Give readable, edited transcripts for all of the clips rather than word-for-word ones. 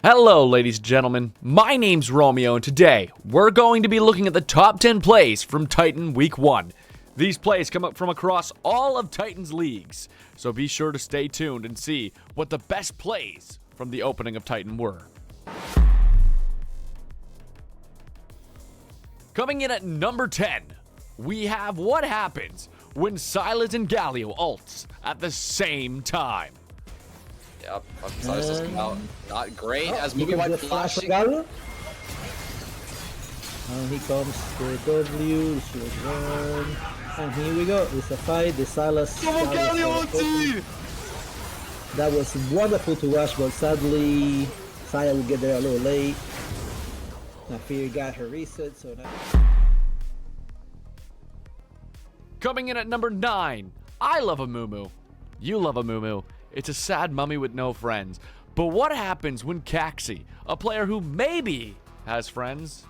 Hello, ladies and gentlemen. My name's Romeo, and today we're going to be looking at the top 10 plays from Titan Week 1. These plays come up from across all of Titan's leagues, so be sure to stay tuned and see what the best plays from the opening of Titan were. Coming in at number 10, we have what happens when Silas and Galio ults at the same time. Yep, Silas just come out not great as he movie wide flash flashing. And here comes the W, she was run. And here we go, it's a fight, the Silas. That was wonderful to watch, but sadly, Silas will get there a little late. Now Fear got her reset, so now... Coming in at number 9, I love a Mumu. You love a Mumu. It's a sad mummy with no friends. But what happens when Caxi, a player who maybe has friends,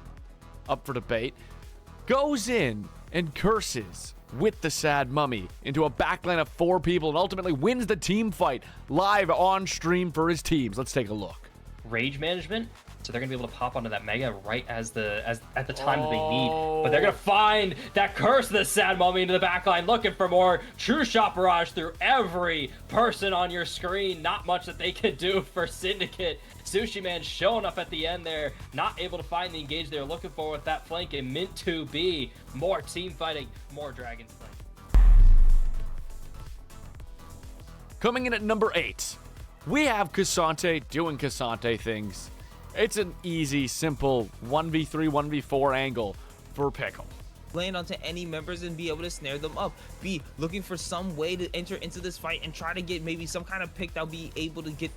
up for debate, goes in and curses with the sad mummy into a backline of 4 people and ultimately wins the team fight live on stream for his teams? Let's take a look. Rage management, so they're gonna be able to pop onto that mega right at the time that they need. But they're gonna find that curse of the sad mummy into the backline, looking for more true shot barrage through every person on your screen. Not much that they can do for Syndicate. Sushi Man showing up at the end there, not able to find the engage they're looking for with that flank, and meant to be more team fighting, more Dragon's fight. Coming in at number 8, we have Cassante doing Cassante things. It's an easy, simple 1v3, 1v4 angle for Pickle. Land onto any members and be able to snare them up. Be looking for some way to enter into this fight and try to get maybe some kind of pick that'll be able to get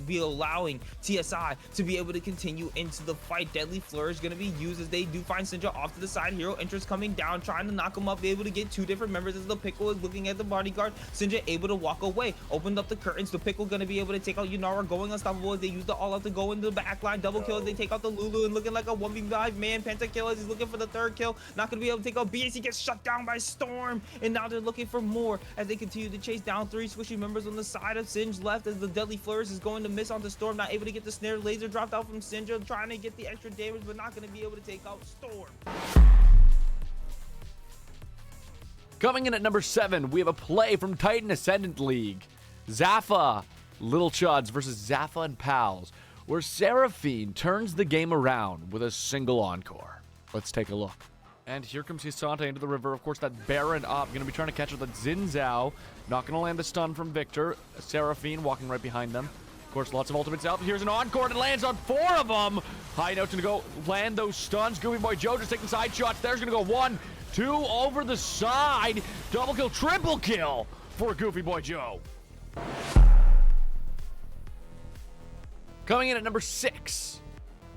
be allowing TSI to be able to continue into the fight. Deadly Flourish going to be used as they do find Syndra off to the side. Hero interest coming down, trying to knock him up, be able to get 2 different members as the Pickle is looking at the bodyguard. Syndra able to walk away, opened up the curtains. The Pickle going to be able to take out Yunara, going unstoppable as they use the all out to go into the backline. Double kill as they take out the Lulu and looking like a 1v5 man. Pentakill as he's looking for the 3rd kill. Not going to be able to take out BAC, gets shut down by Storm, and now they're looking for more as they continue to chase down 3 squishy members on the side of Singe left as the Deadly Flourish is going to miss onto Storm, not able to get the snare. Laser dropped out from Syndra, trying to get the extra damage, but not going to be able to take out Storm. Coming in at number 7, we have a play from Titan Ascendant League. Zaffa, Little Chuds versus Zaffa and Pals, where Seraphine turns the game around with a single encore. Let's take a look. And here comes Hisante into the river. Of course, that Baron up. Going to be trying to catch with the Xin Zhao. Not going to land the stun from Victor. Seraphine walking right behind them. Of course, lots of ultimates out. Here's an encore and lands on 4 of them. High note's going to go land those stuns. Goofy Boy Joe just taking side shots. There's going to go 1, 2 over the side. Double kill, triple kill for Goofy Boy Joe. Coming in at number 6.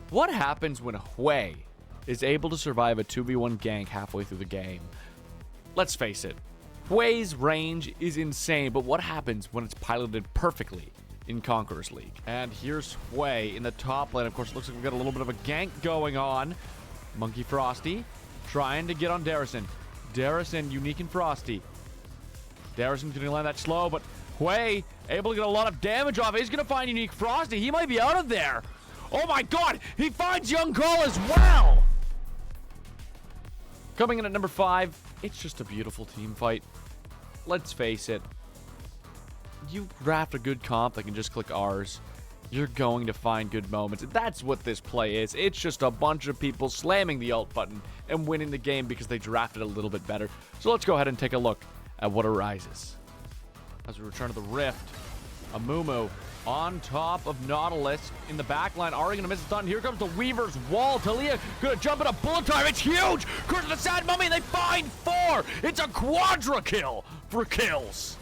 What happens when Hui is able to survive a 2v1 gank halfway through the game? Let's face it, Hui's range is insane, but what happens when it's piloted perfectly in Conqueror's League? And here's Hui in the top lane. Of course, it looks like we've got a little bit of a gank going on. Monkey Frosty trying to get on Darrison. Darrison, unique and Frosty. Darrison's going to land that slow, but Hui able to get a lot of damage off. He's going to find unique Frosty. He might be out of there. Oh my god, he finds Young Call as well! Coming in at number 5, it's just a beautiful team fight. Let's face it, you draft a good comp that can just click R's, you're going to find good moments. That's what this play is. It's just a bunch of people slamming the alt button and winning the game because they drafted a little bit better. So let's go ahead and take a look at what arises. As we return to the Rift, Amumu on top of Nautilus in the backline. Ari gonna miss a stun. Here comes the Weaver's Wall. Talia gonna jump in a bullet time. It's huge! Curse of the Sad Mummy, and they find 4! It's a quadra kill for kills.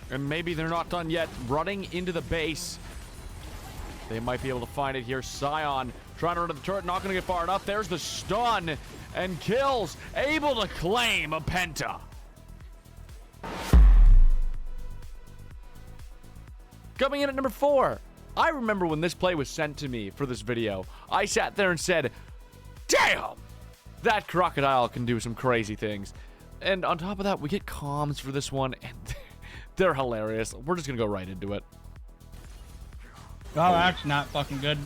And maybe they're not done yet. Running into the base. They might be able to find it here. Scion trying to run to the turret, not gonna get far enough. There's the stun, and kills, able to claim a penta. Coming in at number 4, I remember when this play was sent to me for this video, I sat there and said, damn, that crocodile can do some crazy things. And on top of that, we get comms for this one, and they're hilarious. We're just going to go right into it. Oh, actually not fucking good.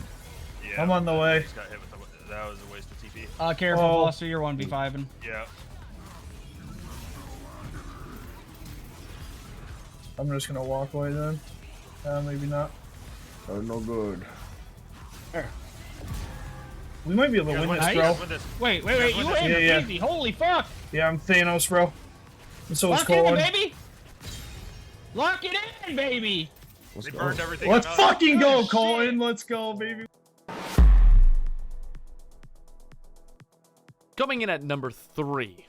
Yeah, I'm on the way. Just got hit with that was a waste of TP. Careful, Oh. Buster, you're 1v5ing. Yeah. I'm just gonna walk away then. Maybe not. Oh, no good. We might be able to You win guys this, win bro. this, win this. Wait, Yeah, you win aim this. Yeah, baby. Holy fuck! Yeah, I'm Thanos, bro. And so is Lock it in, Colin. baby! Lock it in, baby! They burned everything. Let's out. fucking go, Oh, shit. Colin. Let's go, baby. Coming in at number 3.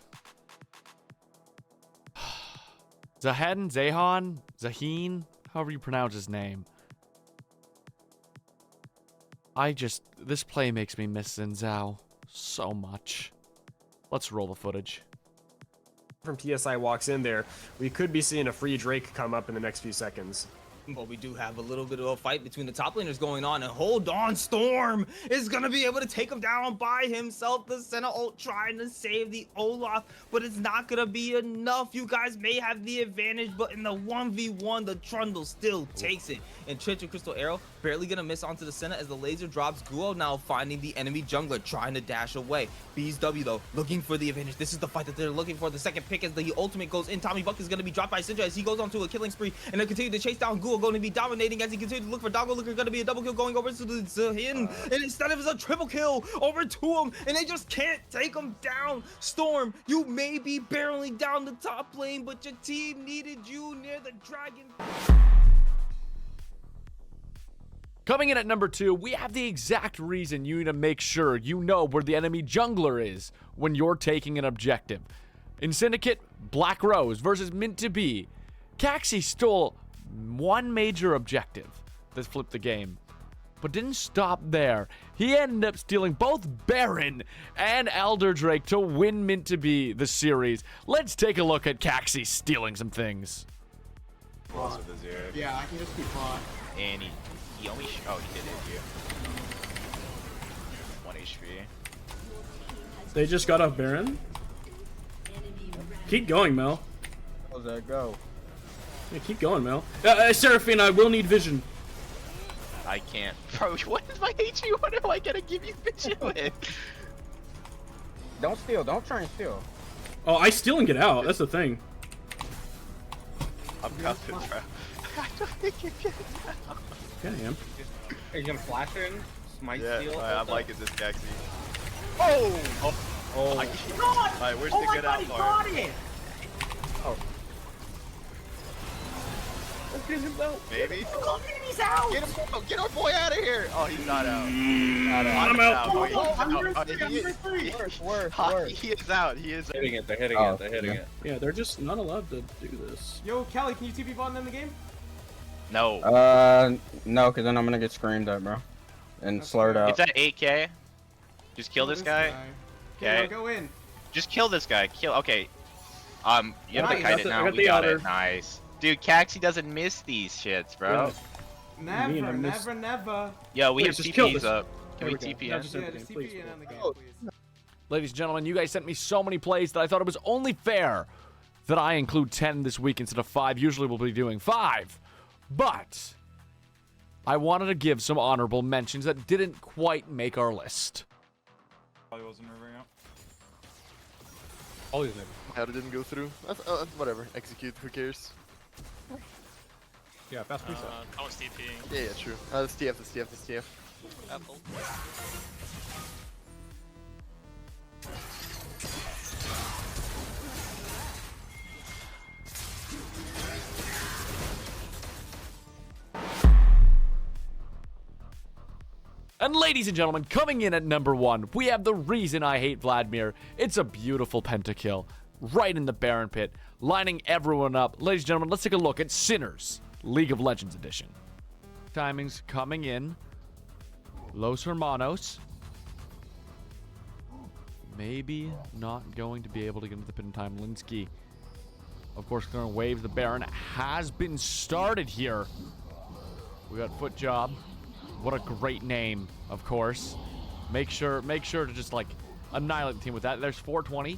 Zaheen, however you pronounce his name. This play makes me miss Xin Zhao so much. Let's roll the footage. From TSI walks in there, we could be seeing a free Drake come up in the next few seconds. But we do have a little bit of a fight between the top laners going on, and hold on, Storm is gonna be able to take him down by himself. The Senna ult trying to save the Olaf, but it's not gonna be enough. You guys may have the advantage, but in the 1v1, the Trundle still takes it. And Trench and Crystal Arrow barely gonna miss onto the Senna as the laser drops. Guo now finding the enemy jungler, trying to dash away. BSW though, looking for the advantage. This is the fight that they're looking for. The second pick as the ultimate goes in. Tommy Buck is gonna be dropped by Syndra as he goes on to a killing spree, and they continue to chase down Guo, going to be dominating as he continues to look for Doggo. Looker going to be a double kill going over to the Zahin, and instead of a triple kill over to him, and they just can't take him down. Storm, you may be barreling down the top lane, but your team needed you near the dragon. Coming in at number 2, we have the exact reason you need to make sure you know where the enemy jungler is when you're taking an objective. In Syndicate, Black Rose versus Mint to Be. Caxi stole one major objective that flipped the game, but didn't stop there. He ended up stealing both Baron and Elder Drake to win Mint to Be the series. Let's take a look at Caxi stealing some things. Yeah, I can just keep on. And he only he did it here. 1 HP. They just got off Baron. Keep going, Mel. How's that go? Yeah, keep going, Mel. Seraphine, I will need vision. I can't. Bro, what is my HP? What am I gonna give you vision with? Don't steal. Don't try and steal. Oh, I steal and get out. That's the thing. I'm coming, bro. I don't think you're getting out. Yeah, I am. Are you gonna flash in? Smite steal? I'm liking this Caxi. Oh! Oh my god! Alright, where's the good out part? Oh. Let's get him out. Maybe. He's out! Get our boy out of here! Oh, he's not out. I'm out. He is out. He is Hitting it, they're hitting Oh, it, they're hitting it. Yeah, they're just not allowed to do this. Yo, Kelly, can you TP bot in the game? No. No, because then I'm gonna get screamed at, bro. And slurred out. It's at 8k. Just kill this guy. Okay. Go in. Just kill this guy. Kill. Okay. You have to Nice. kite it I now. got We the got other. it. Nice. Dude, Caxi doesn't miss these shits, bro. Yeah. mean, I missed- never. Yo, we Wait, have just kill TPs this. up. There Can we we go. TP No, in? just end the game, please. Ladies and gentlemen, you guys sent me so many plays that I thought it was only fair that I include 10 this week instead of 5. Usually we'll be doing 5. But I wanted to give some honorable mentions that didn't quite make our list. Probably wasn't moving out. Always never. How it didn't go through? Whatever. Execute. Who cares? Yeah, fast reset. I was TPing. Yeah, true. That's TF. That's TF. That's TF. Apple. And ladies and gentlemen, coming in at number 1, we have the reason I hate Vladimir. It's a beautiful pentakill right in the Baron pit, lining everyone up. Ladies and gentlemen, let's take a look at Sinners League of Legends Edition. Timings coming in. Los Hermanos. Maybe not going to be able to get into the pit in time. Linsky, of course, going to wave the Baron. Has been started here. We got Foot Job. What a great name, of course. Make sure to just like annihilate the team with that. There's 420.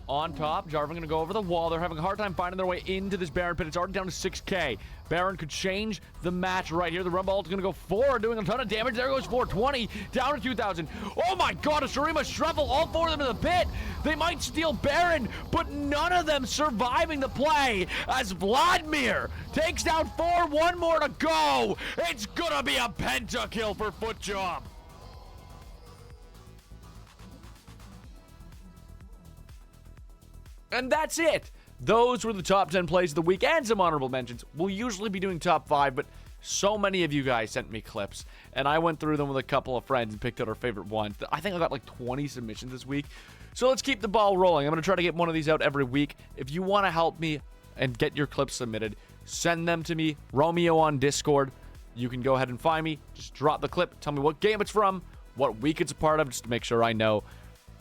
on top. Jarvan going to go over the wall. They're having a hard time finding their way into this Baron pit. It's already down to 6k. Baron could change the match right here. The Rumble ult is going to go forward, doing a ton of damage. There goes 420, down to 2,000. Oh my god, a Shurima Shuffle, all four of them in the pit. They might steal Baron, but none of them surviving the play as Vladimir takes down 4, one more to go. It's going to be a pentakill for Footjob. And that's it. Those were the top 10 plays of the week and some honorable mentions. We'll usually be doing top 5, but so many of you guys sent me clips, and I went through them with a couple of friends and picked out our favorite ones. I think I got like 20 submissions this week. So let's keep the ball rolling. I'm going to try to get one of these out every week. If you want to help me and get your clips submitted, send them to me, Romeo on Discord. You can go ahead and find me. Just drop the clip. Tell me what game it's from, what week it's a part of, just to make sure I know,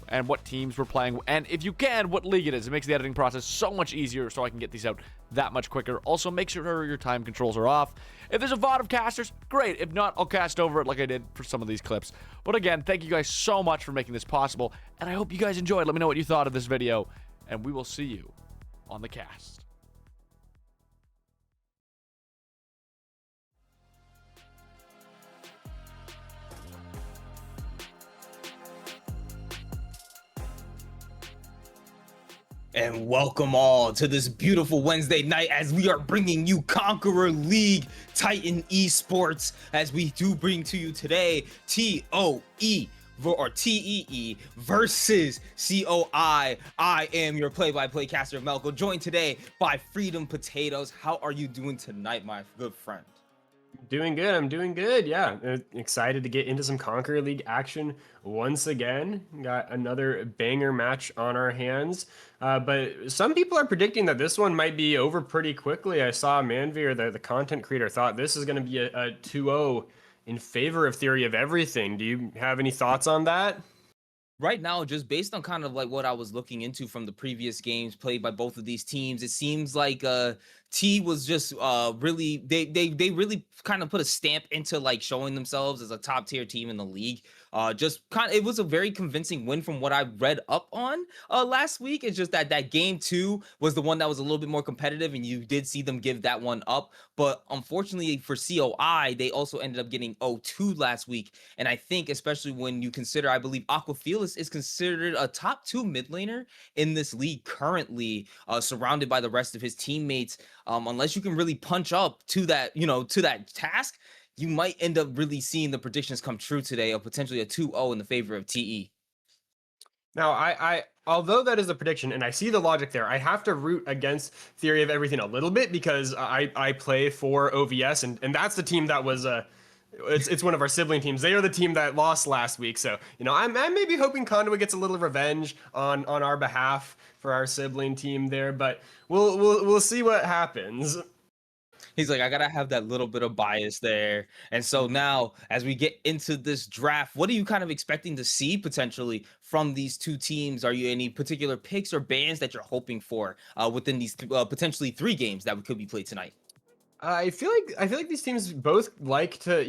and what teams we're playing, and if you can, what league it is. It makes the editing process so much easier so I can get these out that much quicker. Also, make sure your time controls are off. If there's a VOD of casters, great. If not, I'll cast over it like I did for some of these clips. But again, thank you guys so much for making this possible, and I hope you guys enjoyed. Let me know what you thought of this video, and we will see you on the cast. And welcome all to this beautiful Wednesday night as we are bringing you Conqueror League Titan Esports, as we do bring to you today TOE or TEE versus COI. I am your play-by-play caster, Melko, joined today by Freedom Potatoes. How are you doing tonight, my good friend? Doing good. I'm doing good. Yeah, excited to get into some Conqueror League action once again. Got another banger match on our hands. But some people are predicting that this one might be over pretty quickly. I saw Manveer, the content creator, thought this is going to be a 2-0 in favor of Theory of Everything. Do you have any thoughts on that? Right now, just based on kind of like what I was looking into from the previous games played by both of these teams, it seems like T was just really they really kind of put a stamp into like showing themselves as a top tier team in the league. It was a very convincing win from what I read up on last week. It's just that game 2 was the one that was a little bit more competitive, and you did see them give that one up. But unfortunately for COI, they also ended up getting 0-2 last week. And I think especially when you consider, I believe Aquafelis is considered a top 2 mid laner in this league currently, surrounded by the rest of his teammates. Unless you can really punch up to that, to that task, you might end up really seeing the predictions come true today of potentially a 2-0 in the favor of TE. Now, I although that is a prediction, and I see the logic there, I have to root against Theory of Everything a little bit because I play for OVS, and that's the team that was it's one of our sibling teams. They are the team that lost last week, so I'm maybe hoping Conduit gets a little revenge on our behalf for our sibling team there, but we'll see what happens. He's like, I gotta have that little bit of bias there. And so now, as we get into this draft, what are you kind of expecting to see potentially from these two teams? Are you any particular picks or bans that you're hoping for within these potentially 3 games that could be played tonight? I feel like these teams both like to,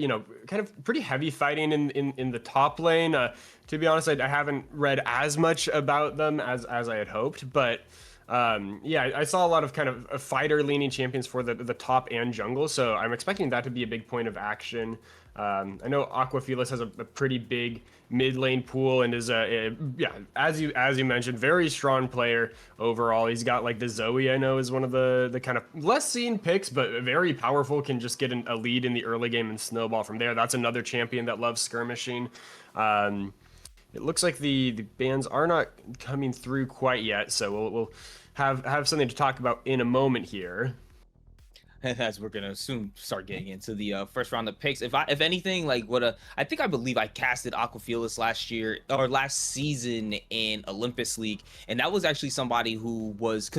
kind of pretty heavy fighting in the top lane. To be honest, I haven't read as much about them as I had hoped, but yeah, I saw a lot of kind of fighter-leaning champions for the top and jungle, so I'm expecting that to be a big point of action. I know Aquafelis has a pretty big mid-lane pool and is yeah, as you mentioned, very strong player overall. He's got like the Zoe, I know, is one of the kind of less seen picks, but very powerful, can just get a lead in the early game and snowball from there. That's another champion that loves skirmishing. It looks like the bans are not coming through quite yet, so we'll have something to talk about in a moment here. As we're gonna soon start getting into the first round of picks. If anything, like I believe I casted Aquafelis last season in Olympus League, and that was actually somebody who was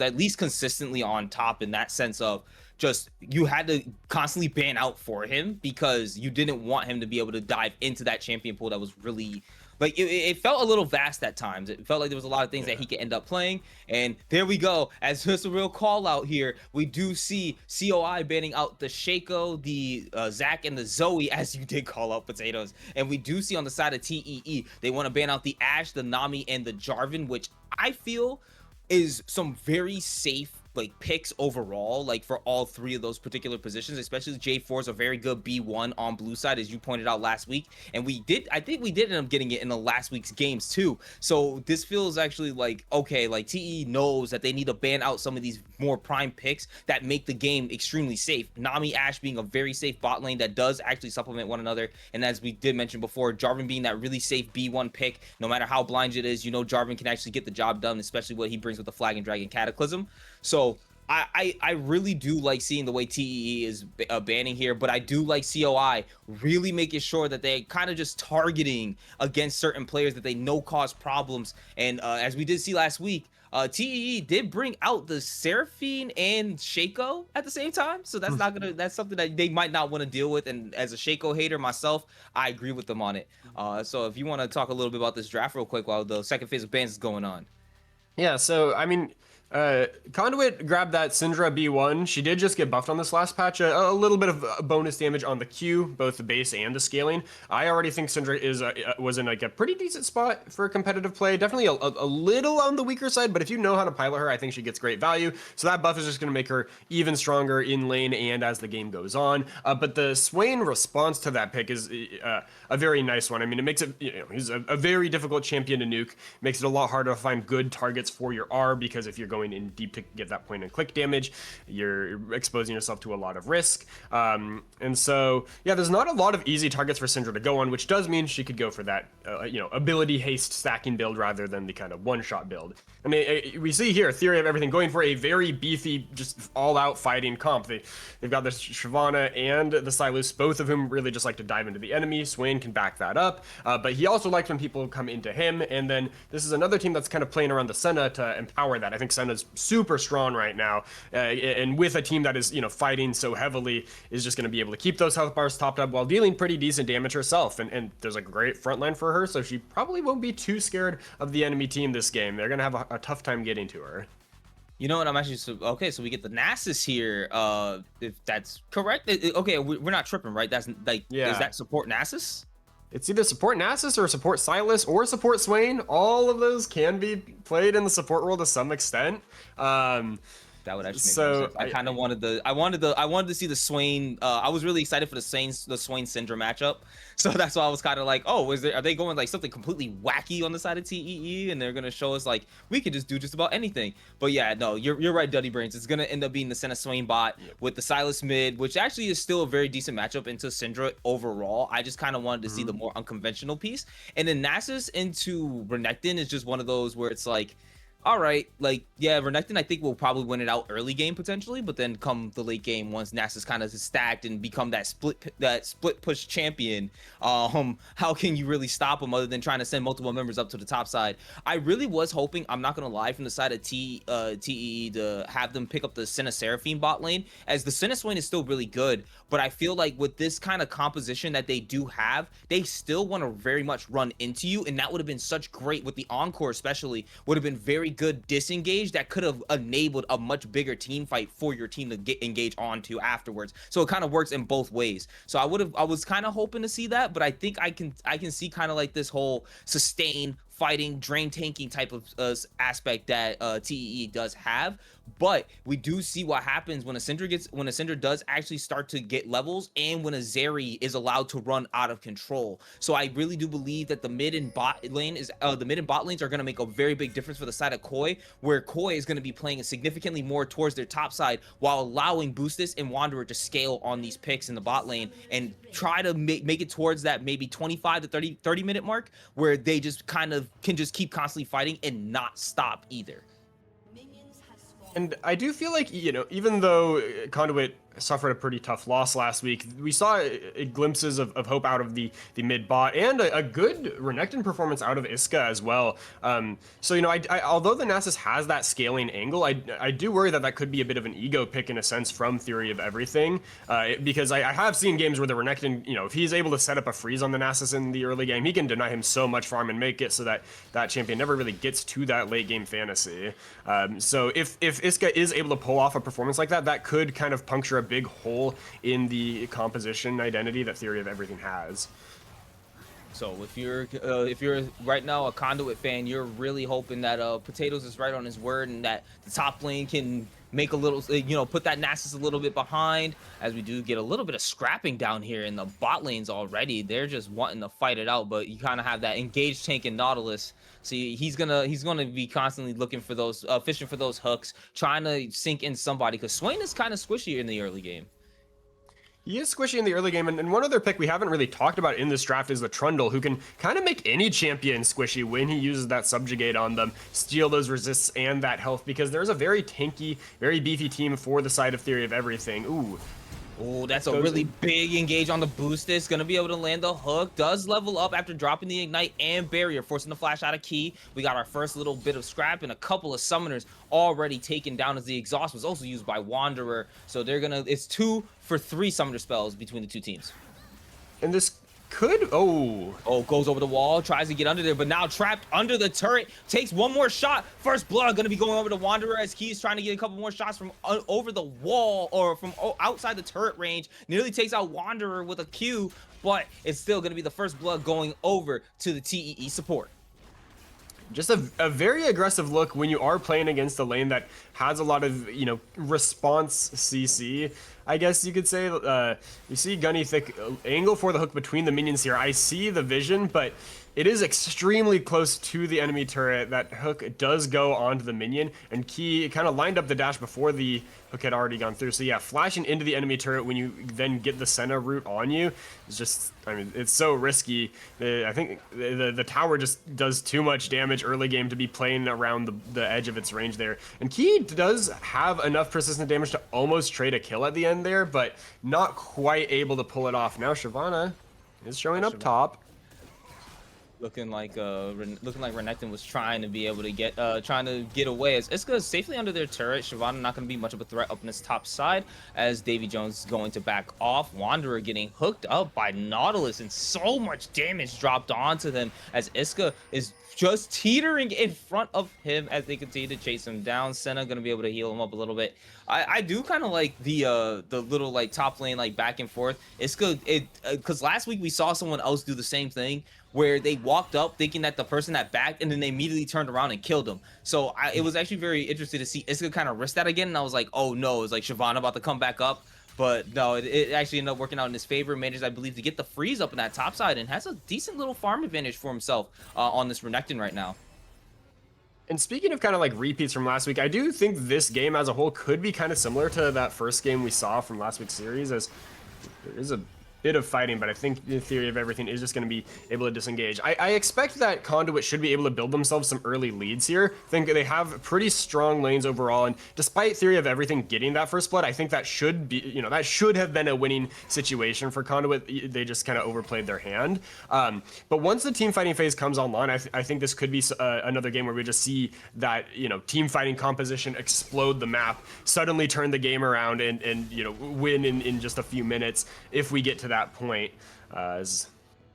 at least consistently on top in that sense of just you had to constantly ban out for him because you didn't want him to be able to dive into that champion pool that was really like it felt a little vast at times. It felt like there was a lot of things that he could end up playing. And there we go. As just a real call out here, we do see COI banning out the Shaco, the Zac, and the Zoe, as you did call out potatoes. And we do see on the side of TEE, they want to ban out the Ashe, the Nami, and the Jarvan, which I feel is some very safe like picks overall, like for all three of those particular positions. Especially J4 is a very good B1 on blue side, as you pointed out last week, and I think we did end up getting it in the last week's games too. So this feels actually like, okay, like TE knows that they need to ban out some of these more prime picks that make the game extremely safe. Nami, Ashe being a very safe bot lane that does actually supplement one another, and as we did mention before, Jarvan being that really safe B1 pick. No matter how blind it is, you know Jarvan can actually get the job done, especially what he brings with the Flag and Dragon Cataclysm. So I really do like seeing the way TEE is banning here, but I do like COI really making sure that they're kind of just targeting against certain players that they know cause problems. And as we did see last week, TEE did bring out the Seraphine and Shaco at the same time, so that's something that they might not want to deal with. And as a Shaco hater myself, I agree with them on it. So if you want to talk a little bit about this draft real quick while the second phase of bans is going on. Yeah, so I mean, Conduit grabbed that Syndra B1. She did just get buffed on this last patch. A little bit of bonus damage on the Q, both the base and the scaling. I already think Syndra was in like a pretty decent spot for competitive play. Definitely a little on the weaker side, but if you know how to pilot her, I think she gets great value. So that buff is just going to make her even stronger in lane and as the game goes on. But the Swain response to that pick is a very nice one. I mean, it makes it, he's a very difficult champion to nuke. Makes it a lot harder to find good targets for your R, because if you're going in deep to get that point and click damage, you're exposing yourself to a lot of risk. And so, yeah, there's not a lot of easy targets for Syndra to go on, which does mean she could go for that, ability haste stacking build rather than the kind of one-shot build. I mean, we see here, Theory of Everything going for a very beefy, just all-out fighting comp. They've got the Shyvana and the Silus, both of whom really just like to dive into the enemy. Swain can back that up, but he also likes when people come into him. And then this is another team that's kind of playing around the Senna to empower that. I think Senna's super strong right now, and with a team that is, fighting so heavily, is just going to be able to keep those health bars topped up while dealing pretty decent damage herself. And there's a great front line for her, so she probably won't be too scared of the enemy team this game. They're going to have a tough time getting to her. You know what? I'm actually okay. So we get the Nasus here. If that's correct, okay, we're not tripping, right? That's like, is that support Nasus? It's either support Nasus or support Silas or support Swain. All of those can be played in the support role to some extent. That would actually make more sense. I kind of I wanted to see the Swain. I was really excited for the Swain Syndra matchup. So that's why I was kind of like, oh, are they going like something completely wacky on the side of TEE, and they're gonna show us like we could just do just about anything? But yeah, no, you're right, Duddy Brains. It's gonna end up being the Senna Swain bot with the Silas mid, which actually is still a very decent matchup into Syndra overall. I just kind of wanted to see the more unconventional piece, and then Nasus into Renekton is just one of those where it's like, all right, like, yeah, Renekton I think will probably win it out early game potentially, but then come the late game, once Nasus kind of is stacked and become that split push champion, how can you really stop him other than trying to send multiple members up to the top side? I really was hoping, I'm not gonna lie, from the side of TEE to have them pick up the Senna Seraphine bot lane, as the Senna Swain is still really good, but I feel like with this kind of composition that they do have, they still want to very much run into you, and that would have been such great with the Encore, especially would have been very good disengage that could have enabled a much bigger team fight for your team to get engaged onto afterwards. So it kind of works in both ways. So I was kind of hoping to see that, but I think I can see kind of like this whole sustain fighting, drain tanking type of aspect that TEE does have. But we do see what happens when a Syndra does actually start to get levels, and when a Zeri is allowed to run out of control. So I really do believe that the mid and bot lanes are going to make a very big difference for the side of Koi, where Koi is going to be playing significantly more towards their top side while allowing Boostus and Wanderer to scale on these picks in the bot lane and try to make it towards that maybe 25 to 30 minute mark, where they just kind of can just keep constantly fighting and not stop either. And I do feel like, even though Conduit suffered a pretty tough loss last week. We saw glimpses of hope out of the mid bot and a good Renekton performance out of Iska as well. So, you know, although the Nasus has that scaling angle, I do worry that could be a bit of an ego pick in a sense from Theory of Everything, because I have seen games where the Renekton, you know, if he's able to set up a freeze on the Nasus in the early game, he can deny him so much farm and make it so that that champion never really gets to that late game fantasy. So if Iska is able to pull off a performance like that, that could kind of puncture a big hole in the composition identity that Theory of Everything has. So if you're right now a Conduit fan, you're really hoping that Potatoes is right on his word and that the top lane can make a little, you know, put that Nasus a little bit behind, as we do get a little bit of scrapping down here in the bot lanes already. They're just wanting to fight it out, but you kind of have that engaged tank in Nautilus. So he's gonna be constantly looking for those, fishing for those hooks, trying to sink in somebody, because Swain is kind of squishy in the early game. He is squishy in the early game, and one other pick we haven't really talked about in this draft is the Trundle, who can kind of make any champion squishy when he uses that Subjugate on them, steal those resists and that health, because there's a very tanky, very beefy team for the side of Theory of Everything. Ooh. Oh, that's a really big engage on the boost. It's going to be able to land the hook. Does level up after dropping the Ignite and Barrier, forcing the flash out of key. We got our first little bit of scrap and a couple of summoners already taken down, as the exhaust was also used by Wanderer. So they're going to, it's 2 for 3 summoner spells between the two teams. And this could, goes over the wall, tries to get under there, but now trapped under the turret, takes one more shot. First blood gonna be going over to Wanderer, as Key's trying to get a couple more shots from over the wall, or from outside the turret range. Nearly takes out Wanderer with a Q, but it's still gonna be the first blood going over to the TEE support. Just a very aggressive look when you are playing against a lane that has a lot of, you know, response CC, I guess you could say. You see Gunny Thick angle for the hook between the minions here. I see the vision, but it is extremely close to the enemy turret. That hook does go onto the minion, and Key kind of lined up the dash before the hook had already gone through. So yeah, flashing into the enemy turret when you then get the Senna route on you is just, I mean, it's so risky. I think the tower just does too much damage early game to be playing around the edge of its range there. And Key does have enough persistent damage to almost trade a kill at the end there, but not quite able to pull it off. Now Shyvana is showing up top. Looking like Renekton was trying to be able to get away, as Iska is safely under their turret. Shyvana not going to be much of a threat up in this top side, as Davy Jones is going to back off. Wanderer getting hooked up by Nautilus, and so much damage dropped onto them, as Iska is just teetering in front of him as they continue to chase him down. Senna going to be able to heal him up a little bit. I do kind of like the little like top lane like back and forth. Iska, because last week we saw someone else do the same thing, where they walked up thinking that the person had backed, and then they immediately turned around and killed him. So it was actually very interesting to see Iska kind of risk that again, and I was like, oh no, it's like Shyvana about to come back up. But no, it actually ended up working out in his favor. Managed, I believe, to get the freeze up in that top side, and has a decent little farm advantage for himself on this Renekton right now. And speaking of kind of like repeats from last week, I do think this game as a whole could be kind of similar to that first game we saw from last week's series, as there is a bit of fighting, but I think the Theory of Everything is just going to be able to disengage. I expect that Conduit should be able to build themselves some early leads here. I think they have pretty strong lanes overall, and despite Theory of Everything getting that first blood, I think that should be, you know, that should have been a winning situation for Conduit. They just kind of overplayed their hand. But once the team fighting phase comes online, I think this could be another game where we just see that, you know, team fighting composition explode the map, suddenly turn the game around, and you know, win in just a few minutes if we get to that point, as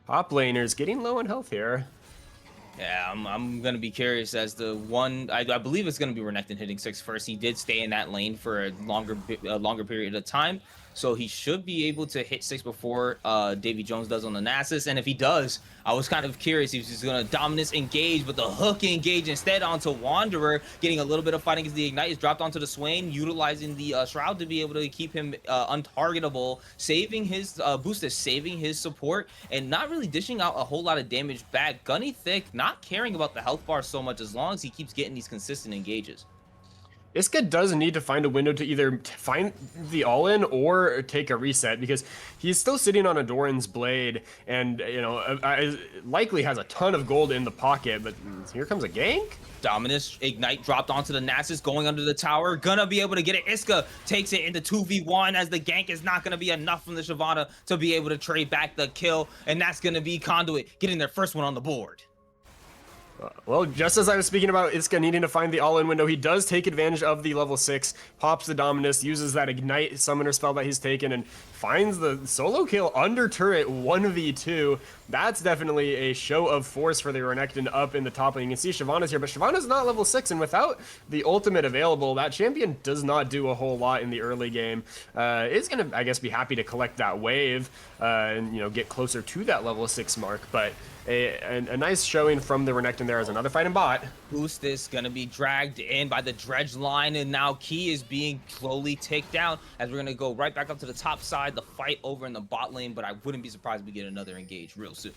top laner's getting low in health here. Yeah, I'm gonna be curious as the one. I believe it's gonna be Renekton hitting 6 first. He did stay in that lane for a longer period of time, so he should be able to hit 6 before Davy Jones does on the Nasus. And if he does, I was kind of curious if he's just gonna dominance engage, but the hook engage instead onto Wanderer, getting a little bit of fighting as the Ignite is dropped onto the Swain, utilizing the Shroud to be able to keep him untargetable, saving his booster, saving his support, and not really dishing out a whole lot of damage back. Gunny Thick not caring about the health bar so much, as long as he keeps getting these consistent engages. Iska does need to find a window to either find the all-in or take a reset, because he's still sitting on a Doran's Blade and, you know, likely has a ton of gold in the pocket, but here comes a gank? Dominus Ignite dropped onto the Nasus, going under the tower, gonna be able to get it. Iska takes it into 2v1 as the gank is not gonna be enough from the Shyvana to be able to trade back the kill, and that's gonna be Conduit getting their first one on the board. Well, just as I was speaking about Iska needing to find the all-in window, he does take advantage of the level 6, pops the Dominus, uses that Ignite summoner spell that he's taken, and finds the solo kill under turret 1v2. That's definitely a show of force for the Renekton up in the top lane. You can see Shyvana's here, but Shyvana's not level 6, and without the ultimate available, that champion does not do a whole lot in the early game. Is going to, I guess, be happy to collect that wave and, you know, get closer to that level 6 mark, but a nice showing from the Renekton there as another fight in bot. Boost is gonna be dragged in by the dredge line, and now Key is being slowly ticked down as we're gonna go right back up to the top side, the fight over in the bot lane, but I wouldn't be surprised if we get another engage real soon.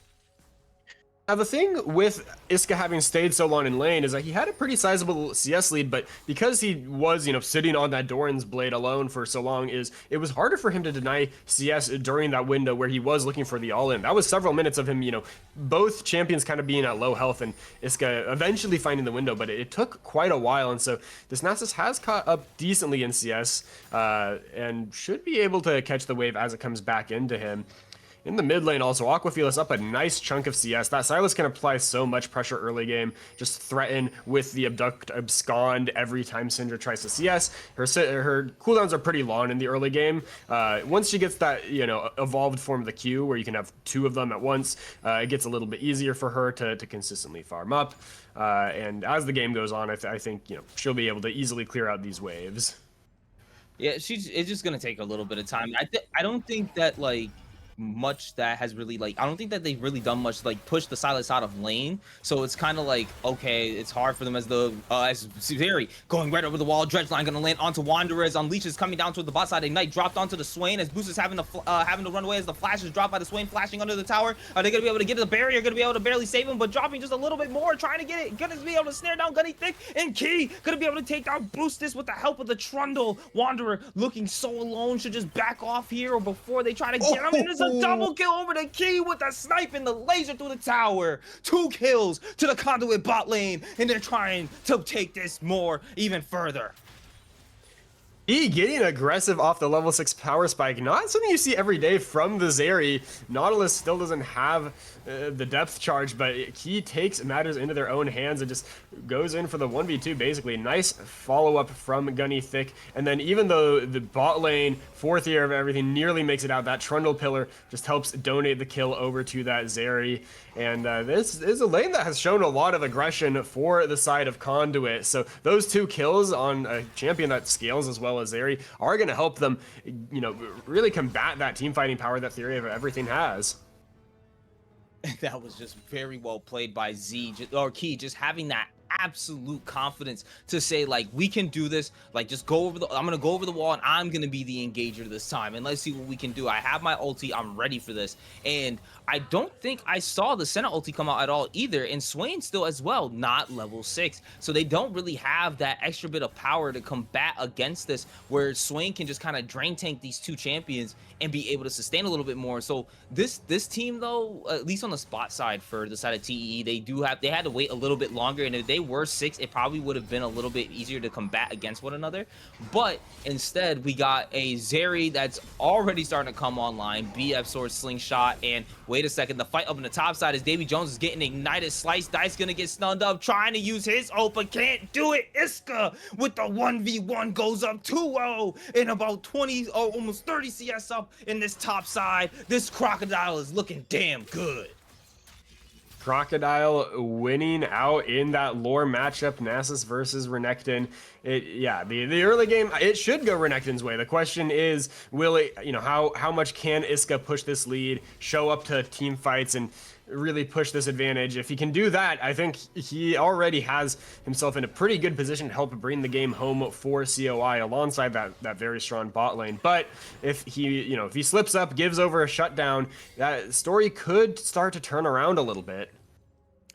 Now, the thing with Iska having stayed so long in lane is that he had a pretty sizable CS lead, but because he was, you know, sitting on that Doran's Blade alone for so long, it was harder for him to deny CS during that window where he was looking for the all-in. That was several minutes of him, you know, both champions kind of being at low health and Iska eventually finding the window, but it took quite a while, and so this Nasus has caught up decently in CS and should be able to catch the wave as it comes back into him. In the mid lane also, Aquafilas up a nice chunk of CS. That Sylas can apply so much pressure early game, just threaten with the abscond every time Syndra tries to CS. Her cooldowns are pretty long in the early game. Once she gets that, you know, evolved form of the Q, where you can have 2 of them at once, it gets a little bit easier for her to consistently farm up. And as the game goes on, I think, you know, she'll be able to easily clear out these waves. Yeah, it's just gonna take a little bit of time. I don't think that, like, much that has really, like, I don't think that they've really done much like push the Sylas out of lane, so it's kind of like, okay, it's hard for them as the as Siveri going right over the wall. Dredge line gonna land onto Wanderers. Unleash is coming down toward the bot side. Ignite dropped onto the Swain as Boost is having to run away as the flash is dropped by the Swain, flashing under the tower. Are they gonna be able to get to the barrier? Gonna be able to barely save him, but dropping just a little bit more, trying to get it. Gonna be able to snare down Gunny Thick, and Key gonna be able to take down Boostus with the help of the Trundle. Wanderer looking so alone, should just back off here or before they try to get him. And there's a double kill over the Key with the snipe and the laser through the tower. 2 kills to the Conduit bot lane, and they're trying to take this even further. Getting aggressive off the level 6 power spike, not something you see every day from the Zeri. Nautilus still doesn't have the depth charge, but he takes matters into their own hands and just goes in for the 1v2 basically. Nice follow-up from Gunny Thick, and then even though the bot lane, 4th year of everything, nearly makes it out, that Trundle pillar just helps donate the kill over to that Zeri. And this is a lane that has shown a lot of aggression for the side of Conduit, so those 2 kills on a champion that scales as well as Zeri are going to help them, you know, really combat that team fighting power that Theory of Everything has. That was just very well played by Z, or Key, just having that absolute confidence to say, like, we can do this. Like, just go over I'm gonna go over the wall, and I'm gonna be the engager this time, and let's see what we can do. I have my ulti, I'm ready for this. And I don't think I saw the Senna ulti come out at all either, and Swain still as well, not level 6, so they don't really have that extra bit of power to combat against this, where Swain can just kind of drain tank these 2 champions and be able to sustain a little bit more. So this team, though, at least on the spot side for the side of TEE, they had to wait a little bit longer, and if they were 6, it probably would have been a little bit easier to combat against one another. But instead, we got a Zeri that's already starting to come online, BF Sword Slingshot, and wait a second, the fight up in the top side is Davy Jones is getting ignited. Slice Dice gonna get stunned up, trying to use his ult, but can't do it. Iska with the 1v1 goes up 2-0 in about 20, almost 30 CS up in this top side. This Crocodile is looking damn good. Crocodile winning out in that lore matchup, Nasus versus Renekton. The early game, it should go Renekton's way. The question is, will it, you know, how much can Iska push this lead, show up to team fights, and really push this advantage? If he can do that, I think he already has himself in a pretty good position to help bring the game home for COI alongside that very strong bot lane. But if he slips up, gives over a shutdown, that story could start to turn around a little bit.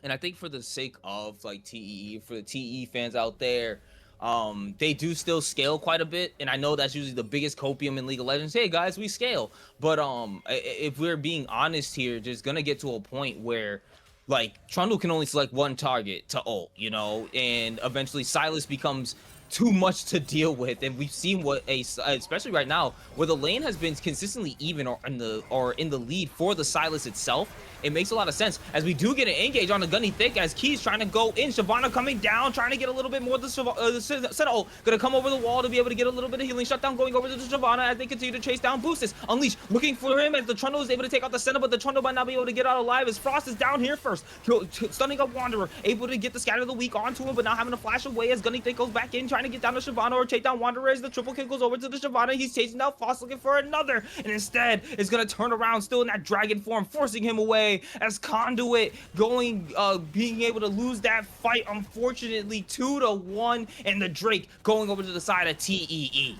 And I think for the sake of, like, TEE, for the TEE fans out there, They do still scale quite a bit, and I know that's usually the biggest copium in League of Legends. Hey guys, we scale. But if we're being honest here, there's gonna get to a point where like Trundle can only select one target to ult, you know, and eventually Silas becomes too much to deal with. And we've seen what especially right now where the lane has been consistently even or in the lead for the Silas itself. It makes a lot of sense as we do get an engage on the Gunny Thick as Key's trying to go in. Shyvana coming down, trying to get a little bit more. The Sentinel gonna come over the wall to be able to get a little bit of healing. Shutdown going over to the Shyvana as they continue to chase down Boostis. Unleash looking for him as the Trundle is able to take out the center, but the Trundle might not be able to get out alive as Frost is down here first. Stunning up Wanderer, able to get the Scatter of the Weak onto him, but now having to flash away as Gunny Thick goes back in, trying to get down to Shyvana or take down Wanderer as the triple kill goes over to the Shyvana. He's chasing down Frost looking for another, and instead is gonna turn around still in that dragon form, forcing him away as Conduit being able to lose that fight, unfortunately 2-1, and the Drake going over to the side of TEE.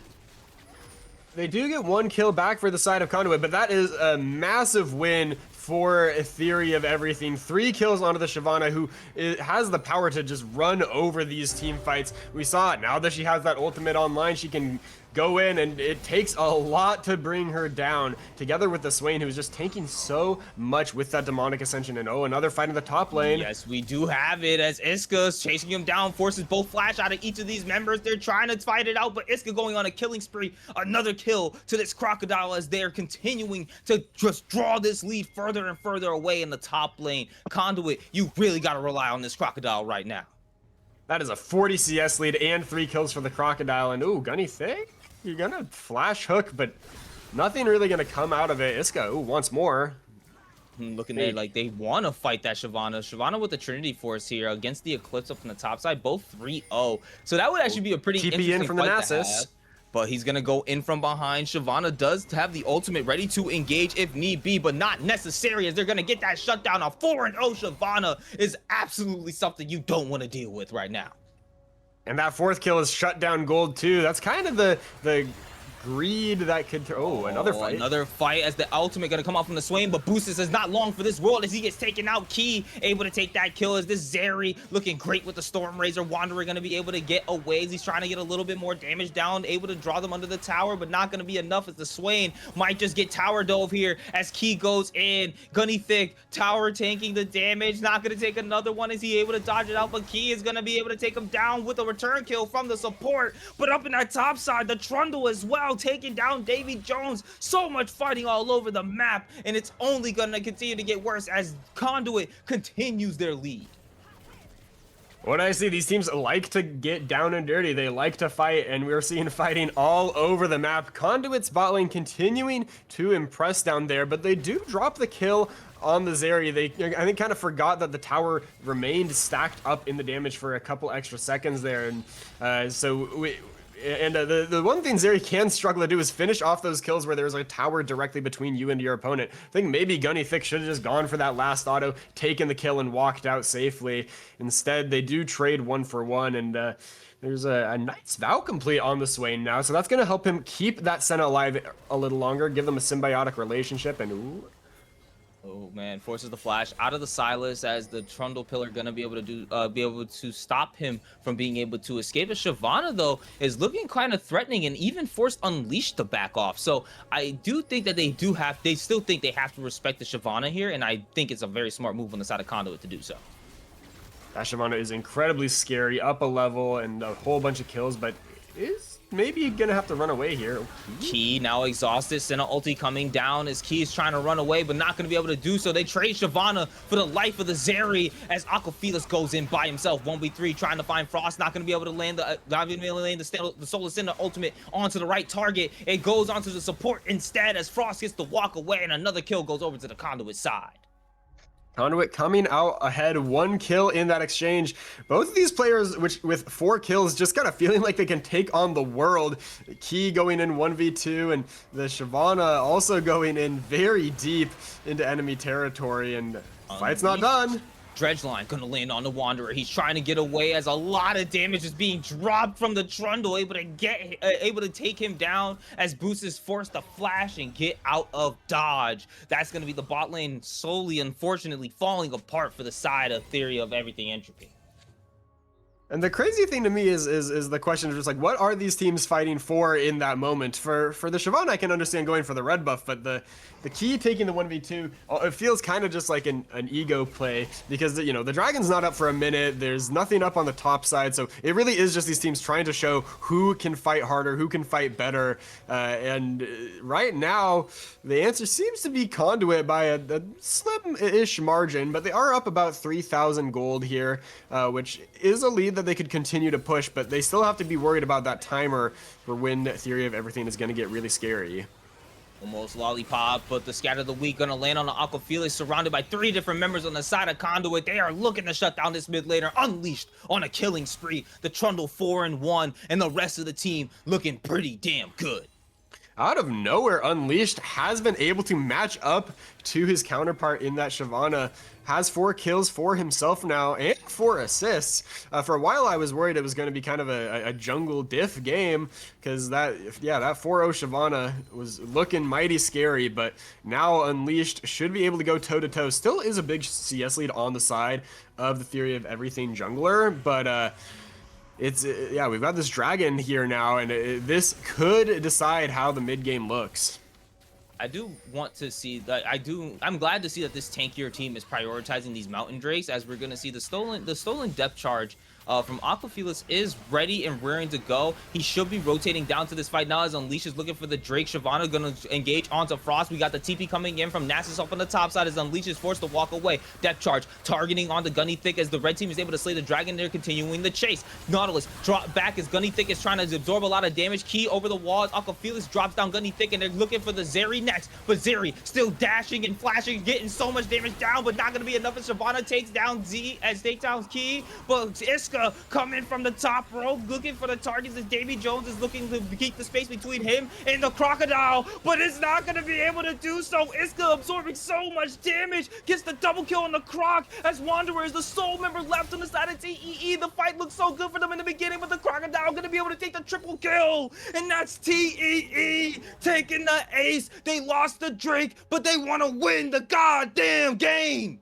They do get one kill back for the side of Conduit, but that is a massive win for Theory of Everything. 3 kills onto the Shyvana, who has the power to just run over these team fights. We saw it. Now that she has that ultimate online, she can go in, and it takes a lot to bring her down, together with the Swain, who is just tanking so much with that Demonic Ascension. And oh, another fight in the top lane. Yes, we do have it as Iska's chasing him down, forces both flash out of each of these members. They're trying to fight it out, but Iska going on a killing spree. Another kill to this Crocodile as they're continuing to just draw this lead further and further away in the top lane. Conduit, you really got to rely on this Crocodile right now. That is a 40 CS lead and 3 kills for the Crocodile. And ooh, Gunny Thick? You're gonna flash hook, but nothing really gonna come out of it. Iska, ooh, once more. Looking there like they want to fight that Shyvana. Shyvana with the Trinity Force here against the Eclipse up on the top side, both 3-0. So that would actually be a pretty interesting in from the fight to Nasus. have. But he's gonna go in from behind. Shyvana does have the ultimate ready to engage if need be, but not necessary as they're gonna get that shutdown. A 4-0 Shyvana is absolutely something you don't want to deal with right now. And that 4th kill is shut down gold too. That's kind of the greed that could another fight. Another fight as the ultimate gonna come out from the Swain, but Boostis is not long for this world as he gets taken out. Key able to take that kill as this Zeri looking great with the Storm Razor. Wanderer gonna be able to get away as he's trying to get a little bit more damage down, able to draw them under the tower, but not gonna be enough as the Swain might just get tower dove here as Key goes in. Gunny Thick tower tanking the damage, not gonna take another one. Is he able to dodge it out? But Key is gonna be able to take him down with a return kill from the support. But up in that top side, the Trundle as well, taking down Davy Jones. So much fighting all over the map, and it's only gonna continue to get worse as Conduit continues their lead. What I see, these teams like to get down and dirty. They like to fight, and we're seeing fighting all over the map. Conduit's bot lane continuing to impress down there, but they do drop the kill on the Zeri. They, I think, kind of forgot that the tower remained stacked up in the damage for a couple extra seconds there, and the one thing Zeri can struggle to do is finish off those kills where there's a tower directly between you and your opponent. I think maybe Gunny Thick should have just gone for that last auto, taken the kill, and walked out safely. Instead, they do trade 1 for 1, and there's a Knight's Vow complete on the Swain now, so that's going to help him keep that Senna alive a little longer, give them a symbiotic relationship, and ooh. Oh man, forces the flash out of the Silas as the Trundle Pillar gonna be able to stop him from being able to escape. But Shyvana though is looking kind of threatening and even forced Unleash to back off. So I do think that they still think they have to respect the Shyvana here, and I think it's a very smart move on the side of Conduit to do so. That Shyvana is incredibly scary, up a level and a whole bunch of kills, but is maybe gonna have to run away here. Key now exhausted. Senna ulti coming down as Key is trying to run away, but not gonna be able to do so. They trade Shyvana for the life of the Zeri as Aquafelis goes in by himself. 1v3 trying to find Frost. Not gonna be able to land the Solar Cinder ultimate onto the right target. It goes onto the support instead as Frost gets to walk away, and another kill goes over to the Conduit side. Conduit coming out ahead, 1 kill in that exchange. Both of these players, with 4 kills, just kind of feeling like they can take on the world. Key going in 1v2, and the Shyvana also going in very deep into enemy territory, and fight's not done. Dredgeline gonna land on the Wanderer. He's trying to get away as a lot of damage is being dropped from the Trundle, able to take him down as Boost is forced to flash and get out of dodge. That's gonna be the bot lane slowly, unfortunately, falling apart for the side of Theory of Everything Entropy. And the crazy thing to me is the question of just like, what are these teams fighting for in that moment? For the Shyvana, I can understand going for the red buff, but the key taking the 1v2, it feels kind of just like an ego play, because you know the dragon's not up for a minute. There's nothing up on the top side, so it really is just these teams trying to show who can fight harder, who can fight better. And right now, the answer seems to be Conduit by a slim-ish margin, but they are up about 3,000 gold here, which is a lead that they could continue to push, but they still have to be worried about that timer for when Theory of Everything is going to get really scary. Almost lollipop, but the scatter of the week gonna land on the Aqua Felix, surrounded by 3 different members on the side of Conduit. They are looking to shut down this mid laner, unleashed on a killing spree. The Trundle 4-1, and the rest of the team looking pretty damn good. Out of nowhere, Unleashed has been able to match up to his counterpart in that Shyvana. Has 4 kills for himself now and 4 assists. For a while, I was worried it was going to be kind of a jungle diff game, because that 4-0 Shyvana was looking mighty scary, but now Unleashed should be able to go toe-to-toe. Still is a big CS lead on the side of the Theory of Everything jungler, but we've got this dragon here now, and this could decide how the mid game looks. I do want to see that. I'm glad to see that this tankier team is prioritizing these mountain drakes, as we're going to see the stolen depth charge from Aqua Felix is ready and rearing to go. He should be rotating down to this fight now, as Unleash is looking for the Drake. Shyvana gonna engage onto Frost. We got the TP coming in from Nasus up on the top side, as Unleash is forced to walk away. Depth charge targeting on the Gunny Thick, as the red team is able to slay the dragon. They're continuing the chase. Nautilus drop back as Gunny Thick is trying to absorb a lot of damage. Key over the walls. Aqua Felix drops down Gunny Thick, and they're looking for the Zeri next, but Zeri still dashing and flashing, getting so much damage down, but not gonna be enough. As Shyvana takes down Z as takedowns Key, but Iska coming from the top row, looking for the targets, as Davy Jones is looking to keep the space between him and the Crocodile, but it's not going to be able to do so. Iska absorbing so much damage, gets the double kill on the Croc, as Wanderer is the sole member left on the side of TEE. The fight looks so good for them in the beginning, but the Crocodile going to be able to take the triple kill, and that's TEE taking the ace. They lost the Drake, but they want to win the goddamn game.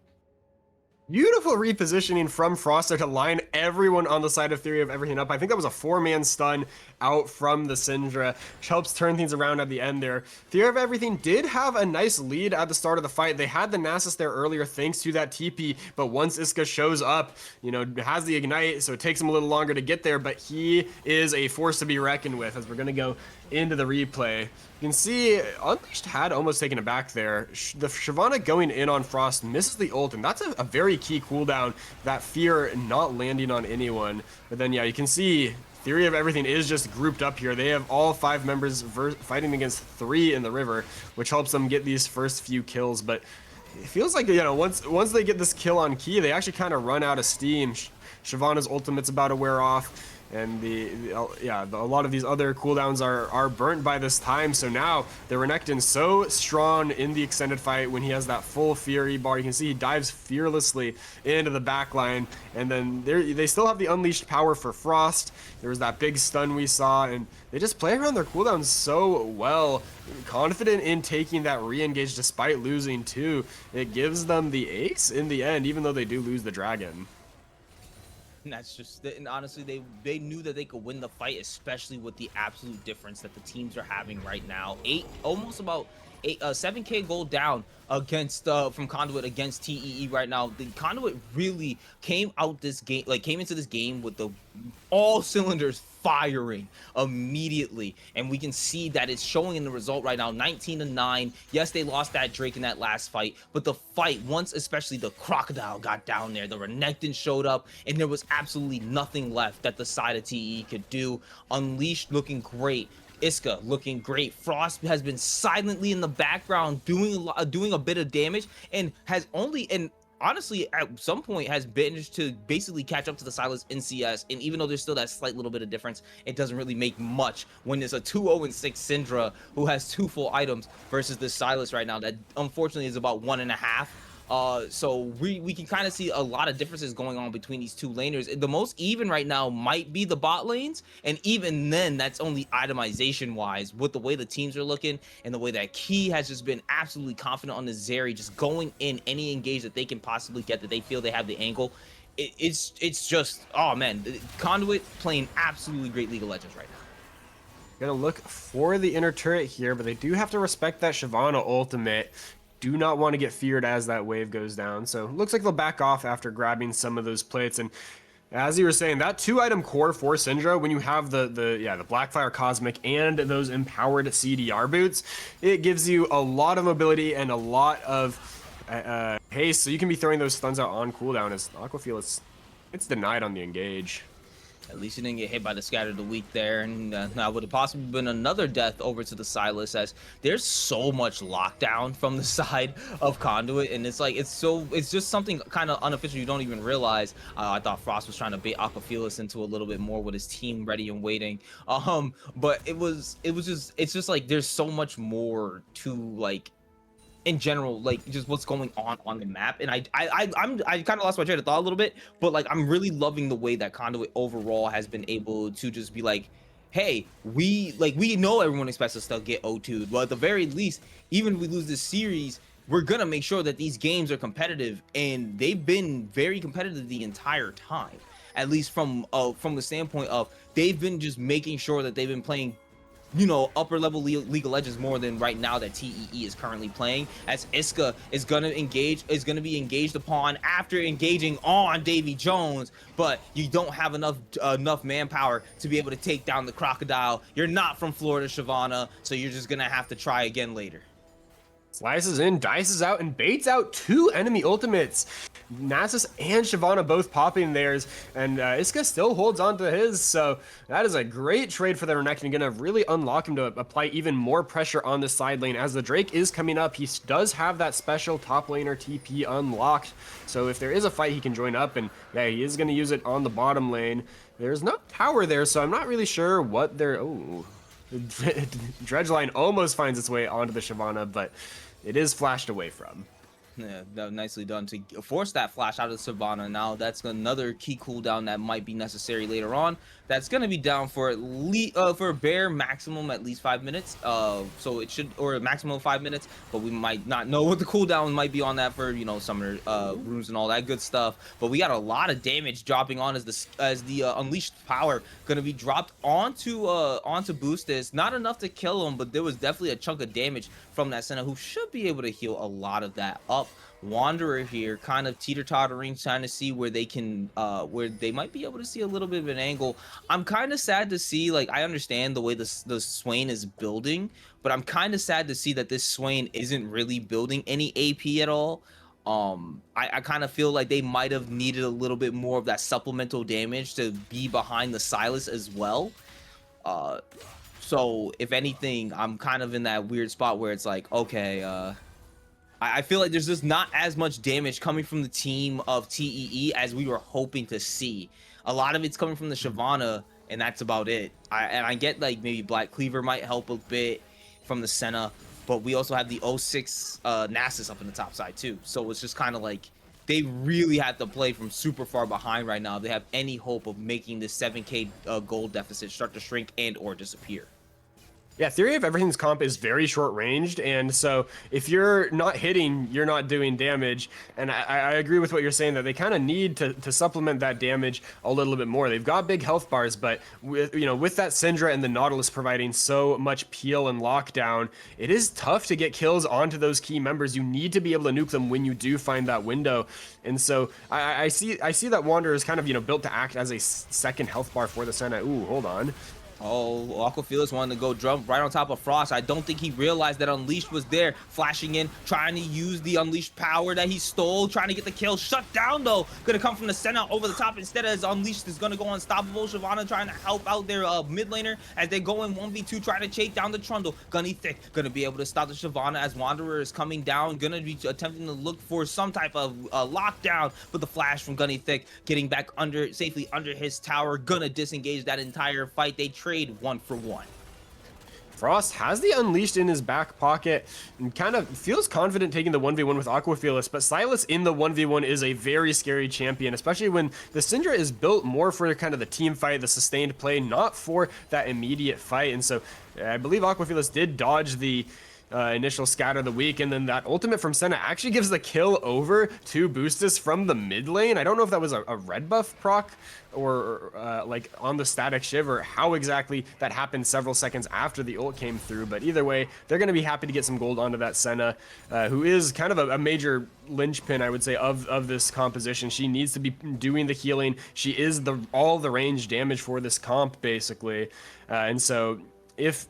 Beautiful repositioning from Froster to line everyone on the side of Theory of Everything up. I think that was a 4-man stun out from the Syndra, which helps turn things around at the end there. Theory of Everything did have a nice lead at the start of the fight. They had the Nasus there earlier thanks to that TP, but once Iska shows up, you know, has the Ignite, so it takes him a little longer to get there, but he is a force to be reckoned with, as we're going to go into the replay. You can see Unleashed had almost taken it back there. The Shyvana going in on Frost misses the ult, and that's a very key cooldown, that fear not landing on anyone. But then, yeah, you can see Theory of Everything is just grouped up here. They have all 5 members fighting against 3 in the river, which helps them get these first few kills. But it feels like, you know, once they get this kill on Key, they actually kind of run out of steam. Shyvana's ultimate's about to wear off, and a lot of these other cooldowns are burnt by this time. So now the Renekton so strong in the extended fight when he has that full Fury bar. You can see he dives fearlessly into the back line, and then they still have the unleashed power for Frost. There was that big stun we saw, and they just play around their cooldowns so well. Confident in taking that re-engage despite losing too. It gives them the ace in the end, even though they do lose the dragon. And that's just, and honestly, they knew that they could win the fight, especially with the absolute difference that the teams are having right now. Almost about 7K gold down against from Conduit against TEE right now. The Conduit really came into this game with all cylinders firing immediately, and we can see that it's showing in the result right now. 19-9. Yes, they lost that Drake in that last fight, but the fight, once especially the Crocodile got down there, the Renekton showed up, and there was absolutely nothing left that the side of TE could do. Unleashed looking great. Iska looking great. Frost has been silently in the background doing a bit of damage, and honestly, at some point has managed to basically catch up to the Sylas in CS. And even though there's still that slight little bit of difference, it doesn't really make much when there's a 2-0-6 Syndra who has 2 full items versus this Sylas right now that unfortunately is about 1.5. So we can kind of see a lot of differences going on between these 2 laners. The most even right now might be the bot lanes, and even then that's only itemization wise, with the way the teams are looking and the way that Key has just been absolutely confident on the Zeri, just going in any engage that they can possibly get, that they feel they have the angle. it's just, oh man, Conduit playing absolutely great League of Legends right now. Gonna look for the inner turret here, but they do have to respect that Shyvana ultimate. Do not want to get feared as that wave goes down. So looks like they'll back off after grabbing some of those plates. And as you were saying, that 2-item core for Syndra, when you have the Blackfire Cosmic and those empowered CDR boots, it gives you a lot of mobility and a lot of haste. So you can be throwing those stuns out on cooldown as Aquafil it's denied on the engage. At least you didn't get hit by the Scatter of the Weak there, and that would have possibly been another death over to the Silas, as there's so much lockdown from the side of Conduit, and it's like it's just something kind of unofficial you don't even realize. I thought Frost was trying to bait Aquafelis into a little bit more with his team ready and waiting, but it's just like there's so much more to like in general, like just what's going on the map. And I kind of lost my train of thought a little bit, but like I'm really loving the way that Conduit overall has been able to just be like, hey, we know everyone expects us to get O2'd, but at the very least, even if we lose this series, we're gonna make sure that these games are competitive, and they've been very competitive the entire time, at least from the standpoint of they've been just making sure that they've been playing, you know, upper level League of Legends more than right now that TEE is currently playing, as Iska is gonna be engaged upon after engaging on Davy Jones, but you don't have enough manpower to be able to take down the Crocodile. You're not from Florida, Shyvana, so you're just gonna have to try again later. Slices in, dices out, and baits out 2 enemy ultimates. Nasus and Shyvana both popping theirs, and Iska still holds on to his, so that is a great trade for the Renekton, and gonna really unlock him to apply even more pressure on the side lane. As the Drake is coming up, he does have that special top laner TP unlocked, so if there is a fight, he can join up, and yeah, he is gonna use it on the bottom lane. There's no tower there, so I'm not really sure what they're... Oh, Dredgeline almost finds its way onto the Shyvana, but it is flashed away from. Yeah, that was nicely done to force that flash out of Shyvana. Now that's another key cooldown that might be necessary later on. That's gonna be down for at least for a bare maximum at least 5 minutes. So it should, or a maximum of 5 minutes, but we might not know what the cooldown might be on that for, you know, summoner runes and all that good stuff. But we got a lot of damage dropping on as the unleashed power gonna be dropped onto Boostis. Not enough to kill him, but there was definitely a chunk of damage from that Senna, who should be able to heal a lot of that up. Wanderer here kind of teeter-tottering, trying to see where they can where they might be able to see a little bit of an angle. I'm kind of sad to see, like, I understand the way the Swain is building, but I'm kind of sad to see that this Swain isn't really building any AP at all. I kind of feel like they might have needed a little bit more of that supplemental damage to be behind the Silas as well. So if anything, I'm kind of in that weird spot where it's like, okay, I feel like there's just not as much damage coming from the team of TEE as we were hoping to see. A lot of it's coming from the Shyvana, and that's about it. I get like maybe Black Cleaver might help a bit from the Senna, but we also have the 06 Nasus up in the top side too. So it's just kind of like they really have to play from super far behind right now if they have any hope of making this 7k gold deficit start to shrink and or disappear. Yeah, Theory of Everything's comp is very short-ranged, and so if you're not hitting, you're not doing damage. And I agree with what you're saying, that they kind of need to supplement that damage a little bit more. They've got big health bars, but with that Syndra and the Nautilus providing so much peel and lockdown, it is tough to get kills onto those key members. You need to be able to nuke them when you do find that window. And so I see that Wanderer is kind of built to act as a second health bar for the Senna. Ooh, hold on. Oh, Aquafelis wanted to go jump right on top of Frost. I don't think he realized that Unleashed was there, flashing in, trying to use the Unleashed power that he stole, trying to get the kill. Shut down, though. Gonna come from the center over the top instead, as Unleashed is gonna go unstoppable. Shyvana trying to help out their mid laner as they go in 1v2, trying to chase down the Trundle. Gunny Thick gonna be able to stop the Shyvana as Wanderer is coming down, gonna be attempting to look for some type of lockdown, but the flash from Gunny Thick getting back safely under his tower, gonna disengage that entire fight. They trade 1-for-1. Frost has the Unleashed in his back pocket and kind of feels confident taking the 1v1 with Aquafelis, but Silas in the 1v1 is a very scary champion, especially when the Syndra is built more for kind of the team fight, the sustained play, not for that immediate fight. And so I believe Aquafelis did dodge the initial scatter of the week, and then that ultimate from Senna actually gives the kill over to Boostus from the mid lane. I don't know if that was a red buff proc or like on the static shiver, how exactly that happened several seconds after the ult came through, but either way, they're going to be happy to get some gold onto that Senna, who is kind of a major linchpin, I would say, of this composition. She needs to be doing the healing. She is all the range damage for this comp, basically, and so if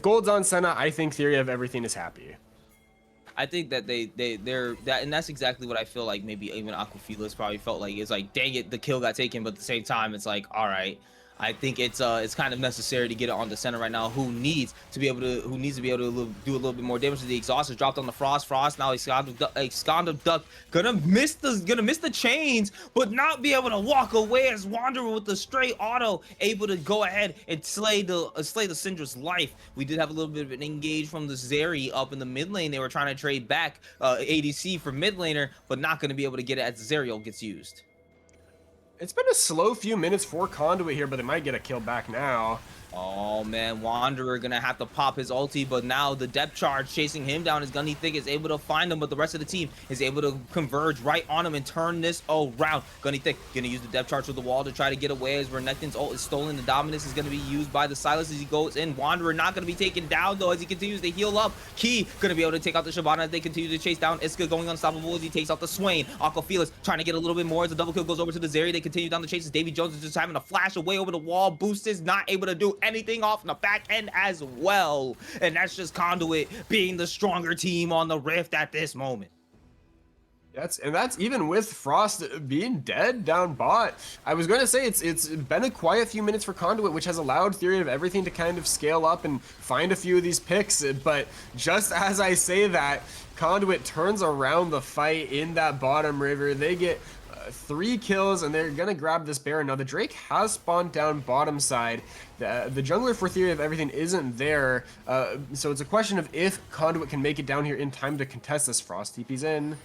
gold's on Senna, I think Theory of Everything is happy. I think that they're that, and that's exactly what I feel like. Maybe even Aquafilas probably felt like, it's like, dang it, the kill got taken, but at the same time, it's like, all right, I think it's kind of necessary to get it on the Center right now, who needs to be able to do a little bit more damage. To the exhaust is dropped on the Frost. Now he's Conduit Duck gonna miss the chains, but not be able to walk away as Wanderer with the straight auto, able to go ahead and slay the Syndra's life. We did have a little bit of an engage from the Zeri up in the mid lane. They were trying to trade back ADC for mid laner, but not gonna be able to get it as Zerial gets used. It's been a slow few minutes for Conduit here, but they might get a kill back now. Oh man, Wanderer gonna have to pop his ulti, but now the depth charge chasing him down. His Gunny Thick is able to find him, but the rest of the team is able to converge right on him and turn this around. Gunny Thick gonna use the depth charge with the wall to try to get away as Renekton's ult is stolen. The dominance is gonna be used by the Silas as he goes in. Wanderer not gonna be taken down though as he continues to heal up. Key gonna be able to take out the Shyvana as they continue to chase down Iska, going unstoppable as he takes out the Swain. Aquafilas trying to get a little bit more as the double kill goes over to the Zeri. They continue down the chases. Davy Jones is just having a flash away over the wall. Boost is not able to do anything off in the back end as well, and that's just Conduit being the stronger team on the Rift at this moment. That's even with Frost being dead down bot. I was going to say it's been a quiet few minutes for Conduit, which has allowed Theory of Everything to kind of scale up and find a few of these picks, but just as I say that, Conduit turns around the fight in that bottom river. They get 3 kills, and they're gonna grab this Baron. Now the Drake has spawned down bottom side. The jungler for Theory of Everything isn't there, so it's a question of if Conduit can make it down here in time to contest this. Frost TP's in.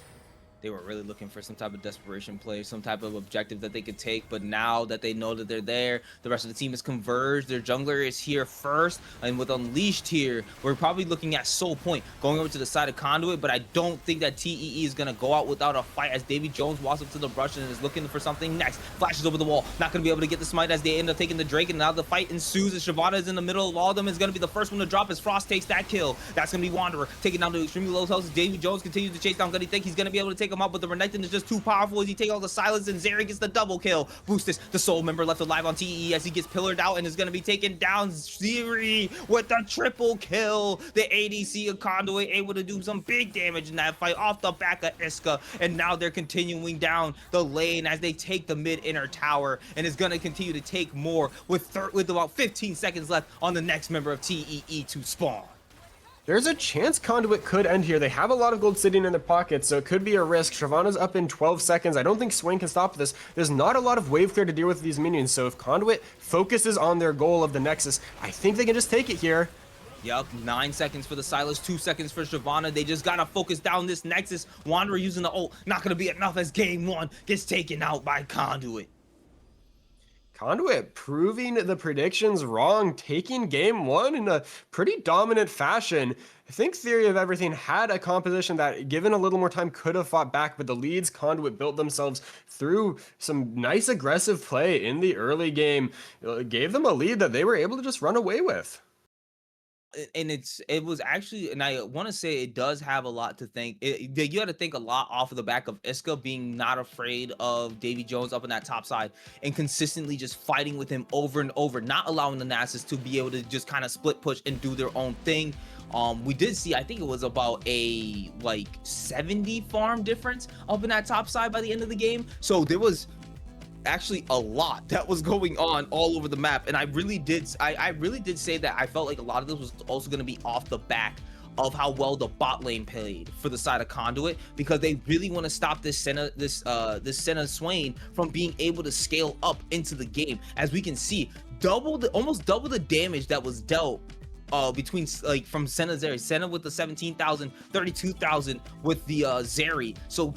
They were really looking for some type of desperation play, some type of objective that they could take, but now that they know that they're there, the rest of the team is converged. Their jungler is here first, and with Unleashed here, we're probably looking at Soul Point going over to the side of Conduit, but I don't think that TEE is going to go out without a fight as Davy Jones walks up to the brush and is looking for something next. Flashes over the wall, not going to be able to get the smite as they end up taking the Drake, and now the fight ensues as Shyvana is in the middle of all of them. Is going to be the first one to drop as Frost takes that kill. That's going to be Wanderer taking down to extremely low health as Davy Jones continues to chase down Gunny. Think he's going to be able to take him out, but the Renekton is just too powerful as he takes all the silence, and Zeri gets the double kill. Boostus, the soul member, left alive on TE as he gets pillared out and is going to be taken down. Zeri with the triple kill. The ADC of Conduit able to do some big damage in that fight off the back of Iska, and now they're continuing down the lane as they take the mid inner tower, and is going to continue to take more with about 15 seconds left on the next member of TEE to spawn. There's a chance Conduit could end here. They have a lot of gold sitting in their pockets, so it could be a risk. Shyvana's up in 12 seconds. I don't think Swain can stop this. There's not a lot of wave clear to deal with these minions, so if Conduit focuses on their goal of the Nexus, I think they can just take it here. Yup, 9 seconds for the Silas, 2 seconds for Shyvana. They just gotta focus down this Nexus. Wanderer using the ult, not gonna be enough as game 1 gets taken out by Conduit. Conduit proving the predictions wrong, taking game 1 in a pretty dominant fashion. I think Theory of Everything had a composition that, given a little more time, could have fought back, but the leads Conduit built themselves through some nice aggressive play in the early game gave them a lead that they were able to just run away with. And it was actually, and I want to say it does have a lot to thank. You had to think a lot off of the back of Iska being not afraid of Davy Jones up on that top side and consistently just fighting with him over and over, not allowing the Nasus to be able to just kind of split push and do their own thing. We did see, I think it was about a like 70 farm difference up in that top side by the end of the game. So there was actually a lot that was going on all over the map, and I really did say that I felt like a lot of this was also going to be off the back of how well the bot lane played for the side of Conduit, because they really want to stop this Senna Swain from being able to scale up into the game. As we can see, almost double the damage that was dealt between like from Senna Zeri. Senna with the 17,000, 32,000 with the Zeri. So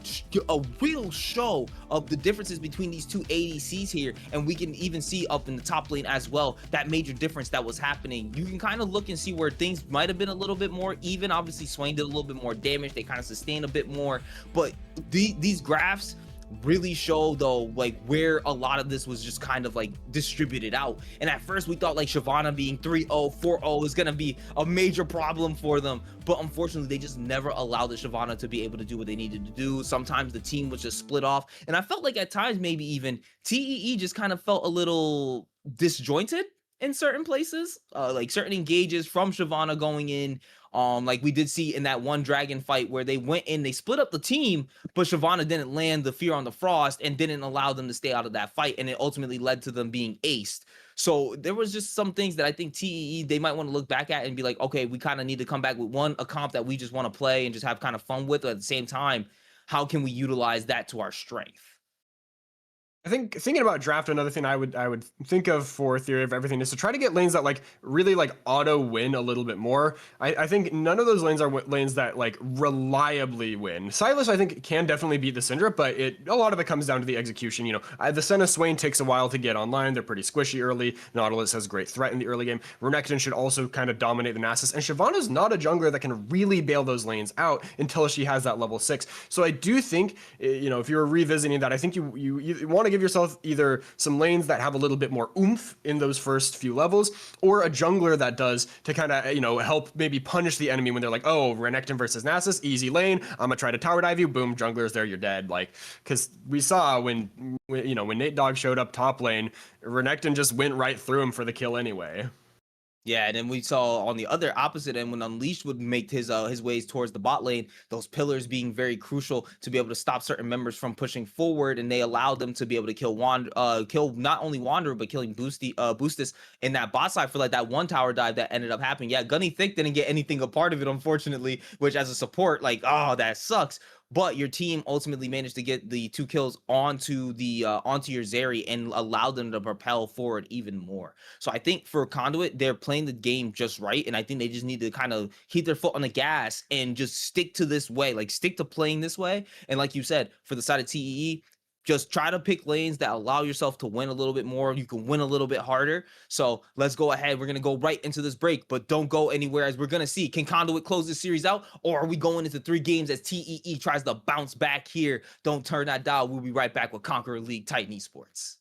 a real show of the differences between these two ADCs here, and we can even see up in the top lane as well that major difference that was happening. You can kind of look and see where things might have been a little bit more even. Obviously Swain did a little bit more damage, they kind of sustained a bit more, but these graphs really show though like where a lot of this was just kind of like distributed out. And at first we thought like Shyvana being 3-0 4-0 is gonna be a major problem for them, but unfortunately they just never allowed the Shyvana to be able to do what they needed to do. Sometimes the team was just split off, and I felt like at times maybe even TEE just kind of felt a little disjointed in certain places, like certain engages from Shyvana going in. Like we did see in that one dragon fight where they went in, they split up the team, but Shyvana didn't land the Fear on the Frost and didn't allow them to stay out of that fight, and it ultimately led to them being aced. So there was just some things that I think TEE, they might want to look back at and be like, okay, we kind of need to come back with a comp that we just want to play and just have kind of fun with, but at the same time, how can we utilize that to our strength? I think thinking about draft, another thing I would think of for Theory of Everything is to try to get lanes that like really like auto win a little bit more. I think none of those lanes are lanes that like reliably win. Sylas I think can definitely beat the Syndra, but a lot of it comes down to the execution. You know, the Senna Swain takes a while to get online. They're pretty squishy early. Nautilus has great threat in the early game. Renekton should also kind of dominate the Nasus, and Shyvana's not a jungler that can really bail those lanes out until she has that level 6. So I do think, you know, if you're revisiting that, I think you want to give yourself either some lanes that have a little bit more oomph in those first few levels, or a jungler that does to kind of, you know, help maybe punish the enemy when they're like, oh, Renekton versus Nasus, easy lane, I'm gonna try to tower dive you, boom, jungler's there, you're dead. Like, because we saw when Nate Dogg showed up top lane, Renekton just went right through him for the kill anyway. Yeah, and then we saw on the other opposite end when Unleashed would make his ways towards the bot lane, those pillars being very crucial to be able to stop certain members from pushing forward, and they allowed them to be able to kill not only Wanderer but killing Boostis in that bot side for like that one tower dive that ended up happening. Yeah, Gunny Thick didn't get anything a part of it, unfortunately, which as a support, like, oh, that sucks. But your team ultimately managed to get the 2 kills onto your Zeri and allowed them to propel forward even more. So I think for Conduit, they're playing the game just right, and I think they just need to kind of keep their foot on the gas and just stick to this way, like stick to playing this way. And like you said, for the side of TEE, just try to pick lanes that allow yourself to win a little bit more. You can win a little bit harder. So let's go ahead. We're going to go right into this break, but don't go anywhere, as we're going to see, can Conduit close this series out, or are we going into 3 games as TEE tries to bounce back here? Don't turn that dial. We'll be right back with Conqueror League Titan Esports.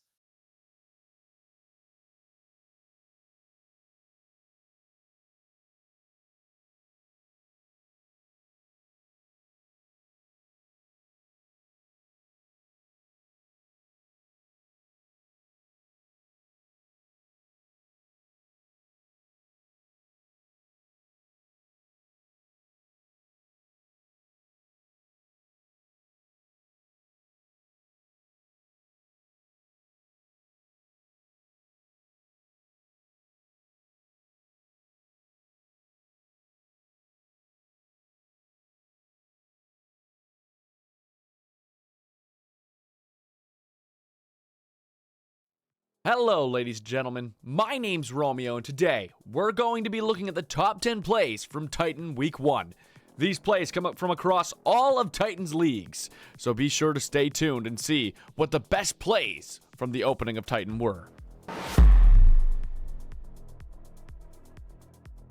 Hello, ladies and gentlemen. My name's Romeo, and today we're going to be looking at the top 10 plays from Titan Week 1. These plays come up from across all of Titan's leagues, so be sure to stay tuned and see what the best plays from the opening of Titan were.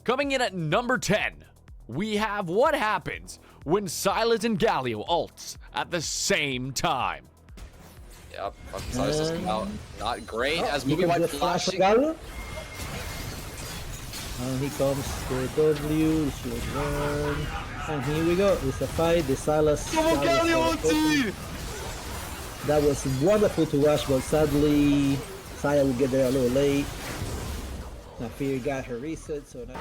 Coming in at number 10, we have what happens when Sylas and Galio ults at the same time. Yep, Sylas has come out not great as you moving can by just flash flashing. Galio. And here comes the W, slow burn. And here we go, it's a fight, the Sylas. That was wonderful to watch, but sadly, Saya will get there a little late. Now Fear got her reset, so now...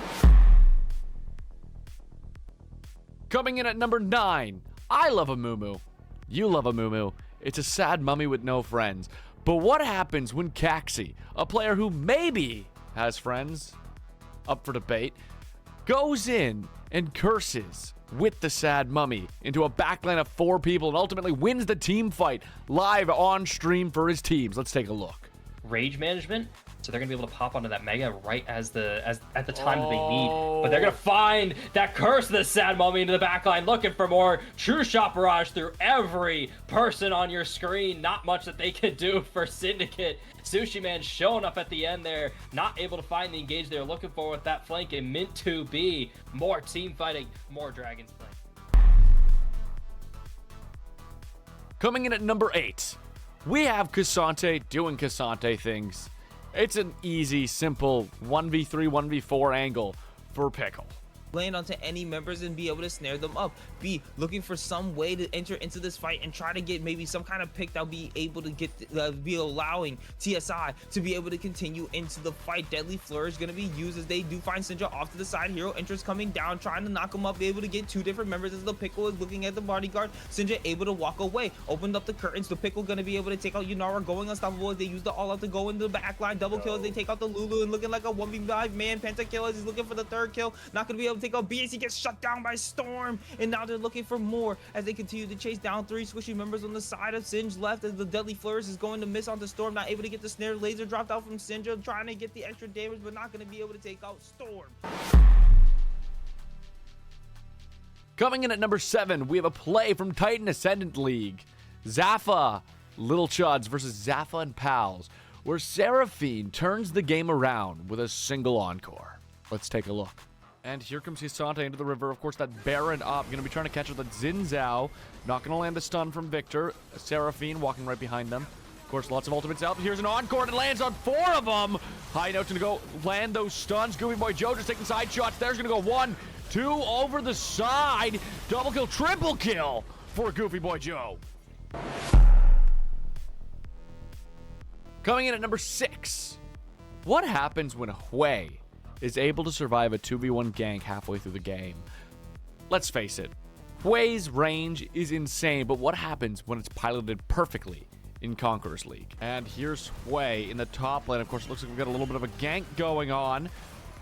Coming in at number 9, I love a Mumu. You love a Mumu. It's a sad mummy with no friends. But what happens when Caxi, a player who maybe has friends, up for debate, goes in and curses with the sad mummy into a backline of 4 people and ultimately wins the team fight live on stream for his teams? Let's take a look. rage management, so they're gonna be able to pop onto that mega right at the time that they need. But they're gonna find that curse of the sad mummy into the backline, looking for more true shot barrage through every person on your screen. Not much that they can do for Syndicate. Sushi Man showing up at the end there, not able to find the engage they're looking for with that flank, and meant to be more team fighting, more dragons playing. Coming in at number 8, we have Cassante doing Cassante things. It's an easy, simple 1v3, 1v4 angle for Pickle. Land onto any members and be able to snare them up. B, looking for some way to enter into this fight and try to get maybe some kind of pick that'll be able to get be allowing TSI to be able to continue into the fight. Deadly Flourish going to be used as they do find Syndra off to the side. Hero interest coming down, trying to knock him up, be able to get 2 different members as the Pickle is looking at the bodyguard. Syndra able to walk away, opened up the curtains. The Pickle going to be able to take out Yunara, going unstoppable as they use the all out to go into the back line. Double kill as they take out the Lulu and looking like a 1v5 man. Pentakill as he's looking for the 3rd kill. Not going to be able to take out BS. He gets shut down by Storm, and now they're looking for more as they continue to chase down 3 squishy members on the side of Singe left as the Deadly Flourish is going to miss onto Storm, not able to get the snare. Laser dropped out from Syndra, trying to get the extra damage, but not going to be able to take out Storm. Coming in at number 7, we have a play from Titan Ascendant League. Zaffa, Little Chuds versus Zaffa and Pals, where Seraphine turns the game around with a single encore. Let's take a look. And here comes Cassante into the river. Of course, that Baron up. Going to be trying to catch with a Xin Zhao. Not going to land the stun from Victor. Seraphine walking right behind them. Of course, lots of ultimates out. Here's an encore, and it lands on 4 of them. High Note's going to go land those stuns. Goofy Boy Joe just taking side shots. There's going to go 1, 2 over the side. Double kill, triple kill for Goofy Boy Joe. Coming in at number 6. What happens when Hui is able to survive a 2v1 gank halfway through the game? Let's face it, Hui's range is insane, but what happens when it's piloted perfectly in Conqueror's League? And here's Hui in the top lane. Of course, it looks like we've got a little bit of a gank going on.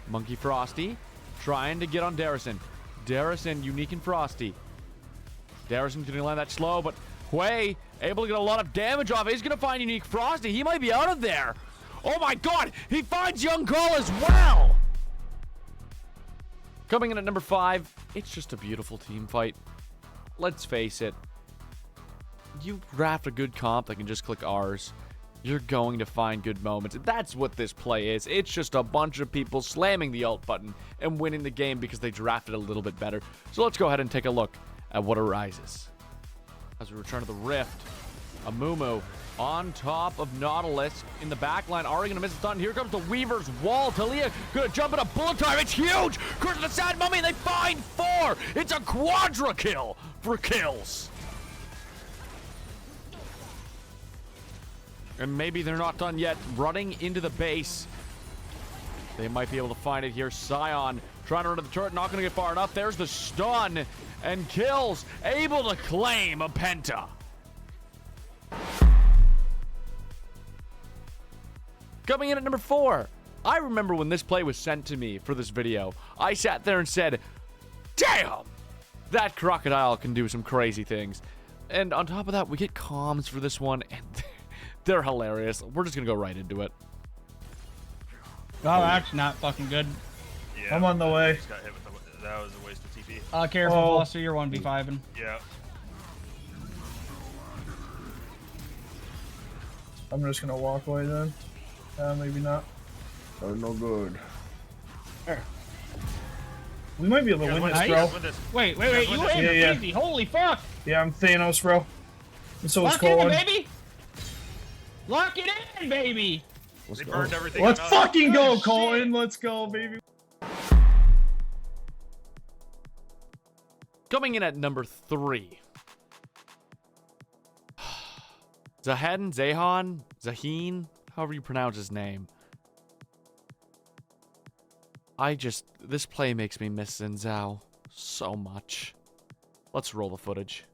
Monkey Frosty trying to get on Darrison. Darrison, unique and Frosty. Darrison's going to land that slow, but Hui able to get a lot of damage off. He's going to find unique Frosty. He might be out of there. Oh my god, he finds Young Call as well! Coming in at number 5, it's just a beautiful team fight. Let's face it, you draft a good comp that can just click R's, you're going to find good moments. That's what this play is. It's just a bunch of people slamming the alt button and winning the game because they drafted a little bit better. So let's go ahead and take a look at what arises. As we return to the Rift, Amumu on top of Nautilus in the backline. Ari gonna miss a stun. Here comes the Weaver's Wall. Talia gonna jump in a bullet time. It's huge! Curse of the Sad Mummy, they find 4! It's a quadra kill for kills. And maybe they're not done yet. Running into the base. They might be able to find it here. Scion trying to run to the turret, not gonna get far enough. There's the stun and kills. Able to claim a penta. Coming in at number 4, I remember when this play was sent to me for this video, I sat there and said, damn, that crocodile can do some crazy things. And on top of that, we get comms for this one, and they're hilarious. We're just going to go right into it. Oh, that's not fucking good. Yeah, I'm on the way. Just got hit with the, that was a waste of TP. Careful, Foster, you're 1v5ing. Yeah. I'm just gonna walk away then. Maybe not. Oh, no good. We might be able to win this, bro. Wait, you win? Yeah. Easy. Holy fuck! Yeah, I'm Thanos, bro. And so is Lock it in, Colin. baby! Lock it in, baby! They burned everything. Let's fucking go, Colin. Let's go, baby. Coming in at number 3. Zaheen, however you pronounce his name. This play makes me miss Xin Zhao so much. Let's roll the footage.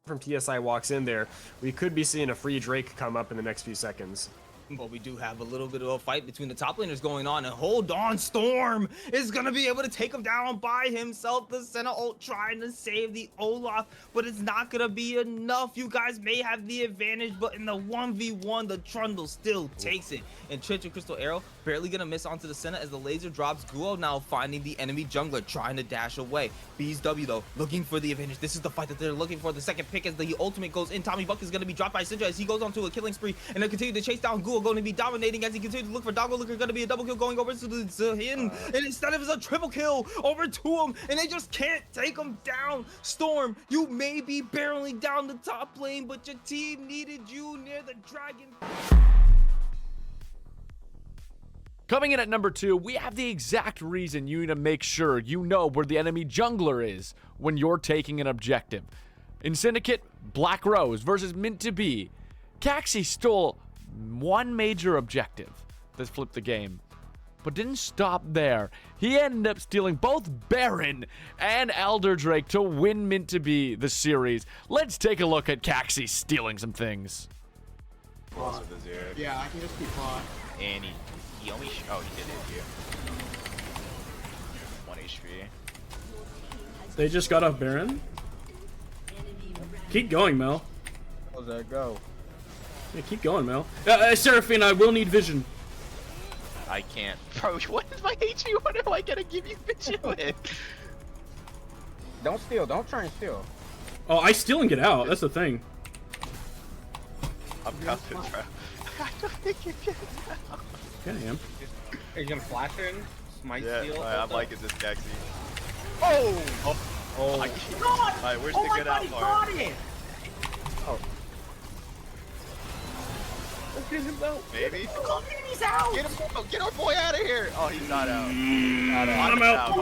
From TSI walks in there, we could be seeing a free Drake come up in the next few seconds. But we do have a little bit of a fight between the top laners going on, and hold on, Storm is gonna be able to take him down by himself. The Senna ult trying to save the Olaf, but it's not gonna be enough. You guys may have the advantage, but in the 1v1, the Trundle still takes it. And Trench and Crystal Arrow barely gonna miss onto the Senna as the laser drops. Guo now finding the enemy jungler, trying to dash away. BSW though, looking for the advantage. This is the fight that they're looking for. The second pick as the ultimate goes in. Tommy Buck is gonna be dropped by Syndra as he goes on to a killing spree, and they continue to chase down Guo, going to be dominating as he continues to look for Doggo. Looker, going to be a double kill going over to him, and instead of it's a triple kill over to him, and they just can't take him down. Storm, you may be barreling down the top lane, but your team needed you near the dragon. Coming in at number 2, we have the exact reason you need to make sure you know where the enemy jungler is when you're taking an objective. In Syndicate, Black Rose versus Mint to Be. Caxi stole one major objective that flipped the game, but didn't stop there. He ended up stealing both Baron and Elder Drake to win Mint to Be the series. Let's take a look at Caxi stealing some things. Yeah, I can just keep bot. And he only oh, he did it here. 1 HP. They just got off Baron. Keep going, Mel. How's that go? Yeah, keep going, Mel. Seraphine, I will need vision. I can't. Bro, what is my HP? What am I gonna give you vision with? Don't steal. Don't try and steal. Oh, I steal and get out. That's the thing. I'm coming, bro. I don't think you can. Yeah, I am. Are you gonna flash in? Smite steal? I'm liking this Gaxi. Oh! Oh my god! Alright, where's the good out part? Oh. Let's get him out. Maybe? Oh, he's out! Get our boy out of here! Oh, he's not out. I'm out.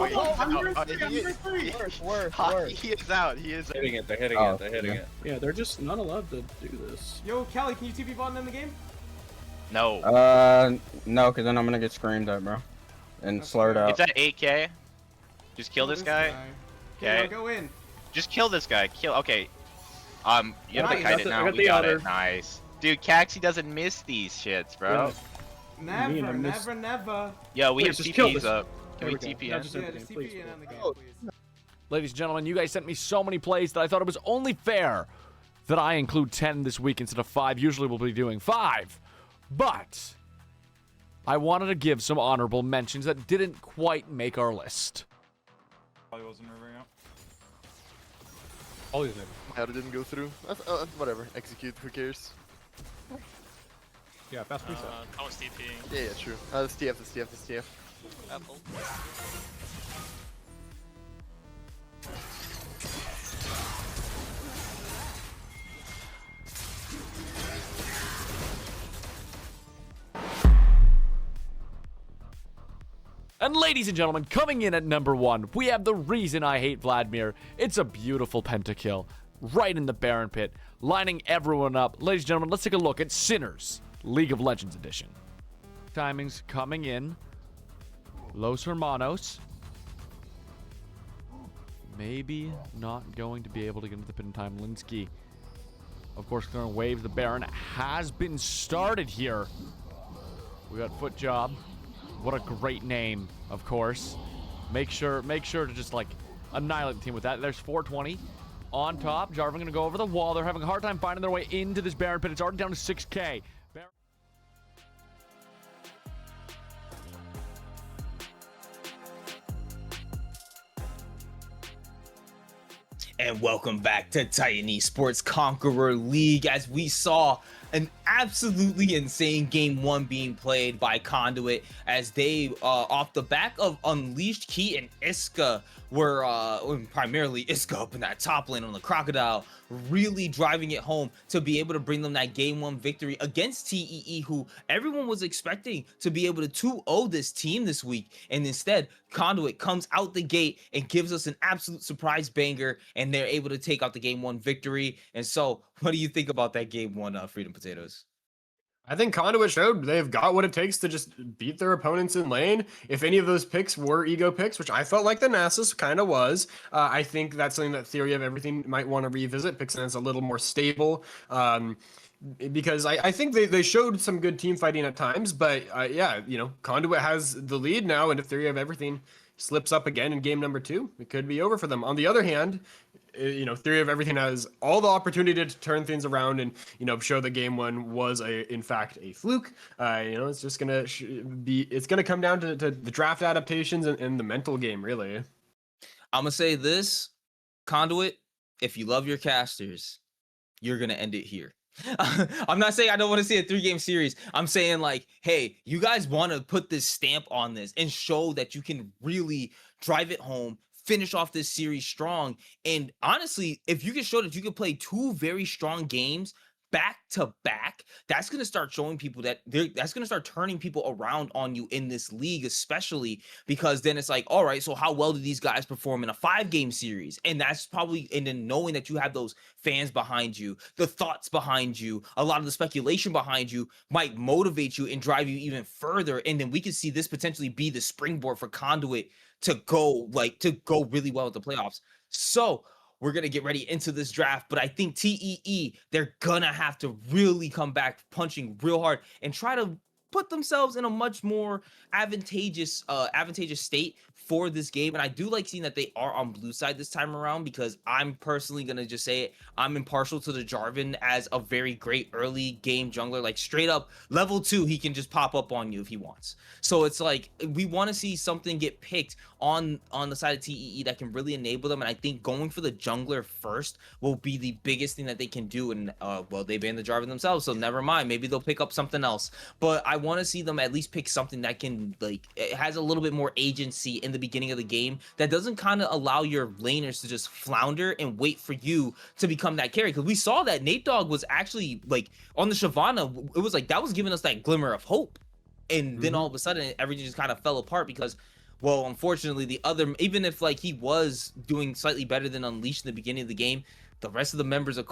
He is out. He is hitting it. They're hitting it. They're hitting it. Yeah, they're just not allowed to do this. Yo, Kelly, can you TP bot in the game? No. No, because then I'm gonna get screamed at, bro. And slurred out. It's at 8k. Just kill this guy. Okay. Go in. Just kill this guy. Kill. Okay. You have to Nice. kite it now. I got We the got other. it. Nice. Dude, Caxi doesn't miss these shits, bro. Yeah. Never. Yo, we Wait, have just kill TPs this. up. Can There we we go. TP Now in? just Yeah, everything, just please. TP in on the game, please. Ladies and gentlemen, you guys sent me so many plays that I thought it was only fair that I include 10 this week instead of 5. Usually we'll be doing 5. But I wanted to give some honorable mentions that didn't quite make our list. Probably wasn't moving out. Always in. How it didn't go through? Whatever. Execute. Who cares? Yeah, fast reset. I was TPing. Yeah, true. That's TF. That's TF. That's TF. Apple. And ladies and gentlemen, coming in at number 1, we have the reason I hate Vladimir. It's a beautiful pentakill right in the Baron pit, lining everyone up. Ladies and gentlemen, let's take a look at Sinners League of Legends Edition. Timings coming in. Los Hermanos. Maybe not going to be able to get into the pit in time. Linsky, of course, throwing waves. The Baron has been started here. We got Foot Job. What a great name, of course. Make sure to just like annihilate the team with that. There's 420 on top. Jarvan gonna go over the wall. They're having a hard time finding their way into this Baron pit. It's already down to 6k. And welcome back to Titan Esports Conqueror League, as we saw an absolutely insane game 1 being played by Conduit, as they off the back of Unleashed Key and Iska were primarily Iska up in that top lane on the Crocodile, really driving it home to be able to bring them that game 1 victory against TEE, who everyone was expecting to be able to 2-0 this team this week. And instead, Conduit comes out the gate and gives us an absolute surprise banger, and they're able to take out the game 1 victory. And so, what do you think about that game 1, Freedom Potatoes? I think Conduit showed they've got what it takes to just beat their opponents in lane. If any of those picks were ego picks, which I felt like the Nasus kind of was, I think that's something that Theory of Everything might want to revisit. Pixen's a little more stable. Because I think they showed some good team fighting at times, but yeah, Conduit has the lead now, and if Theory of Everything slips up again in game number 2, it could be over for them. On the other hand, Theory of Everything has all the opportunity to turn things around and show that game 1 was in fact a fluke. It's just gonna it's gonna come down to the draft adaptations and the mental game, really. I'm gonna say this, Conduit, if you love your casters, you're gonna end it here. I'm not saying I don't want to see a 3-game series. I'm saying, like, hey, you guys want to put this stamp on this and show that you can really drive it home, finish off this series strong. And honestly, if you can show that you can play 2 very strong games back to back, that's going to start showing people that's going to start turning people around on you in this league, especially because then it's like, all right, so how well do these guys perform in a 5-game series? And that's probably, and then knowing that you have those fans behind you, the thoughts behind you, a lot of the speculation behind you might motivate you and drive you even further. And then we can see this potentially be the springboard for Conduit to go really well at the playoffs. So we're going to get ready into this draft, but I think TEE, they're going to have to really come back punching real hard and try to put themselves in a much more advantageous state for this game. And I do like seeing that they are on blue side this time around, because I'm personally going to just say it, I'm impartial to the Jarvan as a very great early game jungler. Like, straight up level 2, he can just pop up on you if he wants. So it's like, we want to see something get picked on the side of TEE that can really enable them. And I think going for the jungler first will be the biggest thing that they can do. And well, they banned the Jarvan themselves, so never mind, maybe they'll pick up something else. But I want to see them at least pick something that can, like, it has a little bit more agency in the beginning of the game, that doesn't kind of allow your laners to just flounder and wait for you to become that carry. Because we saw that Nate Dogg was actually, like, on the Shyvana, it was like that was giving us that glimmer of hope. And then all of a sudden everything just kind of fell apart because, well, unfortunately, the other, even if, like, he was doing slightly better than Unleashed in the beginning of the game, the rest of the members of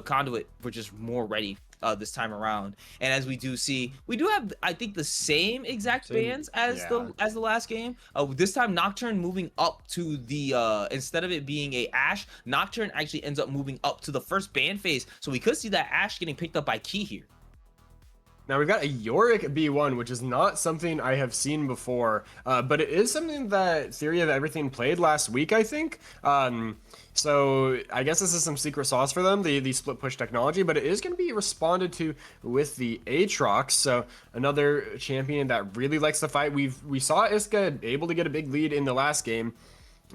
Conduit were just more ready this time around. And as we do see, we do have, I think, the same exact bans as the last game. This time Nocturne moving up to the instead of it being a Ashe, Nocturne actually ends up moving up to the first ban phase. So we could see that Ashe getting picked up by Key here. Now we've got a Yorick B1, which is not something I have seen before, but it is something that Theory of Everything played last week, I think. So I guess this is some secret sauce for them, the split push technology, but it is going to be responded to with the Aatrox. So another champion that really likes to fight. We saw Iska able to get a big lead in the last game.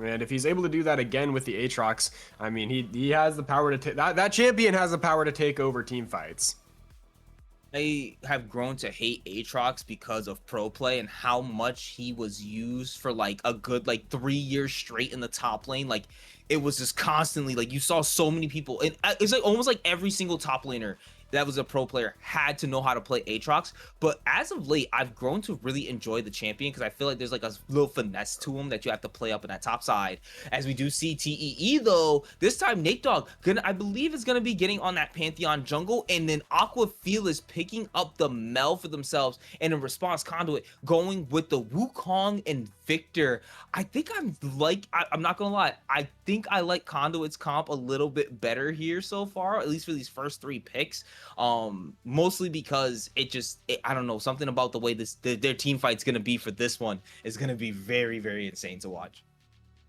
And if he's able to do that again with the Aatrox, I mean, he has the power to take, that champion has the power to take over team fights. I have grown to hate Aatrox because of pro play and how much he was used for, like, a good, like, 3 years straight in the top lane. Like, it was just constantly, like, you saw so many people, and it's like almost like every single top laner that was a pro player had to know how to play Aatrox. But as of late, I've grown to really enjoy the champion because I feel like there's, like, a little finesse to him that you have to play up in that top side. As we do see TEE, though, this time Nate Dogg, I believe, is going to be getting on that Pantheon jungle, and then Aquafeel is picking up the Mel for themselves, and in response, Conduit going with the Wukong and Victor. I think I'm not going to lie, I think I like Conduit's comp a little bit better here so far, at least for these first 3 picks. Mostly because I don't know, something about the way their team fight's gonna be for this one is gonna be very, very insane to watch.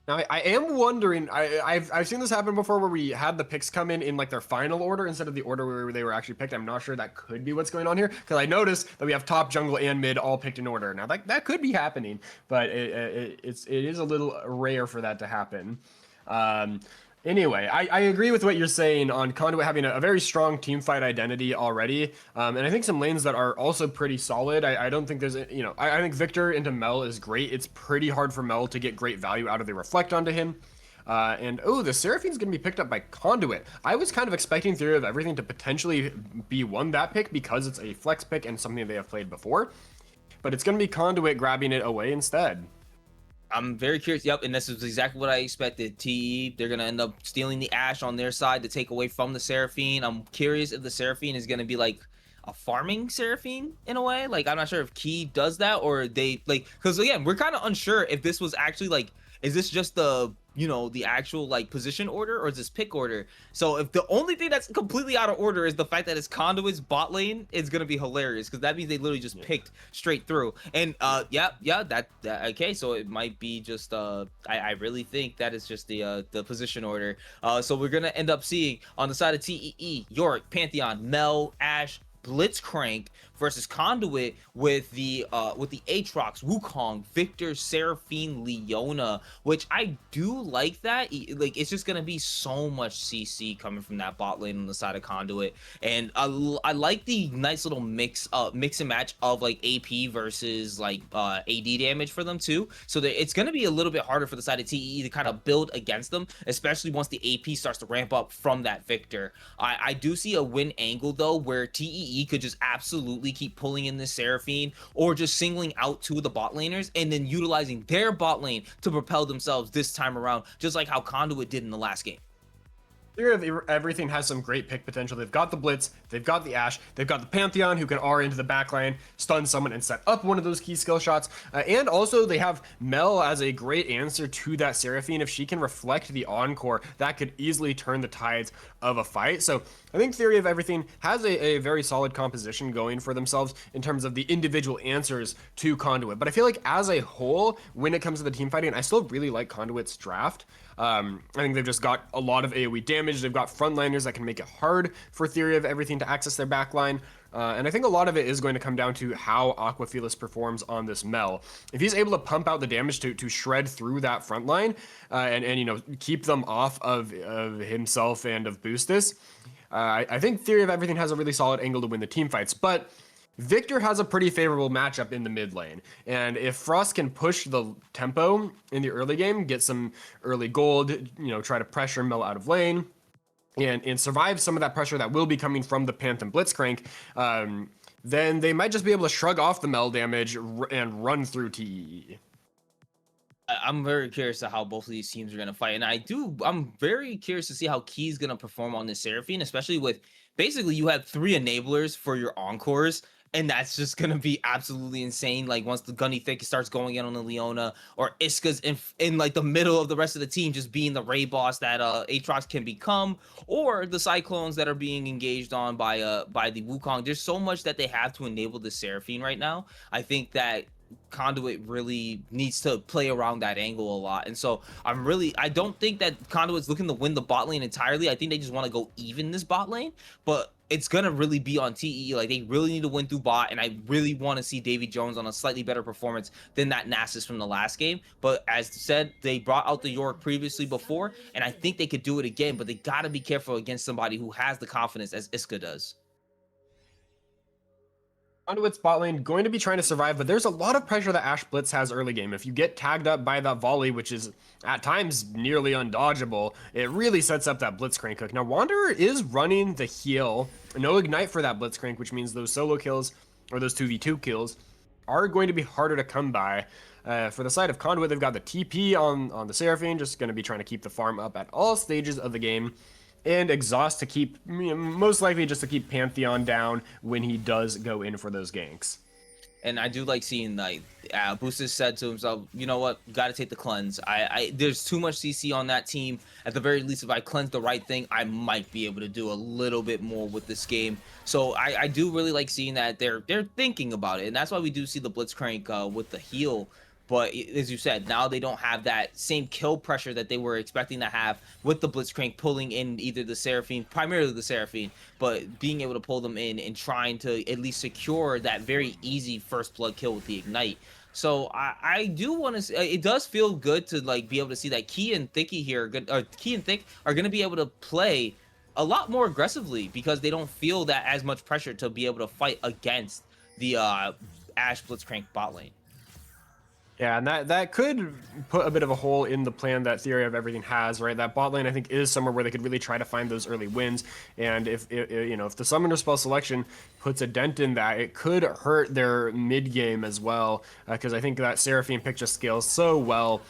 Now I am wondering, I've seen this happen before where we had the picks come in like their final order instead of the order where they were actually picked. I'm not sure that could be what's going on here, because I noticed that we have top, jungle, and mid all picked in order. Now that could be happening, but it is a little rare for that to happen. Anyway, I agree with what you're saying on Conduit having a very strong team fight identity already, and I think some lanes that are also pretty solid. I don't think there's, I think Victor into Mel is great. It's pretty hard for Mel to get great value out of the Reflect onto him. And the Seraphine's going to be picked up by Conduit. I was kind of expecting Theory of Everything to potentially be that pick because it's a flex pick and something they have played before, but it's going to be Conduit grabbing it away instead. I'm very curious. Yep, and this is exactly what I expected. They're going to end up stealing the Ashe on their side to take away from the Seraphine. I'm curious if the Seraphine is going to be, like, a farming Seraphine in a way. Like I'm not sure if Key does that or they like, because again we're kind of unsure if this was actually like, is this just the the actual like position order or is this pick order? So if the only thing that's completely out of order is the fact that it's Conduit's bot lane, it's gonna be hilarious because that means they literally just picked straight through. And yeah, that okay, so it might be just I really think that is just the position order. So we're gonna end up seeing on the side of TEE York, Pantheon, Mel, Ashe, Blitzcrank versus Conduit with the Aatrox, Wukong, Victor, Seraphine, Leona, which I do like that. Like it's just gonna be so much CC coming from that bot lane on the side of Conduit, and I like the nice little mix and match of like AP versus like AD damage for them too. So that it's gonna be a little bit harder for the side of TE to kind of build against them, especially once the AP starts to ramp up from that Victor. I do see a win angle though where TEE could just absolutely keep pulling in this Seraphine or just singling out two of the bot laners and then utilizing their bot lane to propel themselves this time around, just like how Conduit did in the last game. Theory of Everything has some great pick potential. They've got the Blitz, they've got the Ashe, they've got the Pantheon who can R into the backline, stun someone, and set up one of those key skill shots. And also they have Mel as a great answer to that Seraphine. If she can reflect the Encore, that could easily turn the tides of a fight. So I think Theory of Everything has a very solid composition going for themselves in terms of the individual answers to Conduit. But I feel like as a whole, when it comes to the team fighting, I still really like Conduit's draft. I think they've just got a lot of AoE damage. They've got frontliners that can make it hard for Theory of Everything to access their backline. And I think a lot of it is going to come down to how Aquafelis performs on this Mel. If he's able to pump out the damage to shred through that front line and keep them off of himself and of Boostus, I think Theory of Everything has a really solid angle to win the team fights. But Victor has a pretty favorable matchup in the mid lane, and if Frost can push the tempo in the early game, get some early gold, try to pressure Mel out of lane, and survive some of that pressure that will be coming from the Panth and Blitzcrank, then they might just be able to shrug off the Mel damage and run through TEE. I'm very curious to how both of these teams are going to fight, and I'm very curious to see how Key's going to perform on this Seraphine, especially with basically you have 3 enablers for your Encores. And that's just going to be absolutely insane. Like once the Gunny Thick starts going in on the Leona, or Iska's in like the middle of the rest of the team, just being the Ray boss that Aatrox can become, or the Cyclones that are being engaged on by the Wukong. There's so much that they have to enable the Seraphine right now. I think that Conduit really needs to play around that angle a lot, and so I don't think that Conduit's looking to win the bot lane entirely. I think they just want to go even this bot lane, but it's gonna really be on TE. Like they really need to win through bot, and I really want to see Davy Jones on a slightly better performance than that Nasus from the last game. But as said, they brought out the York previously before, and I think they could do it again, but they gotta be careful against somebody who has the confidence as Iska does. Conduit's bot lane going to be trying to survive, but there's a lot of pressure that Ashe Blitz has early game. If you get tagged up by that volley, which is at times nearly undodgeable, it really sets up that Blitzcrank hook. Now, Wanderer is running the heal. No Ignite for that Blitzcrank, which means those solo kills or those 2v2 kills are going to be harder to come by. For the side of Conduit, they've got the TP on the Seraphine, just going to be trying to keep the farm up at all stages of the game. And Exhaust to keep, most likely just to keep Pantheon down when he does go in for those ganks. And I do like seeing like Boostus said to himself, you know what, got to take the cleanse. There's too much CC on that team. At the very least, if I cleanse the right thing, I might be able to do a little bit more with this game. So I do really like seeing that they're thinking about it, and that's why we do see the Blitzcrank with the heal. But as you said, now they don't have that same kill pressure that they were expecting to have with the Blitzcrank pulling in either the Seraphine, primarily the Seraphine, but being able to pull them in and trying to at least secure that very easy first blood kill with the Ignite. So I do want to. It does feel good to like be able to see that Key and Thicky here, Key and Thick are going to be able to play a lot more aggressively because they don't feel that as much pressure to be able to fight against the Ashe Blitzcrank bot lane. Yeah, and that could put a bit of a hole in the plan that Theory of Everything has, right? That bot lane, I think, is somewhere where they could really try to find those early wins. And if the Summoner spell selection puts a dent in that, it could hurt their mid game as well. Because I think that Seraphine pick just scales so well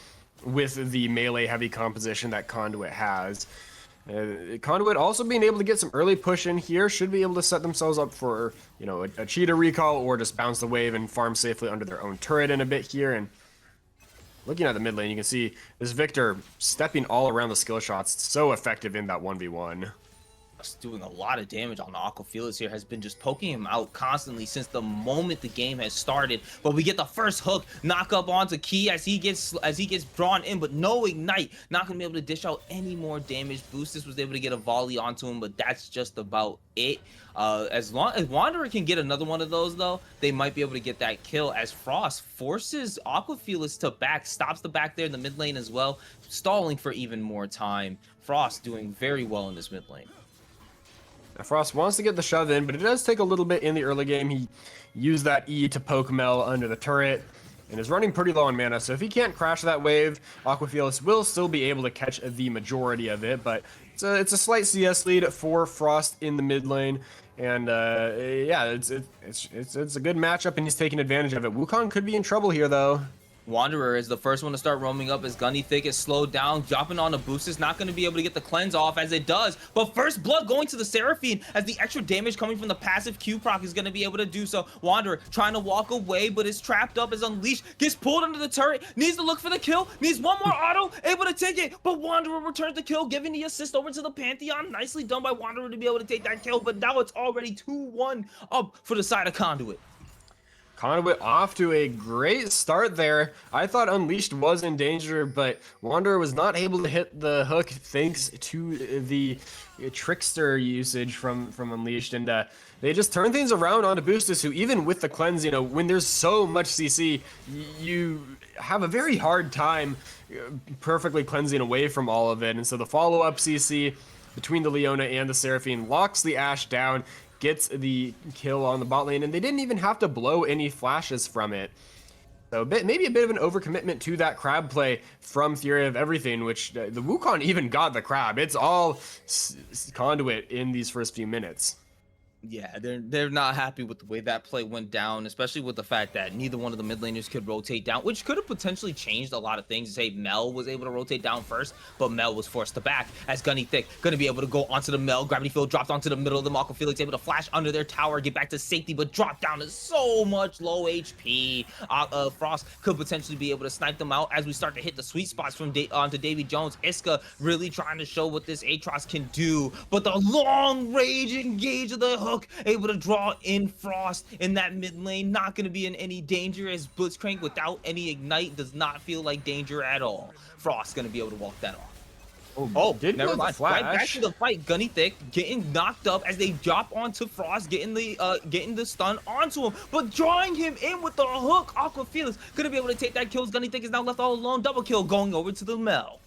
with the melee heavy composition that Conduit has. Conduit also being able to get some early push in here should be able to set themselves up for, you know, a cheetah recall or just bounce the wave and farm safely under their own turret in a bit here. And looking at the mid lane, you can see this Victor stepping all around the skill shots. It's so effective in that 1v1. Doing a lot of damage on the Aquafelis here, has been just poking him out constantly since the moment the game has started. But we get the first hook knock up onto Key as he gets drawn in, but no ignite, not gonna be able to dish out any more damage. Boostus was able to get a volley onto him, but that's just about it. As long as Wanderer can get another one of those though, they might be able to get that kill as Frost forces Aquafelis to back, stops the back there in the mid lane as well, stalling for even more time. Frost doing very well in this mid lane. Now Frost wants to get the shove in, but it does take a little bit in the early game. He used that E to poke Mel under the turret and is running pretty low on mana. So if he can't crash that wave, Aquafelis will still be able to catch the majority of it. But it's a slight CS lead for Frost in the mid lane. And yeah, it's a good matchup, and he's taking advantage of it. Wukong could be in trouble here, though. Wanderer is the first one to start roaming up as Gunny Thick is slowed down. Dropping on the boost is not going to be able to get the cleanse off as it does. But first blood going to the Seraphine as the extra damage coming from the passive Q proc is going to be able to do so. Wanderer trying to walk away, but is trapped up as Unleashed. Gets pulled under the turret. Needs to look for the kill. Needs one more auto. Able to take it. But Wanderer returns the kill, giving the assist over to the Pantheon. Nicely done by Wanderer to be able to take that kill. But now it's already 2-1 up for the side of Conduit. Conduit off to a great start there. I thought Unleashed was in danger, but Wanderer was not able to hit the hook thanks to the Trickster usage from Unleashed. And they just turn things around onto Boostus, who even with the cleanse, you know, when there's so much CC, you have a very hard time perfectly cleansing away from all of it. And so the follow-up CC between the Leona and the Seraphine locks the Ashe down, gets the kill on the bot lane, and they didn't even have to blow any flashes from it. So maybe a bit of an overcommitment to that crab play from Theory of Everything, which the Wukong even got the crab. It's all Conduit in these first few minutes. Yeah, they're not happy with the way that play went down, especially with the fact that neither one of the mid laners could rotate down, which could have potentially changed a lot of things. Say Mel was able to rotate down first, but Mel was forced to back as Gunny Thick going to be able to go onto the Mel. Gravity Field dropped onto the middle of the Mako Felix, able to flash under their tower, get back to safety, but drop down to so much low HP. Frost could potentially be able to snipe them out as we start to hit the sweet spots from onto Davy Jones. Iska really trying to show what this Aatrox can do, but the long range engage of the hook, able to draw in Frost in that mid lane, not going to be in any danger as Blitzcrank without any ignite does not feel like danger at all. Frost going to be able to walk that off. Oh, never mind. Right back to the fight. Gunny Thick getting knocked up as they drop onto Frost, getting the stun onto him, but drawing him in with the hook. Aquafelis going to be able to take that kill. Gunny Thick is now left all alone. Double kill going over to the Mel.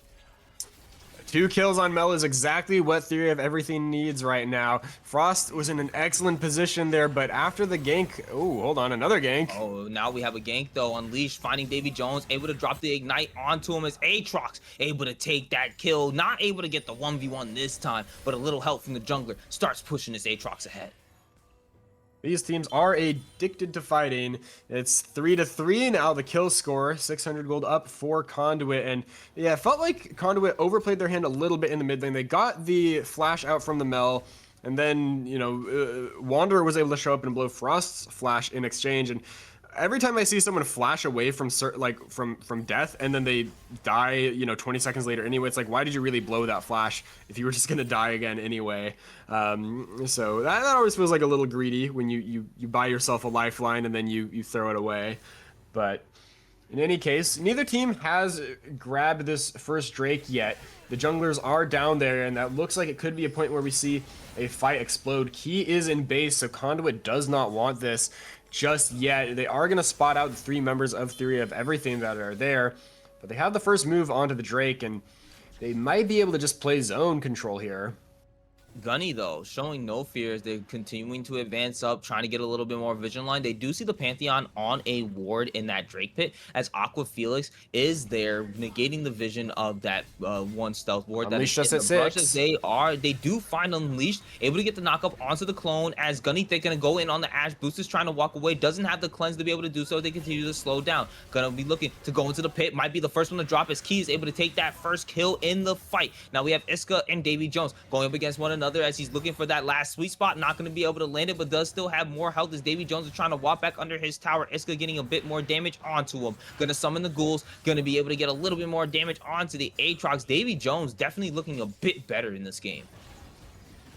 2 kills on Mel is exactly what Theory of Everything needs right now. Frost was in an excellent position there, but after the gank... Oh, hold on, another gank. Oh, now we have a gank, though. Unleashed, finding Davy Jones, able to drop the Ignite onto him as Aatrox, able to take that kill. Not able to get the 1v1 this time, but a little help from the jungler starts pushing this Aatrox ahead. These teams are addicted to fighting. It's 3-3 now, the kill score. 600 gold up for Conduit. And yeah, it felt like Conduit overplayed their hand a little bit in the mid lane. They got the flash out from the Mel, and then, you know, Wanderer was able to show up and blow Frost's flash in exchange. And every time I see someone flash away from from death and then they die, you know, 20 seconds later anyway, it's like, why did you really blow that flash if you were just gonna die again anyway? So that always feels like a little greedy when you buy yourself a lifeline and then you throw it away. But in any case, neither team has grabbed this first Drake yet. The junglers are down there, and that looks like it could be a point where we see a fight explode. Key is in base, so Conduit does not want this just yet. They are going to spot out the 3 members of Theory of Everything that are there, but they have the first move onto the Drake, and they might be able to just play zone control here. Gunny, though, showing no fears. They're continuing to advance up, trying to get a little bit more vision line. They do see the Pantheon on a ward in that Drake pit, as Aqua Felix is there, negating the vision of that one stealth ward. Unleashed that is us in at the brush, 6. as they do find Unleashed, able to get the knockup onto the clone, as Gunny Thick gonna go in on the Ash. Boost is trying to walk away, doesn't have the cleanse to be able to do so. They continue to slow down. Gonna be looking to go into the pit, might be the first one to drop, as Key is able to take that first kill in the fight. Now we have Iska and Davy Jones going up against one another, as he's looking for that last sweet spot. Not going to be able to land it, but does still have more health, as Davy Jones is trying to walk back under his tower. Iska getting a bit more damage onto him. Going to summon the ghouls. Going to be able to get a little bit more damage onto the Aatrox. Davy Jones definitely looking a bit better in this game.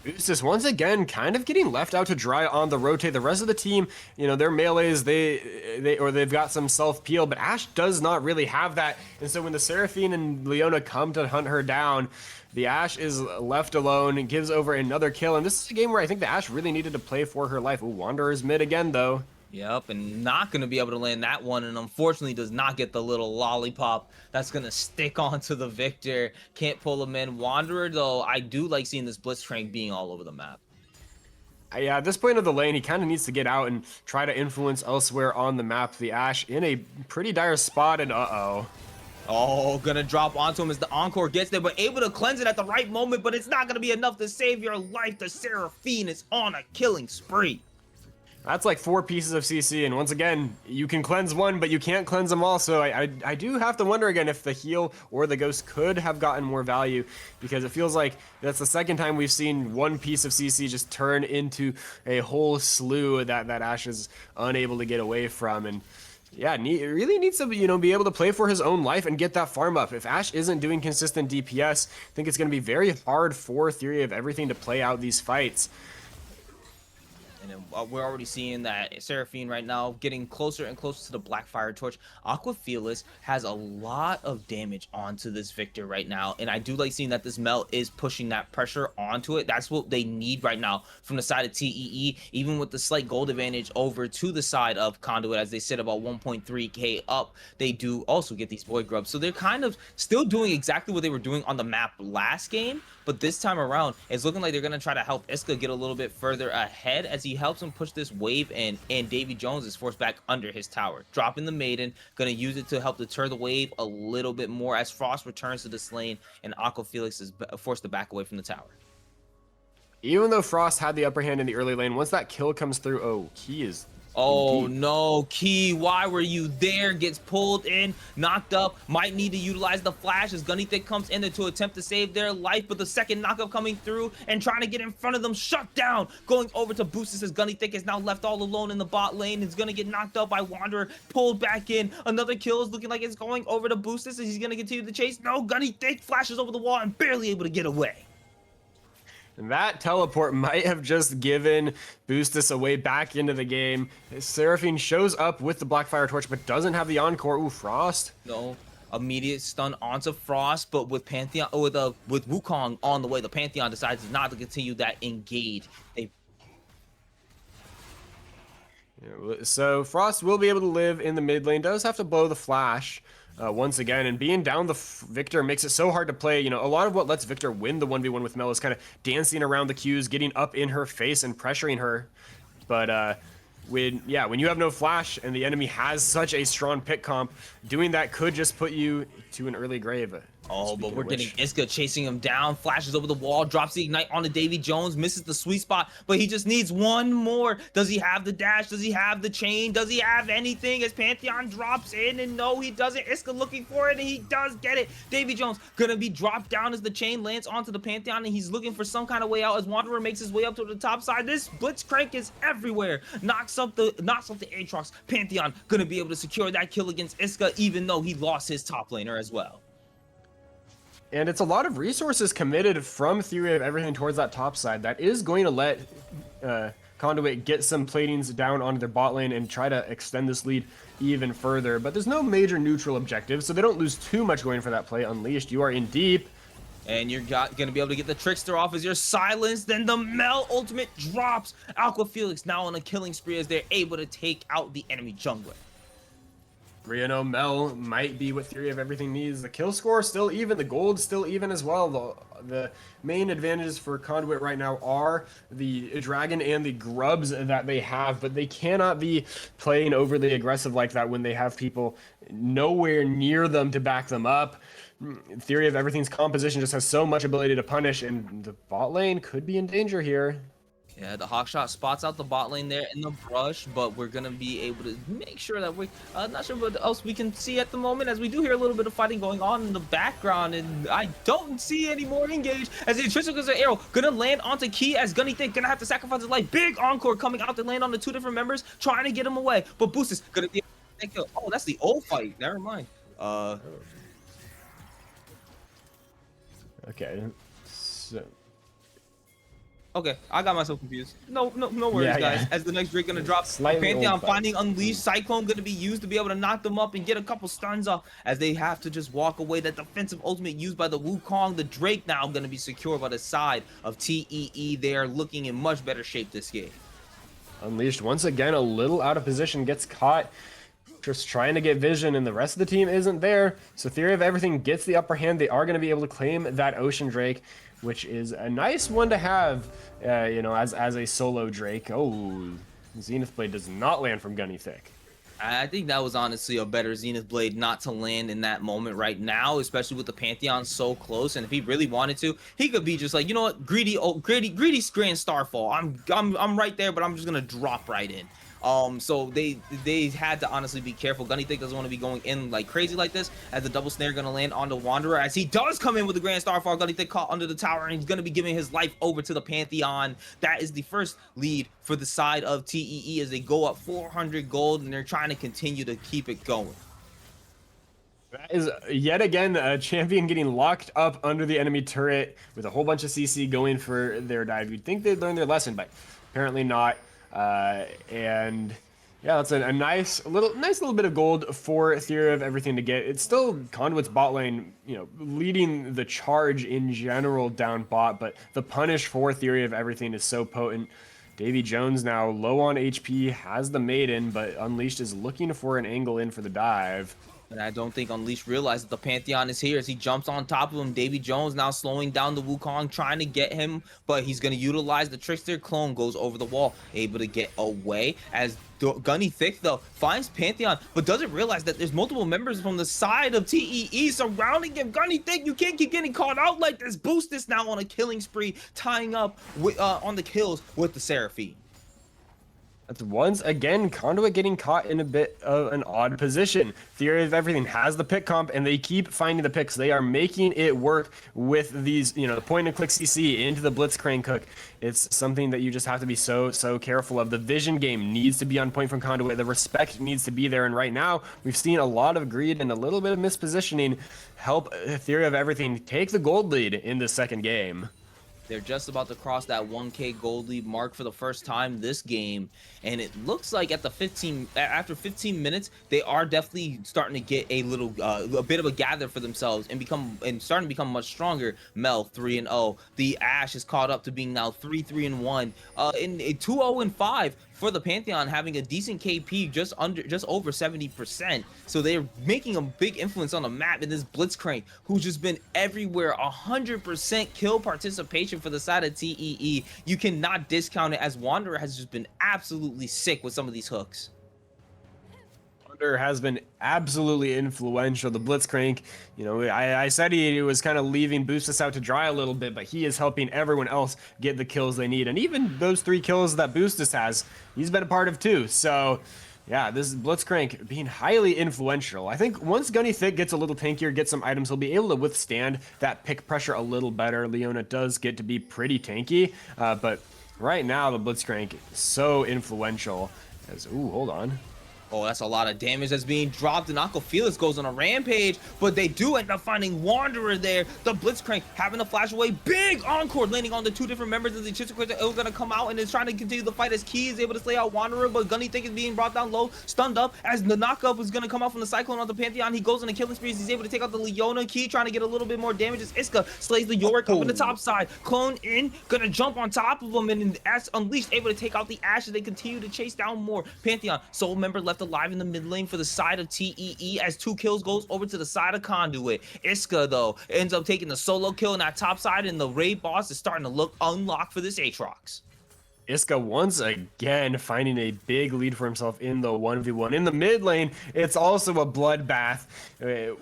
Boostus once again kind of getting left out to dry on the rotate. The rest of the team, you know, their melees, they've got some self peel, but Ashe does not really have that. And so when the Seraphine and Leona come to hunt her down, the Ashe is left alone and gives over another kill. And this is a game where I think the Ashe really needed to play for her life. Ooh, Wanderer's mid again though. Yep, and not going to be able to land that one, and unfortunately does not get the little lollipop that's going to stick onto the Victor. Can't pull him in. Wanderer, though, I do like seeing this Blitzcrank being all over the map. Yeah, at this point of the lane, he kind of needs to get out and try to influence elsewhere on the map. The Ashe in a pretty dire spot, and uh-oh. Oh, gonna drop onto him as the Encore gets there, but able to cleanse it at the right moment, but it's not going to be enough to save your life. The Seraphine is on a killing spree. That's like 4 pieces of CC, and once again, you can cleanse one, but you can't cleanse them all, so I do have to wonder again if the heal or the ghost could have gotten more value, because it feels like that's the second time we've seen 1 piece of CC just turn into a whole slew that Ashe is unable to get away from, and yeah, really needs to, you know, be able to play for his own life and get that farm up. If Ashe isn't doing consistent DPS, I think it's going to be very hard for Theory of Everything to play out these fights. And we're already seeing that Seraphine right now getting closer and closer to the Blackfire Torch. Aqua Felix has a lot of damage onto this Victor right now, and I do like seeing that this Mel is pushing that pressure onto it. That's what they need right now from the side of TEE, even with the slight gold advantage over to the side of Conduit, as they sit about 1.3k up. They do also get these void grubs, so they're kind of still doing exactly what they were doing on the map last game, but this time around it's looking like they're going to try to help Iska get a little bit further ahead, as he helps him push this wave in, and Davy Jones is forced back under his tower, dropping the Maiden, gonna use it to help deter the wave a little bit more as Frost returns to this lane, and Aqua Felix is forced to back away from the tower. Even though Frost had the upper hand in the early lane, once that kill comes through, oh, Key is... Oh no, Key, why were you there? Gets pulled in, knocked up, might need to utilize the flash as Gunny Thick comes in there to attempt to save their life, but the second knockup coming through and trying to get in front of them, shut down. Going over to Boostus as Gunny Thick is now left all alone in the bot lane. He's gonna get knocked out by Wanderer, pulled back in. Another kill is looking like it's going over to Boostus as he's gonna continue the chase. No, Gunny Thick flashes over the wall and barely able to get away. And that teleport might have just given Boostus a way back into the game. Seraphine shows up with the Blackfire Torch, but doesn't have the Encore. Ooh, Frost. No, immediate stun onto Frost, but with Pantheon, with Wukong on the way, the Pantheon decides not to continue that engage. So Frost will be able to live in the mid lane. Does have to blow the flash. Once again, and being down the Victor makes it so hard to play. You know, a lot of what lets Victor win the 1v1 with Mel is kind of dancing around the Qs, getting up in her face and pressuring her. But when you have no flash and the enemy has such a strong pick comp, doing that could just put you to an early grave. Oh, but we're getting Iska chasing him down, flashes over the wall, drops the Ignite onto Davy Jones, misses the sweet spot, but he just needs one more. Does he have the dash? Does he have the chain? Does he have anything as Pantheon drops in? And no, he doesn't. Iska looking for it, and he does get it. Davy Jones gonna be dropped down as the chain lands onto the Pantheon, and he's looking for some kind of way out as Wanderer makes his way up to the top side. This Blitzcrank is everywhere. Knocks up the Aatrox. Pantheon gonna be able to secure that kill against Iska, even though he lost his top laner as well. And it's a lot of resources committed from Theory of Everything towards that top side. That is going to let Conduit get some platings down onto their bot lane and try to extend this lead even further. But there's no major neutral objective, so they don't lose too much going for that play. Unleashed, you are in deep. And you're gonna be able to get the Trickster off as you're silenced. Then the Mel ultimate drops. Aqua Felix now on a killing spree as they're able to take out the enemy jungler. 3-0 Mel might be what Theory of Everything needs. The kill score still even, the gold still even as well. The main advantages for Conduit right now are the Dragon and the Grubs that they have, but they cannot be playing overly aggressive like that when they have people nowhere near them to back them up. Theory of Everything's composition just has so much ability to punish, and the bot lane could be in danger here. Yeah, the Hawkshot spots out the bot lane there in the brush, but we're gonna be able to make sure that we not sure what else we can see at the moment, as we do hear a little bit of fighting going on in the background, and I don't see any more engage as the Tristan goes an arrow gonna land onto Key, as Gunny think gonna have to sacrifice his life. Big encore coming out to land on the two different members, trying to get him away, but Boost is gonna be oh, that's the old fight. Never mind. Okay. So Okay, I got myself confused. No worries, guys. As the next Drake gonna drop, Pantheon finding Unleashed, Cyclone gonna be used to be able to knock them up and get a couple stuns off, as they have to just walk away. That defensive ultimate used by the Wukong, the Drake now gonna be secured by the side of TEE. They are looking in much better shape this game. Unleashed once again a little out of position, gets caught. Just trying to get vision, and the rest of the team isn't there. So Theory of Everything gets the upper hand. They are going to be able to claim that Ocean Drake, which is a nice one to have, you know, as a solo Drake. Oh, Zenith Blade does not land from Gunny Thick. I think that was honestly a better Zenith Blade not to land in that moment right now, especially with the Pantheon so close. And if he really wanted to, he could be just like, you know what, greedy Grand Starfall. I'm right there, but I'm just gonna drop right in. So they had to honestly be careful. Gunny Thick doesn't want to be going in like crazy like this, as the double snare gonna land on the Wanderer, as he does come in with the Grand Starfall. Gunny Thick caught under the tower, and he's gonna be giving his life over to the Pantheon. That is the first lead for the side of TEE, as they go up 400 gold, and they're trying to continue to keep it going. That is yet again a champion getting locked up under the enemy turret with a whole bunch of CC going for their dive. You'd think they'd learn their lesson, but apparently not. And yeah, that's a nice little bit of gold for Theory of Everything to get. It's still Conduit's bot lane, you know, leading the charge in general down bot, but the punish for Theory of Everything is so potent. Davy Jones now low on HP, has the Maiden, but Unleashed is looking for an angle in for the dive. And I don't think Unleashed realized that the Pantheon is here, as he jumps on top of him. Davy Jones now slowing down the Wukong, trying to get him, but he's going to utilize the Trickster. Clone goes over the wall, able to get away, as Gunny Thick, though, finds Pantheon, but doesn't realize that there's multiple members from the side of TEE surrounding him. Gunny Thick, you can't keep getting caught out like this. Boost is now on a killing spree, tying up with, on the kills with the Seraphine. That's once again Conduit getting caught in a bit of an odd position. Theory of Everything has the pick comp, and they keep finding the picks. They are making it work with these, you know, the point and click CC into the Blitzcrank hook. It's something that you just have to be so careful of. The vision game needs to be on point from Conduit. The respect needs to be there, and right now we've seen a lot of greed and a little bit of mispositioning help Theory of Everything take the gold lead in the second game. They're just about to cross that 1K gold lead mark for the first time this game, and it looks like after 15 minutes, they are definitely starting to get a little, a bit of a gather for themselves and starting to become much stronger. Mel 3-0. The Ash is caught up to being now 3-1. In 2-0-5 for the Pantheon, having a decent KP, just over 70%. So they're making a big influence on the map. And this Blitzcrank, who's just been everywhere, 100% kill participation for the side of TEE. You cannot discount it, as Wanderer has just been absolutely sick with some of these hooks. Wanderer has been absolutely influential. The Blitzcrank, you know, I said he was kind of leaving Boostus out to dry a little bit, but he is helping everyone else get the kills they need. And even those 3 kills that Boostus has, he's been a part of too. So yeah, this is Blitzcrank being highly influential. I think once Gunny Thick gets a little tankier, gets some items, he'll be able to withstand that pick pressure a little better. Leona does get to be pretty tanky, but right now the Blitzcrank is so influential. As, ooh, hold on. Oh, that's a lot of damage that's being dropped, and Aqua Felix goes on a rampage, but they do end up finding Wanderer there. The Blitzcrank having to flash away. Big encore landing on the 2 different members of the Chichikwita is going to come out and is trying to continue the fight, as Key is able to slay out Wanderer, but Gunny Thick is being brought down low, stunned up, as the knockup is going to come out from the Cyclone on the Pantheon. He goes on a killing spree. He's able to take out the Leona. Key trying to get a little bit more damage as Iska slays the Yorick up in the top side. Clone in, going to jump on top of him, and as Unleashed able to take out the Ash as they continue to chase down more. Pantheon, sole member left left alive in the mid lane for the side of TEE as 2 kills goes over to the side of Conduit. Iska, though, ends up taking the solo kill in that top side, and the raid boss is starting to look unlocked for this Aatrox. Iska once again finding a big lead for himself in the 1v1. In the mid lane, it's also a bloodbath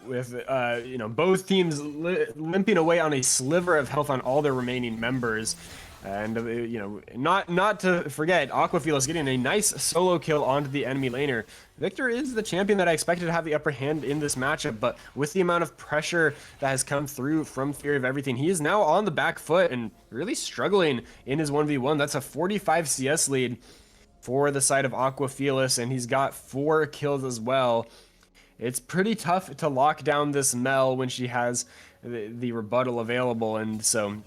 with both teams limping away on a sliver of health on all their remaining members. And not to forget, Aquafilas getting a nice solo kill onto the enemy laner. Victor is the champion that I expected to have the upper hand in this matchup, but with the amount of pressure that has come through from Theory of Everything, he is now on the back foot and really struggling in his 1v1. That's a 45 CS lead for the side of Aquafilas, and he's got 4 kills as well. It's pretty tough to lock down this Mel when she has the rebuttal available, and so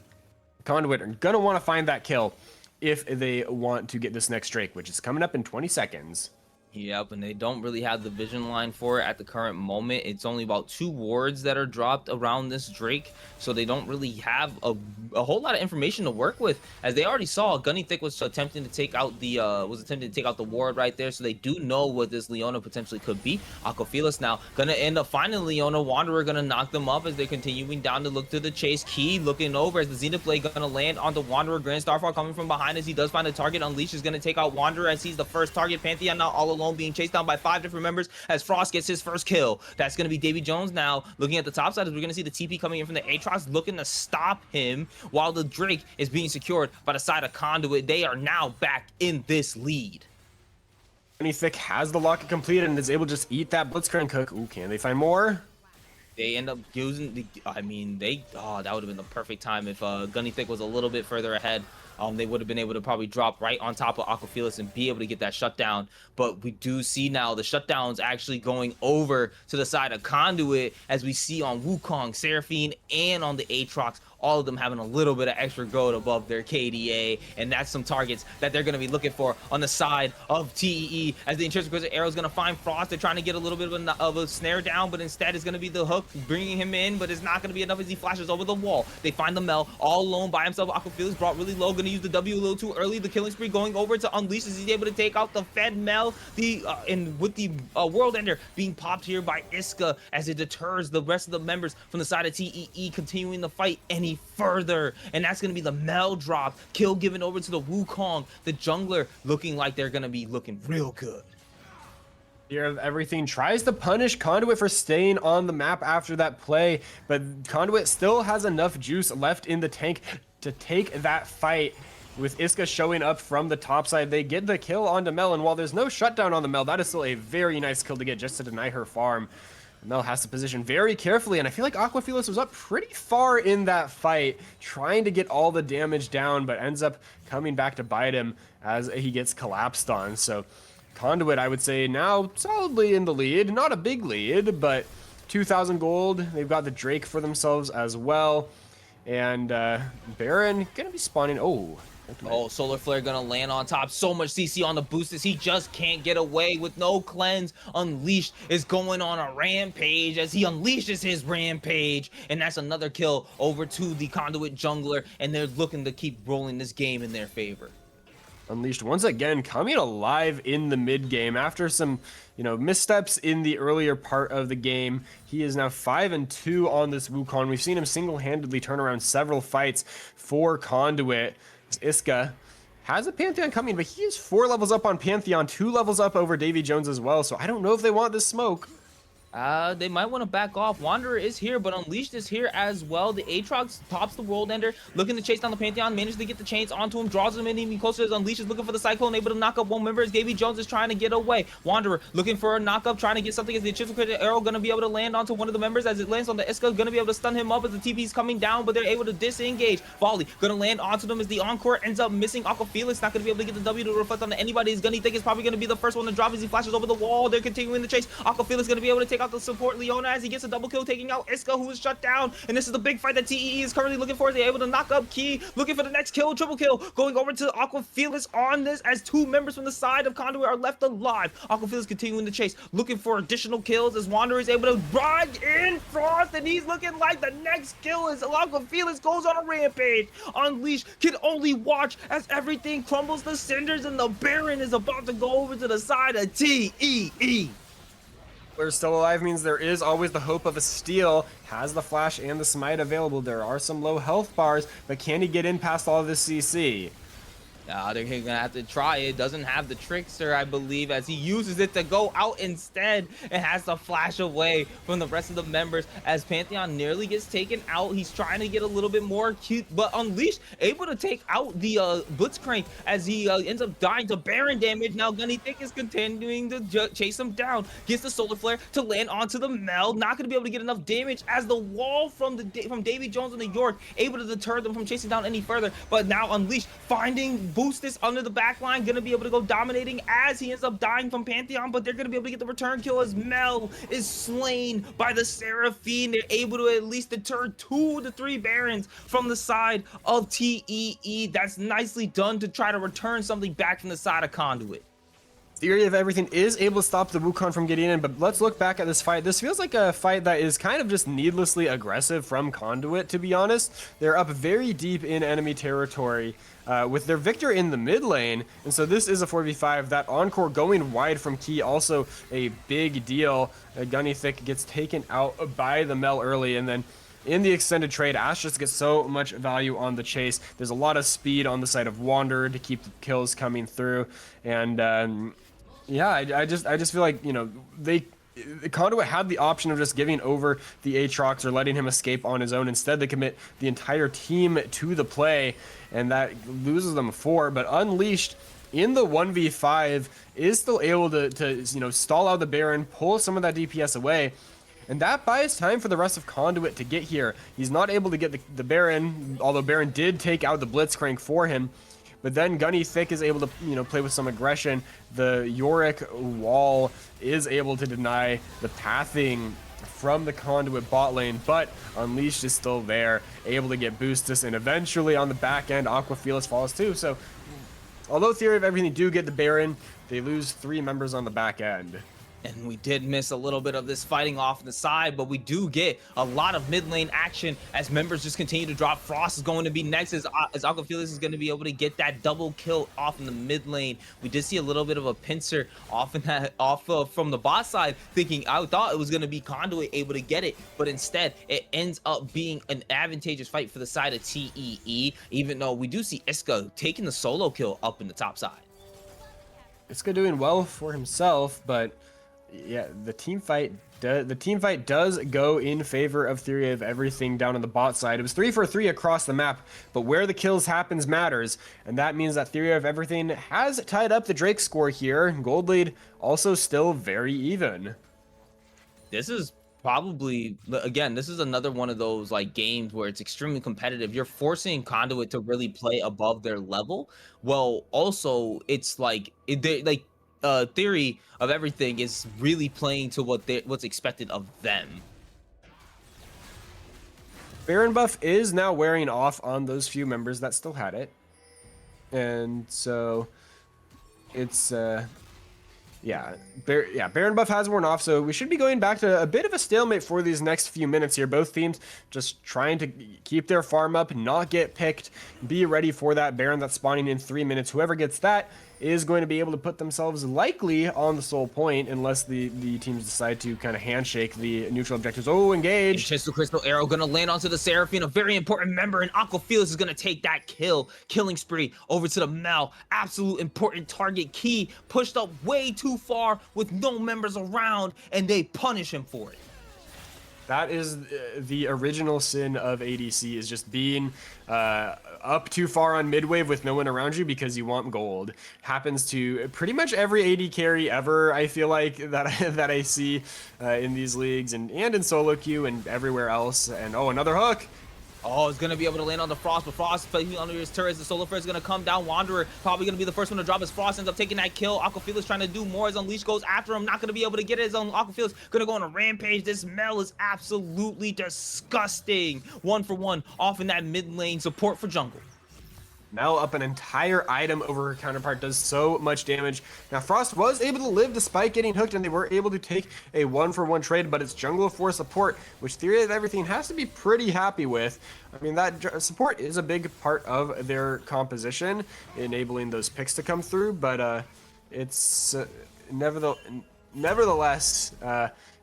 Conduit are gonna want to find that kill if they want to get this next Drake, which is coming up in 20 seconds. Yep, and they don't really have the vision line for it at the current moment. It's only about 2 wards that are dropped around this Drake, so they don't really have a whole lot of information to work with. As they already saw, Gunny Thick was attempting to take out the ward right there, so they do know what this Leona potentially could be. Aquafilas now gonna end up finding Leona. Wanderer gonna knock them up as they're continuing down to look to the chase. Key looking over as the Zenith Blade gonna land onto Wanderer. Grand Starfall coming from behind as he does find a target. Unleash is gonna take out Wanderer as he's the first target. Pantheon now all alone, being chased down by 5 different members as Frost gets his first kill. That's going to be Davy Jones now looking at the top side as we're going to see the TP coming in from the Aatrox looking to stop him while the Drake is being secured by the side of Conduit. They are now back in this lead. Thick has the locket completed and is able to just eat that Blitzcrank cook. Ooh, can they find more? They end up using the, that would have been the perfect time if Gunny Thick was a little bit further ahead. They would have been able to probably drop right on top of Aquafilas and be able to get that shutdown. But we do see now the shutdowns actually going over to the side of Conduit, as we see on Wukong, Seraphine, and on the Aatrox, all of them having a little bit of extra gold above their KDA, and that's some targets that they're going to be looking for on the side of TEE. As the Intrinsic Arrow is going to find Frost, they're trying to get a little bit of a snare down, but instead it's going to be the hook bringing him in, but it's not going to be enough as he flashes over the wall. They find the Mel all alone by himself. Aquafilas brought really low, going to use the W a little too early. The killing spree going over to Unleash as he's able to take out the Fed Mel. And with the World Ender being popped here by Iska as it deters the rest of the members from the side of TEE continuing the fight any further. And that's going to be the Mel drop. Kill given over to the Wukong. The jungler looking like they're going to be looking real good. Fear of Everything tries to punish Conduit for staying on the map after that play, but Conduit still has enough juice left in the tank to take that fight. With Iska showing up from the top side, they get the kill onto Mel, and while there's no shutdown on the Mel, that is still a very nice kill to get just to deny her farm. Mel has to position very carefully, and I feel like Aquafilas was up pretty far in that fight, trying to get all the damage down, but ends up coming back to bite him as he gets collapsed on. So Conduit, I would say, now solidly in the lead. Not a big lead, but 2,000 gold. They've got the Drake for themselves as well. And Baron gonna be spawning. Oh, Solar Flare gonna land on top. So much CC on the boosters. He just can't get away with no cleanse. Unleashed is going on a rampage as he unleashes his rampage. And that's another kill over to the Conduit jungler. And they're looking to keep rolling this game in their favor. Unleashed once again coming alive in the mid game after some, missteps in the earlier part of the game. He is now 5-2 on this Wukong. We've seen him single-handedly turn around several fights for Conduit. Iska has a Pantheon coming, but he is 4 levels up on Pantheon, 2 levels up over Davy Jones as well. So I don't know if they want this smoke. They might want to back off. Wanderer is here, but Unleashed is here as well. The Aatrox tops the World Ender, looking to chase down the Pantheon, manages to get the chains onto him, draws him in even closer as Unleashed is looking for the Cyclone, able to knock up one member as Davy Jones is trying to get away. Wanderer looking for a knock-up, trying to get something as the Intrinsic Arrow going to be able to land onto one of the members as it lands on the Iska, going to be able to stun him up as the TP is coming down, but they're able to disengage. Volley going to land onto them as the Encore ends up missing. Aquafilas not going to be able to get the W to reflect on anybody. His Gunny Thick is probably going to be the first one to drop as he flashes over the wall. They're continuing the chase. Aquafilas going to be able to take take out the support Leona as he gets a double kill, taking out Iska, who is shut down. And this is the big fight that TEE is currently looking for. They're able to knock up Key, looking for the next kill, triple kill, going over to Aqua Felix on this as 2 members from the side of Conduit are left alive. Aqua Felix continuing the chase, looking for additional kills as Wanderer is able to ride in Frost, and he's looking like the next kill as Aqua Felix goes on a rampage. Unleash can only watch as everything crumbles to cinders, and the Baron is about to go over to the side of TEE. We're still alive means there is always the hope of a steal. Has the flash and the smite available. There are some low health bars, but can he get in past all of this CC? They're gonna have to try it. Doesn't have the trickster, I believe, as he uses it to go out instead and has to flash away from the rest of the members as Pantheon nearly gets taken out. He's trying to get a little bit more cute, but Unleashed able to take out the Blitzcrank as he ends up dying to Baron damage. Now Gunny Thick is continuing to chase him down. Gets the Solar Flare to land onto the Mel. Not gonna be able to get enough damage as the wall from Davy Jones and the York able to deter them from chasing down any further. But now Unleashed finding Boostus under the back line, gonna be able to go dominating as he ends up dying from Pantheon, but they're gonna be able to get the return kill as Mel is slain by the Seraphine. They're able to at least deter 2 to 3 Barons from the side of TEE. That's nicely done to try to return something back from the side of Conduit. Theory of Everything is able to stop the Wukong from getting in, but let's look back at this fight. This feels like a fight that is kind of just needlessly aggressive from Conduit, to be honest. They're up very deep in enemy territory with their Victor in the mid lane, and so this is a 4v5. That Encore going wide from Key, also a big deal. Gunny Thick gets taken out by the Mel early, and then in the extended trade, Ash just gets so much value on the chase. There's a lot of speed on the side of Wanderer to keep the kills coming through, and yeah, I just feel like, you know, Conduit had the option of just giving over the Aatrox or letting him escape on his own. Instead, they commit the entire team to the play, and that loses them 4. But Unleashed in the 1v5 is still able to you know, stall out the Baron, pull some of that DPS away, and that buys time for the rest of Conduit to get here. He's not able to get the Baron, although Baron did take out the Blitzcrank for him. But then Gunny Thick is able to, you know, play with some aggression. The Yorick wall is able to deny the pathing from the Conduit bot lane, but Unleashed is still there, able to get Boostus, and eventually on the back end, Aqua Felix falls too. So, although Theory of Everything do get the Baron, they lose 3 members on the back end. And we did miss a little bit of this fighting off the side, but we do get a lot of mid lane action as members just continue to drop. Frost is going to be next as Aqua Felix is going to be able to get that double kill off in the mid lane. We did see a little bit of a pincer from the bot side, thinking I thought it was going to be Conduit able to get it, but instead it ends up being an advantageous fight for the side of TEE, even though we do see Iska taking the solo kill up in the top side. Iska doing well for himself, but yeah, the team fight does go in favor of Theory of Everything down on the bot side. It was 3 for 3 across the map, but where the kills happens matters, and that means that Theory of Everything has tied up the Drake score here. Gold lead also still very even. This is probably, again, this is another one of those like games where it's extremely competitive. You're forcing Conduit to really play above their level. Well, also it's like Theory of Everything is really playing to what's expected of them. Baron buff is now wearing off on those few members that still had it, and so it's Baron buff has worn off, so we should be going back to a bit of a stalemate for these next few minutes here. Both teams just trying to keep their farm up, not get picked, be ready for that Baron that's spawning in 3 minutes. Whoever gets that is going to be able to put themselves likely on the soul point, unless the teams decide to kind of handshake the neutral objectives. Oh, engage! Crystal Arrow gonna land onto the Seraphine, a very important member, and Aqua Felix is gonna take that killing spree over to the Mel. Absolute important target. Key pushed up way too far with no members around, and they punish him for it. That is the original sin of ADC, is just being up too far on mid-wave with no one around you because you want gold. Happens to pretty much every AD carry ever, I feel like, that I see in these leagues and in solo queue and everywhere else. And oh, another hook! Oh, it's gonna be able to land on the Frost, but Frost placing under his turrets. The Solar Flare is gonna come down. Wanderer probably gonna be the first one to drop his Frost, ends up taking that kill. Aquafila's trying to do more as Unleash goes after him. Not gonna be able to get it. His own Aquafila's gonna go on a rampage. This Mel is absolutely disgusting. 1-for-1 off in that mid lane support for jungle. Mel up an entire item over her counterpart, does so much damage. Now Frost was able to live despite getting hooked, and they were able to take a 1-for-1 trade, but it's Jungle of 4 support, which Theory of Everything has to be pretty happy with. I mean, that support is a big part of their composition, enabling those picks to come through, but it's nevertheless,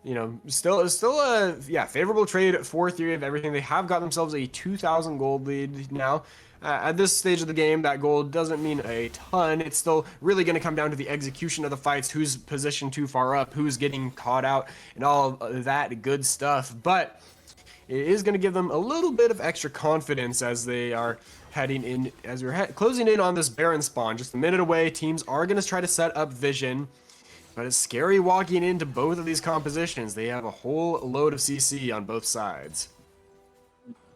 you know, still a favorable trade for Theory of Everything. They have got themselves a 2,000 gold lead now. At this stage of the game, that gold doesn't mean a ton. It's still really going to come down to the execution of the fights, who's positioned too far up, who's getting caught out, and all of that good stuff. But it is going to give them a little bit of extra confidence as they are heading in, as we're closing in on this Baron spawn. Just a minute away, teams are going to try to set up vision. But it's scary walking into both of these compositions. They have a whole load of CC on both sides.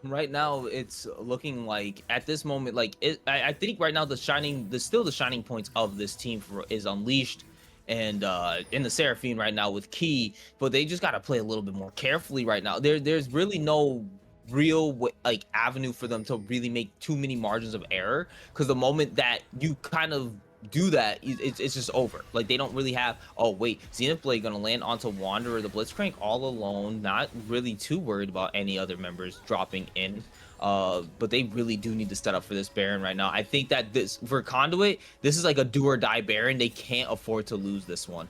Right now, it's looking like at this moment, like I think right now the shining points of this team is Unleashed and in the Seraphine right now with Key, but they just got to play a little bit more carefully right now. There's really no real like avenue for them to really make too many margins of error, because the moment that you kind of do that, it's just over. Like, they don't really have, oh wait, Zenith Blade gonna land onto Wanderer the Blitzcrank all alone, not really too worried about any other members dropping in, but they really do need to set up for this Baron right now. I think that this, for Conduit, this is like a do or die Baron. They can't afford to lose this one.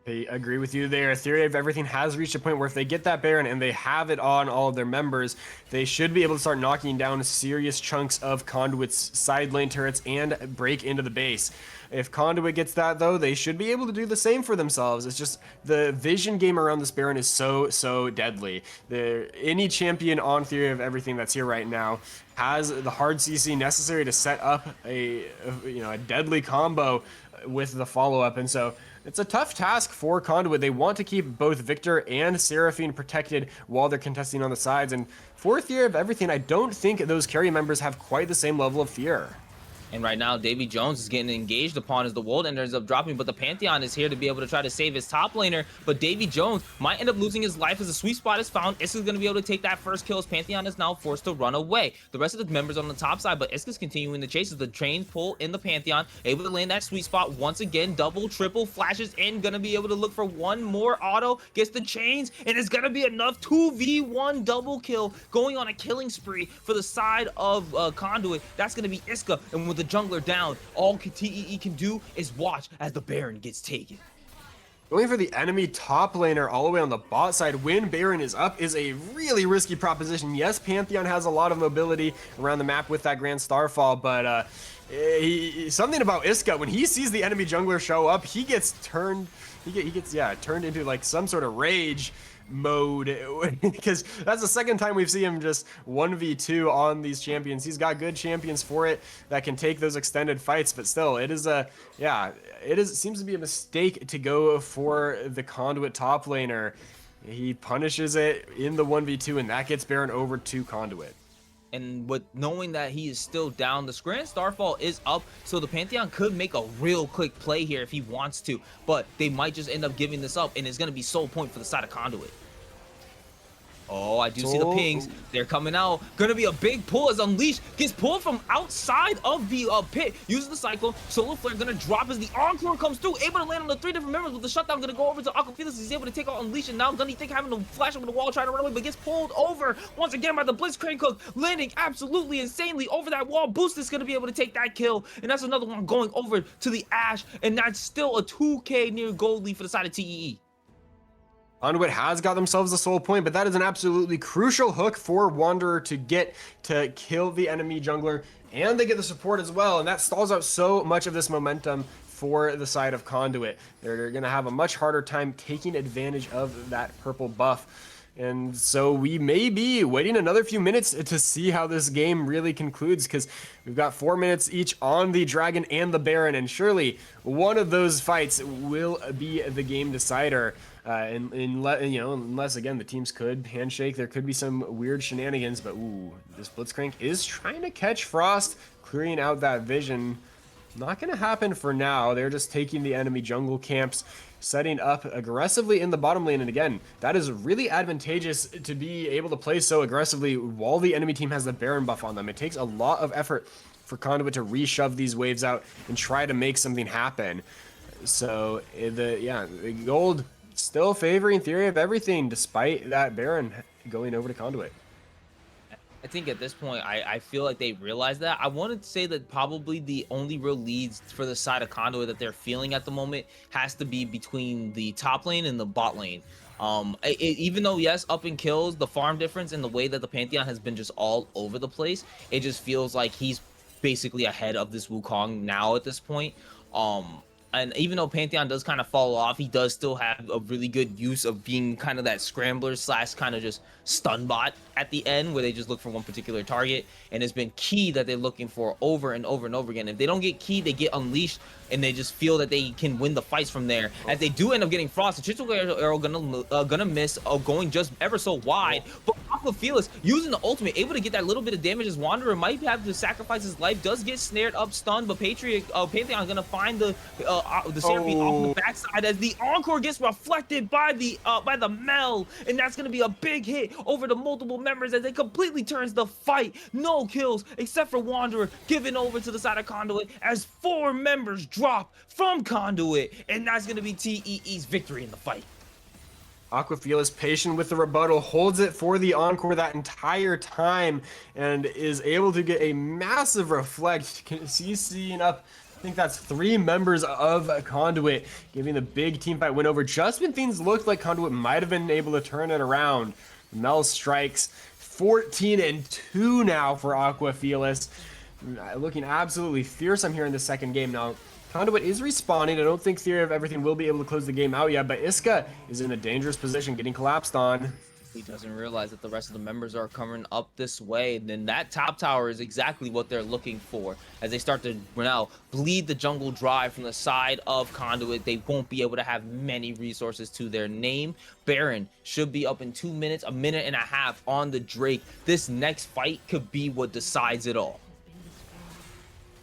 I agree with you there. Theory of Everything has reached a point where if they get that Baron and they have it on all of their members, they should be able to start knocking down serious chunks of Conduit's side lane turrets and break into the base. If Conduit gets that, though, they should be able to do the same for themselves. It's just the vision game around this Baron is so deadly. Any champion on Theory of Everything that's here right now has the hard CC necessary to set up a deadly combo with the follow-up, and so it's a tough task for Conduit. They want to keep both Victor and Seraphine protected while they're contesting on the sides, and for Theory of Everything, I don't think those carry members have quite the same level of fear. And right now, Davy Jones is getting engaged upon as the World ends up dropping, but the Pantheon is here to be able to try to save his top laner. But Davy Jones might end up losing his life as a sweet spot is found. Iska's going to be able to take that first kill as Pantheon is now forced to run away. The rest of the members on the top side, but Iska's continuing the chase as the trains pull in the Pantheon, able to land that sweet spot once again. Double, triple, flashes in, going to be able to look for one more auto, gets the chains, and it's going to be enough 2v1 double kill going on a killing spree for the side of Conduit. That's going to be Iska, and with the jungler down, all TEE can do is watch as the Baron gets taken. Going for the enemy top laner all the way on the bot side when Baron is up is a really risky proposition. Yes, Pantheon has a lot of mobility around the map with that Grand Starfall, but something about Iska, when he sees the enemy jungler show up, he gets turned into like some sort of rage mode, because that's the second time we've seen him just 1v2 on these champions. He's got good champions for it that can take those extended fights, but still, it seems to be a mistake to go for the Conduit top laner. He punishes it in the 1v2, and that gets Baron over to Conduit. And with knowing that he is still down, the Grand Starfall is up, so the Pantheon could make a real quick play here if he wants to, but they might just end up giving this up, and it's going to be sole point for the side of Conduit. Oh, I do see the pings. They're coming out. Gonna be a big pull as Unleashed gets pulled from outside of the pit. Uses the Cyclone. Solar Flare gonna drop as the Encore comes through. Able to land on the 3 different members with the shutdown. Gonna go over to Aquafilas. He's able to take out Unleashed. And now Gunny think having to flash over the wall, trying to run away, but gets pulled over once again by the Blitzcrank Cook. Landing absolutely insanely over that wall. Boost is gonna be able to take that kill. And that's another one going over to the Ash. And that's still a 2K near gold lead for the side of TEE. Conduit has got themselves a soul point, but that is an absolutely crucial hook for Wanderer to get to kill the enemy jungler, and they get the support as well, and that stalls out so much of this momentum for the side of Conduit. They're going to have a much harder time taking advantage of that purple buff. And so we may be waiting another few minutes to see how this game really concludes, because we've got 4 minutes each on the Dragon and the Baron, and surely one of those fights will be the game decider. Unless again the teams could handshake, there could be some weird shenanigans. But ooh, this Blitzcrank is trying to catch Frost, clearing out that vision. Not gonna happen for now. They're just taking the enemy jungle camps, setting up aggressively in the bottom lane. And again, that is really advantageous to be able to play so aggressively while the enemy team has the Baron buff on them. It takes a lot of effort for Conduit to reshove these waves out and try to make something happen. So the gold still favoring Theory of Everything despite that Baron going over to Conduit. I think at this point, I feel like they realize that. I wanted to say that probably the only real leads for the side of Conduit that they're feeling at the moment has to be between the top lane and the bot lane. Even though, yes, up in kills, the farm difference and the way that the Pantheon has been just all over the place, it just feels like he's basically ahead of this Wukong now at this point. And even though Pantheon does kind of fall off, he does still have a really good use of being kind of that scrambler / kind of just stun bot at the end, where they just look for one particular target. And it's been key that they're looking for over and over and over again. If they don't get key, they get unleashed, and they just feel that they can win the fights from there. As they do end up getting Frost, the Triple Arrow gonna miss, going just ever so wide. But Aquafelis using the ultimate, able to get that little bit of damage as Wanderer might have to sacrifice his life, does get snared up, stunned, but Pantheon gonna find the Seraphine off the backside as the Encore gets reflected by the Mel, and that's gonna be a big hit over the multiple members as it completely turns the fight. No kills except for Wanderer given over to the side of Conduit as 4 members drop from Conduit, and that's gonna be TEE's victory in the fight. Aquafelis patient with the rebuttal, holds it for the Encore that entire time, and is able to get a massive reflect, CCing up. I think that's 3 members of Conduit, giving the big team fight win over just when things looked like Conduit might have been able to turn it around. Mel strikes 14-2 now for Aquafelis, looking absolutely fearsome here in the second game. Now, Conduit is respawning. I don't think Theory of Everything will be able to close the game out yet, but Iska is in a dangerous position, getting collapsed on. He doesn't realize that the rest of the members are coming up this way. And then that top tower is exactly what they're looking for. As they start to now bleed the jungle dry from the side of Conduit, they won't be able to have many resources to their name. Baron should be up in 2 minutes, a minute and a half on the Drake. This next fight could be what decides it all.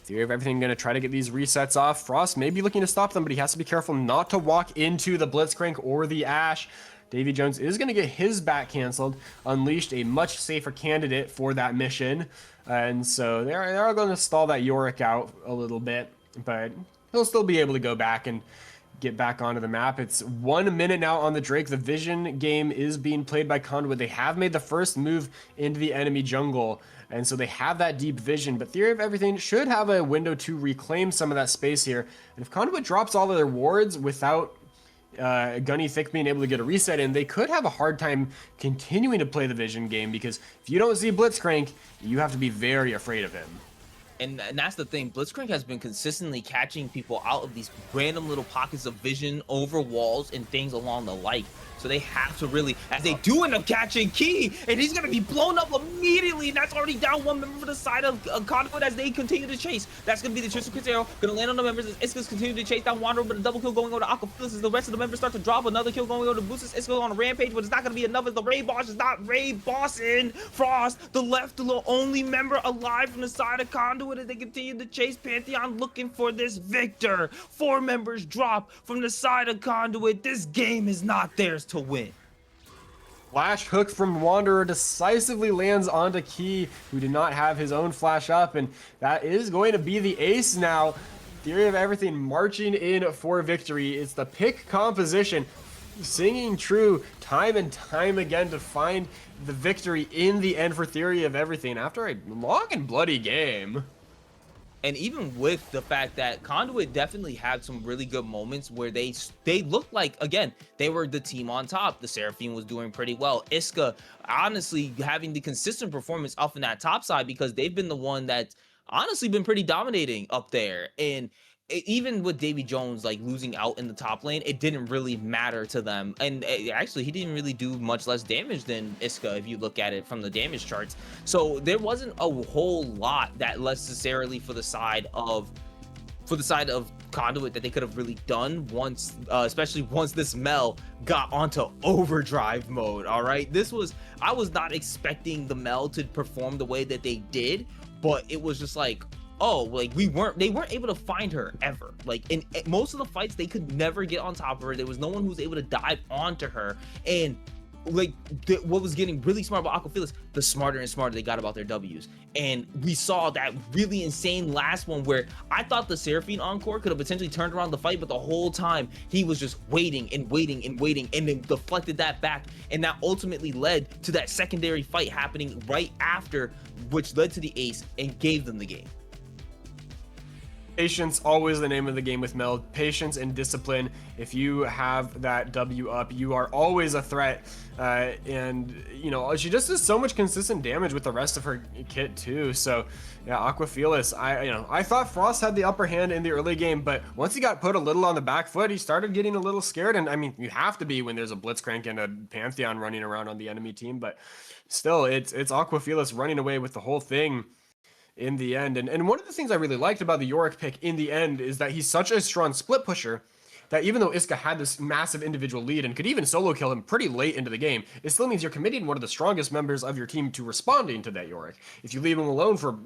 Theory of Everything going to try to get these resets off. Frost may be looking to stop them, but he has to be careful not to walk into the Blitzcrank or the Ashe. Davy Jones is going to get his back canceled. Unleashed, a much safer candidate for that mission. And so they're going to stall that Yorick out a little bit, but he'll still be able to go back and get back onto the map. It's 1 minute now on the Drake. The vision game is being played by Conduit. They have made the first move into the enemy jungle, and so they have that deep vision, but Theory of Everything should have a window to reclaim some of that space here. And if Conduit drops all of their wards without Gunny Thick being able to get a reset in, they could have a hard time continuing to play the vision game, because if you don't see Blitzcrank, you have to be very afraid of him. And that's the thing. Blitzcrank has been consistently catching people out of these random little pockets of vision over walls and things along the like. So they have to really, as they do end up catching Key, and he's going to be blown up immediately. And that's already down 1 member for the side of Conqueror as they continue to chase. That's going to be the Tristan Arrow. Going to land on the members as Iska's continue to chase down Wanderer, but a double kill going over to Aquafelis as the rest of the members start to drop. Another kill going over to Boostus. Iska's on a rampage, but it's not going to be enough as the Ray Boss is not Ray Bossing Frost, the only member alive from the side of Conduit as they continue to chase Pantheon looking for this victor. 4 members drop from the side of Conduit. This game is not theirs to win. Flash hook from Wanderer decisively lands onto Key, who did not have his own flash up, and that is going to be the ace now. Theory of Everything marching in for victory. It's the pick composition singing true time and time again to find the victory in the end for Theory of Everything after a long and bloody game. And even with the fact that Conduit definitely had some really good moments where they looked like, again, they were the team on top. The Seraphine was doing pretty well. Iska, honestly, having the consistent performance up in that top side, because they've been the one that's honestly been pretty dominating up there. And even with Davy Jones like losing out in the top lane, it didn't really matter to them. And actually, he didn't really do much less damage than Iska if you look at it from the damage charts. So there wasn't a whole lot that necessarily for the side of Conduit that they could have really done once, especially once this Mel got onto overdrive mode. All right, I was not expecting the Mel to perform the way that they did, but it was just like, oh, like they weren't able to find her ever. Like in most of the fights, they could never get on top of her. There was no one who was able to dive onto her. And like what was getting really smart about Aquafelis, the smarter and smarter they got about their W's. And we saw that really insane last one where I thought the Seraphine Encore could have potentially turned around the fight, but the whole time he was just waiting and waiting and waiting, and then deflected that back, and that ultimately led to that secondary fight happening right after, which led to the ace and gave them the game. Patience, always the name of the game with Mel. Patience and discipline. If you have that W up, you are always a threat. And you know, she just does so much consistent damage with the rest of her kit too. So yeah, Aquafelis, I thought Frost had the upper hand in the early game, but once he got put a little on the back foot, he started getting a little scared. And I mean, you have to be when there's a Blitzcrank and a Pantheon running around on the enemy team, but still, it's Aquafelis running away with the whole thing in the end. And one of the things I really liked about the Yorick pick in the end is that he's such a strong split pusher that even though Iska had this massive individual lead and could even solo kill him pretty late into the game, it still means you're committing one of the strongest members of your team to responding to that Yorick. If you leave him alone for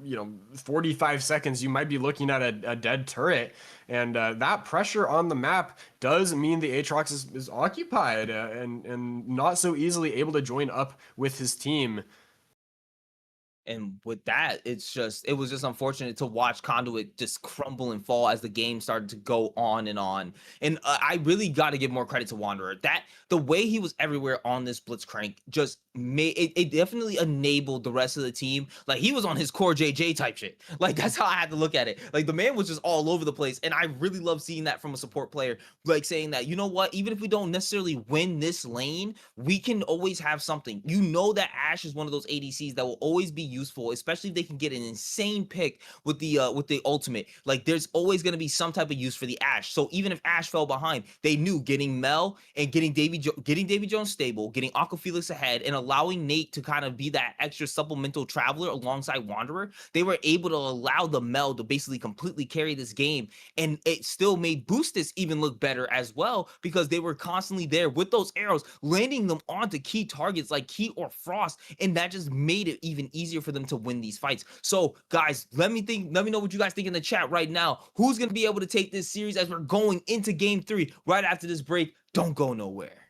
45 seconds, you might be looking at a dead turret. And that pressure on the map does mean the Aatrox is occupied and not so easily able to join up with his team. And with that, it was just unfortunate to watch Conduit just crumble and fall as the game started to go on and on. And I really got to give more credit to Wanderer. That the way he was everywhere on this Blitzcrank just made it definitely enabled the rest of the team. Like he was on his core JJ type shit. Like that's how I had to look at it. Like the man was just all over the place. And I really love seeing that from a support player, like saying that, you know what, even if we don't necessarily win this lane, we can always have something. You know that Ashe is one of those ADCs that will always be useful, especially if they can get an insane pick with the ultimate. Like there's always going to be some type of use for the Ashe. So even if Ashe fell behind, they knew getting Mel and getting Davy Jones stable, getting Aquafelix ahead, and allowing Nate to kind of be that extra supplemental traveler alongside Wanderer, they were able to allow the Mel to basically completely carry this game. And it still made Boostus even look better as well, because they were constantly there with those arrows, landing them onto key targets like Key or Frost, and that just made it even easier for them to win these fights. So guys, let me know what you guys think in the chat right now. Who's going to be able to take this series as we're going into game 3 right after this break? Don't go nowhere.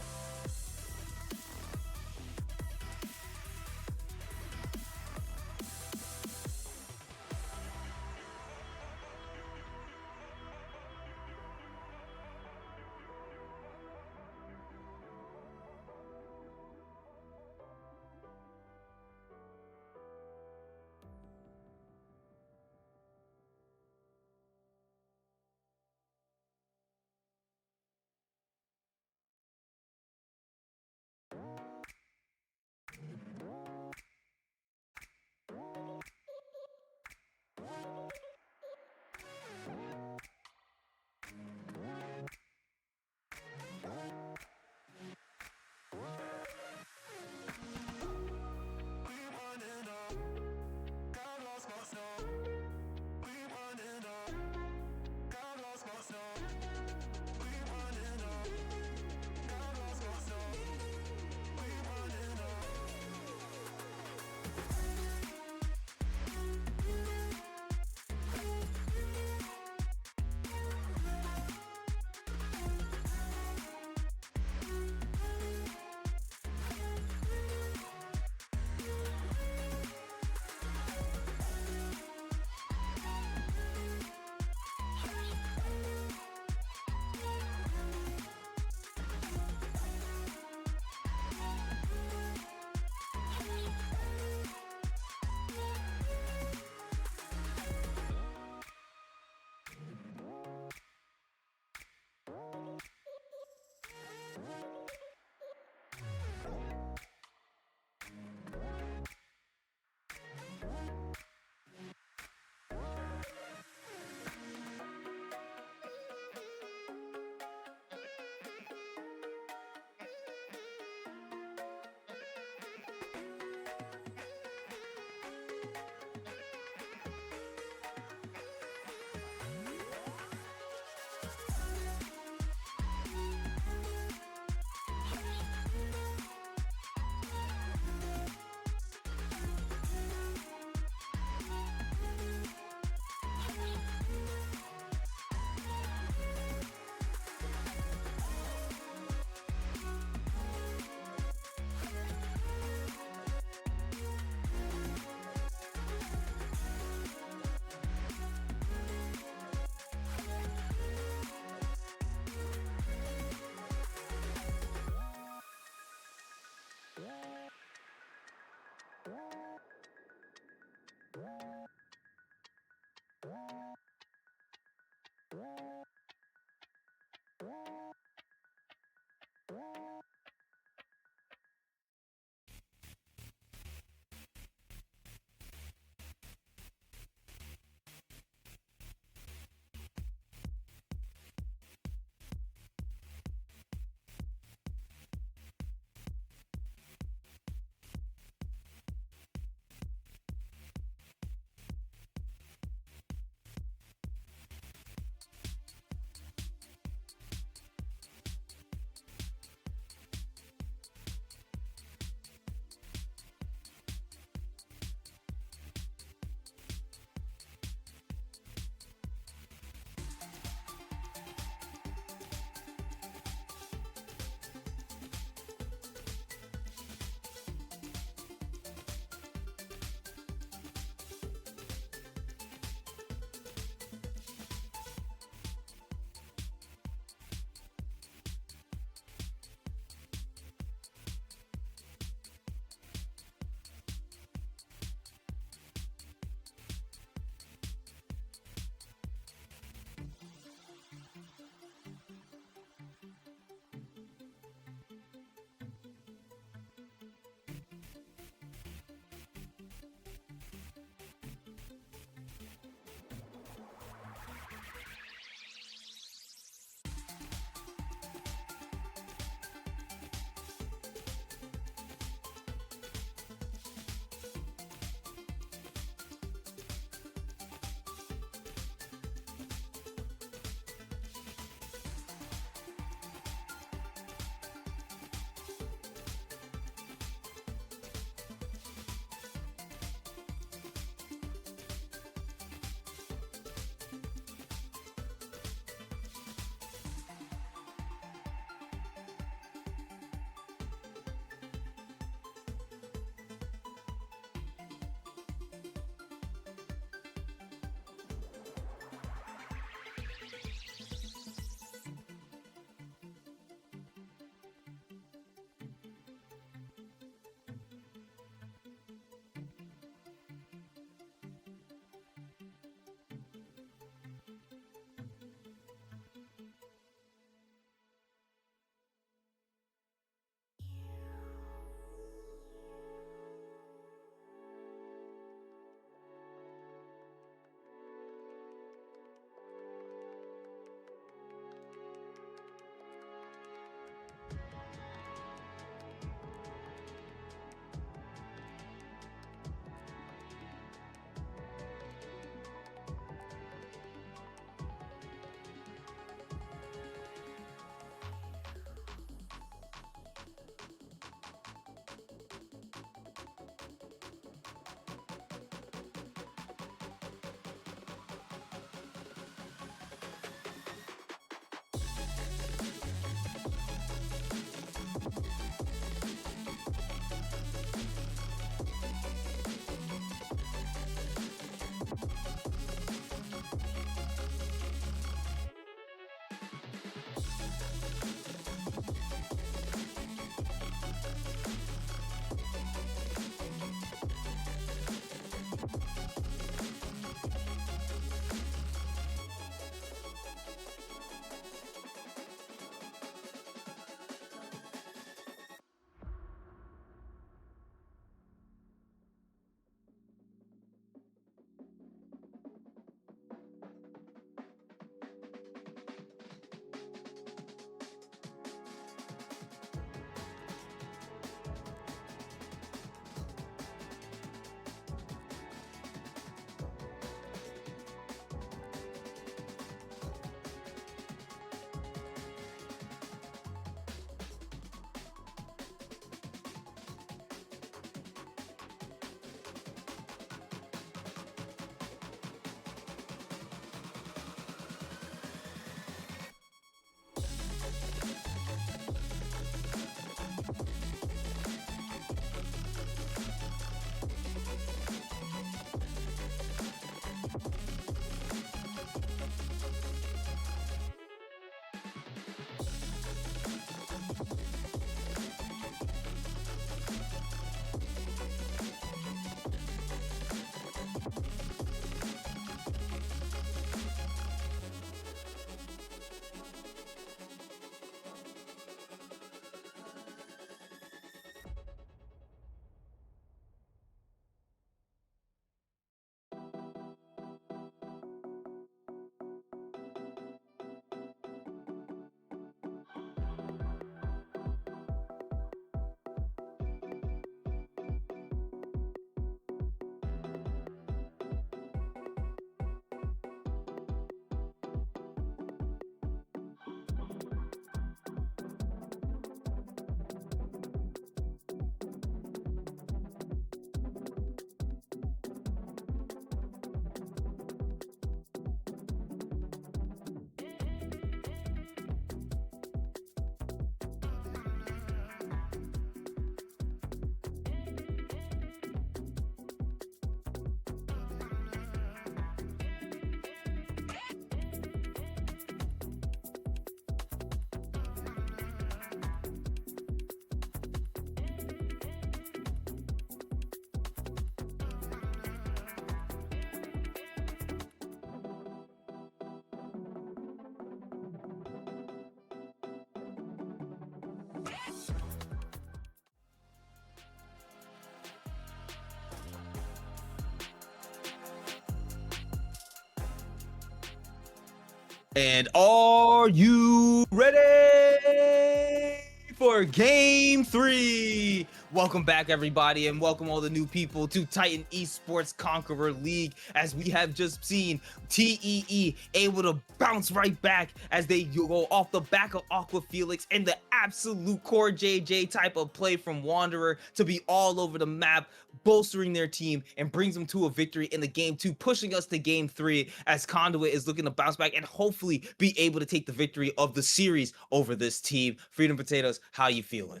And are you ready for game 3? Welcome back, everybody, and welcome all the new people to Titan Esports Conqueror League. As we have just seen, TEE able to bounce right back as they go off the back of Aqua Felix and the absolute core JJ type of play from Wanderer to be all over the map, bolstering their team and brings them to a victory in the game 2, pushing us to game 3 as Conduit is looking to bounce back and hopefully be able to take the victory of the series over this team. Freedom Potatoes, how you feeling?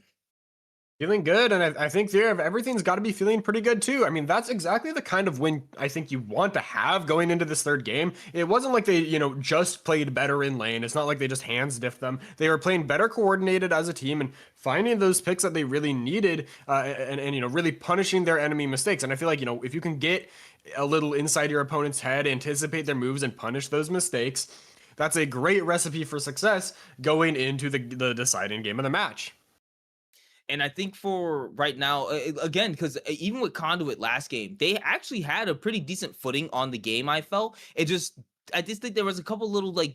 Feeling good, and I think there everything's got to be feeling pretty good too. I mean, that's exactly the kind of win I think you want to have going into this third game. It wasn't like they, just played better in lane. It's not like they just hands diffed them. They were playing better coordinated as a team and finding those picks that they really needed, and really punishing their enemy mistakes. And I feel like, if you can get a little inside your opponent's head, anticipate their moves, and punish those mistakes, that's a great recipe for success going into the deciding game of the match. And I think for right now, again, because even with Conduit last game, they actually had a pretty decent footing on the game. I just think there was a couple little like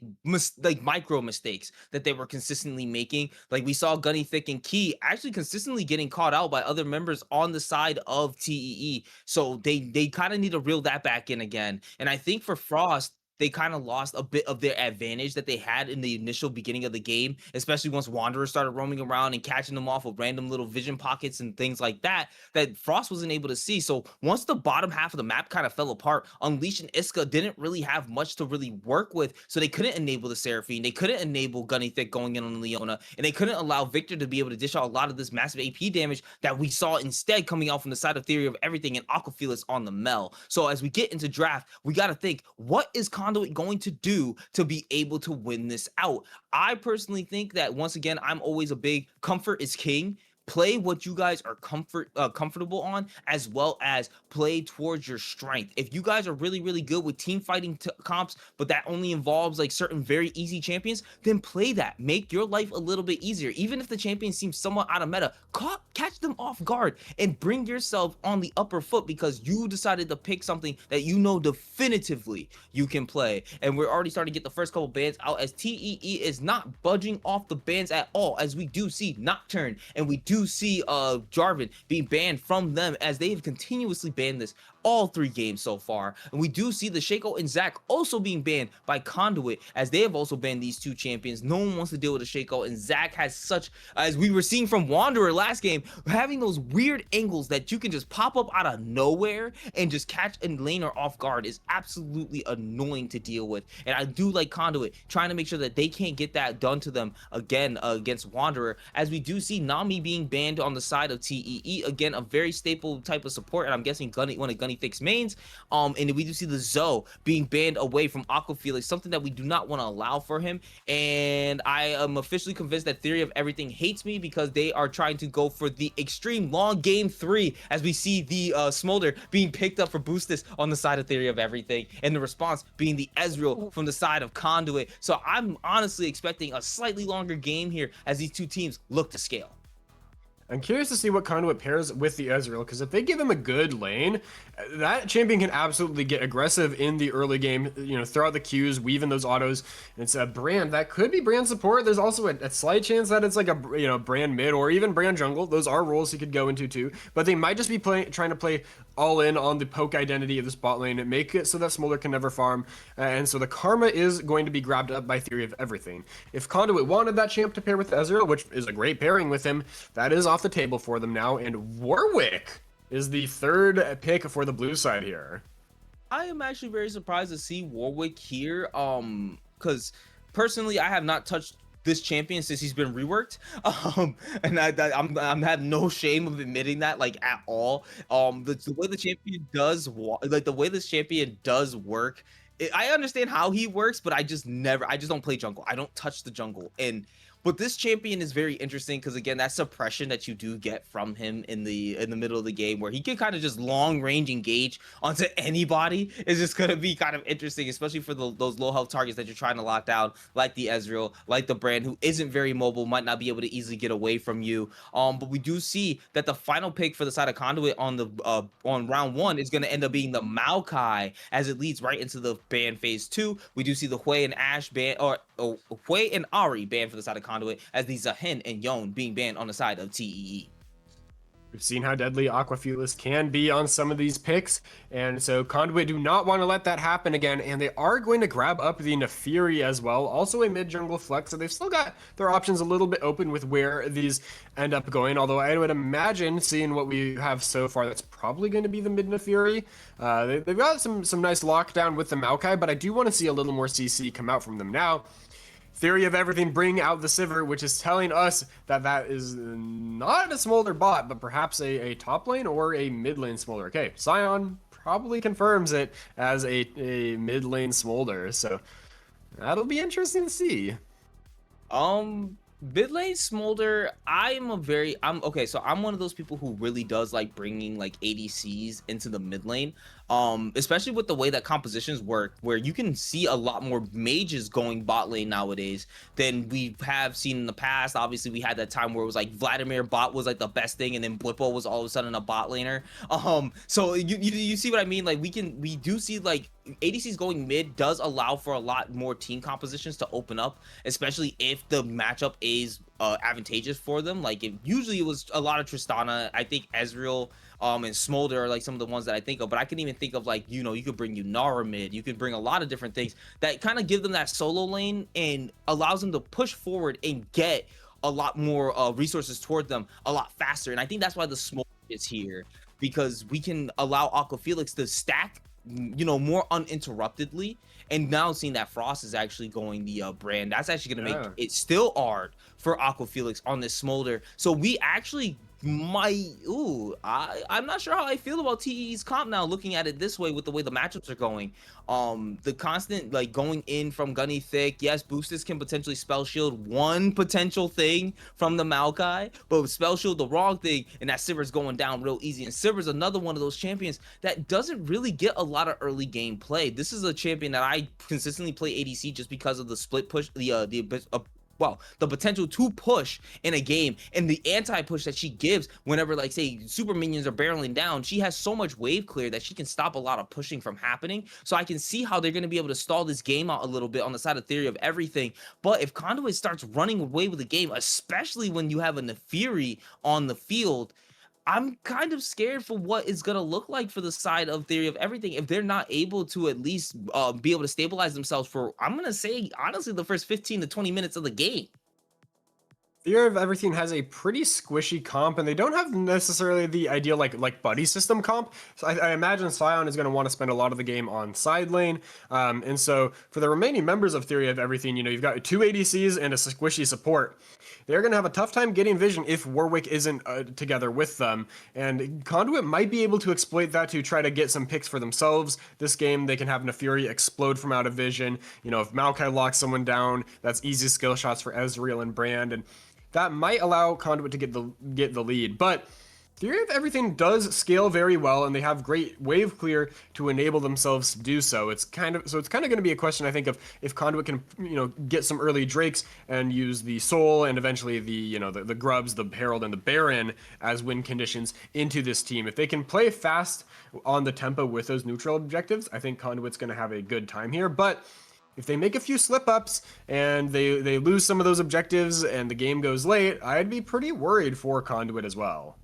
micro mistakes that they were consistently making. Like we saw Gunny Thick and Key actually consistently getting caught out by other members on the side of TEE. So they kind of need to reel that back in again. And I think for Frost, they kind of lost a bit of their advantage that they had in the initial beginning of the game, especially once Wanderer started roaming around and catching them off of random little vision pockets and things like that Frost wasn't able to see. So once the bottom half of the map kind of fell apart, Unleash and Iska didn't really have much to really work with, so they couldn't enable the Seraphine, they couldn't enable Gunny Thick going in on Leona, and they couldn't allow Victor to be able to dish out a lot of this massive AP damage that we saw instead coming out from the side of Theory of Everything and Aqua Felix on the Mel. So as we get into draft, we got to think, what is Conduit going to do to be able to win this out? I personally think that, once again, I'm always a big comfort is king. Play what you guys are comfortable on, as well as play towards your strength. If you guys are really, really good with team fighting comps, but that only involves like certain very easy champions, then play that. Make your life a little bit easier. Even if the champion seems somewhat out of meta, catch them off guard and bring yourself on the upper foot because you decided to pick something that you know definitively you can play. And we're already starting to get the first couple bans out as TEE is not budging off the bans at all, as we do see Nocturne and we do see Jarvan being banned from them, as they have continuously banned this all 3 games so far. And we do see the Shaco and Zac also being banned by Conduit, as they have also banned these 2 champions. No one wants to deal with a Shaco, and Zac has such, as we were seeing from Wanderer last game, having those weird angles that you can just pop up out of nowhere and just catch a laner off guard is absolutely annoying to deal with. And I do like Conduit trying to make sure that they can't get that done to them again against Wanderer, as we do see Nami being banned on the side of TEE. Again, a very staple type of support, and I'm guessing one of Gunny Thick's mains. And we do see the Zoe being banned away from Aqua Felix, something that we do not want to allow for him. And I am officially convinced that Theory of Everything hates me because they are trying to go for the extreme long game 3, as we see the Smolder being picked up for Boostus on the side of Theory of Everything, and the response being the Ezreal from the side of Conduit. So I'm honestly expecting a slightly longer game here as these 2 teams look to scale. I'm curious to see what Conduit pairs with the Ezreal, because if they give him a good lane, that champion can absolutely get aggressive in the early game, throw out the Qs, weave in those autos. And it's a Brand that could be Brand support. There's also a slight chance that it's like a Brand mid or even Brand jungle. Those are roles he could go into too, but they might just be trying to play all in on the poke identity of the spot lane and make it so that Smolder can never farm. And so the karma is going to be grabbed up by Theory of Everything. If Conduit wanted that champ to pair with Ezreal, which is a great pairing with him, that is off the table for them now. And Warwick is the 3rd pick for the blue side here. I am actually very surprised to see Warwick here, because personally I have not touched this champion since he's been reworked, and I'm have no shame of admitting that, like, at all. The way the champion does the way this champion does work, I understand how he works, but I just don't play jungle. I don't touch the jungle. And But this champion is very interesting because again, that suppression that you do get from him in the middle of the game, where he can kind of just long range engage onto anybody, is just gonna be kind of interesting, especially for those low health targets that you're trying to lock down, like the Ezreal, like the Brand, who isn't very mobile, might not be able to easily get away from you. But we do see that the final pick for the side of Conduit on the on round 1 is gonna end up being the Maokai, as it leads right into the ban phase 2. We do see the Hui and Ashe ban, or Hui and Ari banned for the side of Conduit, as the Zahin and Yon being banned on the side of TEE. We've seen how deadly Aqua Fearless can be on some of these picks, and so Conduit do not want to let that happen again, and they are going to grab up the Nefiri as well, also a mid-jungle flex, so they've still got their options a little bit open with where these end up going, although I would imagine, seeing what we have so far, that's probably going to be the mid-Nefiri. They've got some nice lockdown with the Maokai, but I do want to see a little more CC come out from them now. Theory of Everything bring out the Sivir, which is telling us that that is not a Smolder bot, but perhaps a top lane or a mid lane Smolder. Okay, Sion probably confirms it as a mid lane Smolder, so that'll be interesting to see. Mid lane Smolder, I'm okay, so I'm one of those people who really does like bringing like ADCs into the mid lane, especially with the way that compositions work, where you can see a lot more mages going bot lane nowadays than we have seen in the past. Obviously, we had that time where it was like Vladimir bot was like the best thing, and then Blippo was all of a sudden a bot laner. So you see what I mean? Like we do see like ADCs going mid does allow for a lot more team compositions to open up, especially if the matchup is advantageous for them. Like usually it was a lot of Tristana. I think Ezreal and Smolder are like some of the ones that I think of, but I can even think of like, you know, you could bring Yunara mid, you could bring a lot of different things that kind of give them that solo lane and allows them to push forward and get a lot more resources toward them a lot faster. And I think that's why the Smolder is here, because we can allow Aqua Felix to stack, you know, more uninterruptedly. And now seeing that Frost is actually going the Brand, that's actually going to make it still hard for Aqua Felix on this Smolder. So we actually might, I'm not sure how I feel about TE's comp now, looking at it this way with the way the matchups are going. The constant like going in from Gunny Thick, yes, boosters can potentially spell shield one potential thing from the Maokai, but spell shield the wrong thing, and that Sivir's going down real easy. And Sivir's another one of those champions that doesn't really get a lot of early game play. This is a champion that I consistently play ADC just because of the split push, the potential to push in a game, and the anti-push that she gives whenever, like, say, super minions are barreling down. She has so much wave clear that she can stop a lot of pushing from happening. So I can see how they're going to be able to stall this game out a little bit on the side of Theory of Everything. But if Conduit starts running away with the game, especially when you have a Nefiri on the field, I'm kind of scared for what it's going to look like for the side of Theory of Everything if they're not able to at least be able to stabilize themselves for, I'm going to say, honestly, the first 15 to 20 minutes of the game. Theory of Everything has a pretty squishy comp, and they don't have necessarily the ideal like buddy system comp. So I imagine Sion is going to want to spend a lot of the game on side lane. And so for the remaining members of Theory of Everything, you know, you've got 2 ADCs and a squishy support. They're going to have a tough time getting vision if Warwick isn't together with them. And Conduit might be able to exploit that to try to get some picks for themselves. This game, they can have Nefiri explode from out of vision. You know, if Maokai locks someone down, that's easy skill shots for Ezreal and Brand. And that might allow Conduit to get the lead. But Theory of Everything does scale very well, and they have great wave clear to enable themselves to do so. It's kind of going to be a question, I think, of if Conduit can, you know, get some early Drakes and use the Soul and eventually the, you know, the Grubs, the Herald, and the Baron as win conditions into this team. If they can play fast on the tempo with those neutral objectives, I think Conduit's going to have a good time here. But if they make a few slip-ups and they lose some of those objectives and the game goes late, I'd be pretty worried for Conduit as well.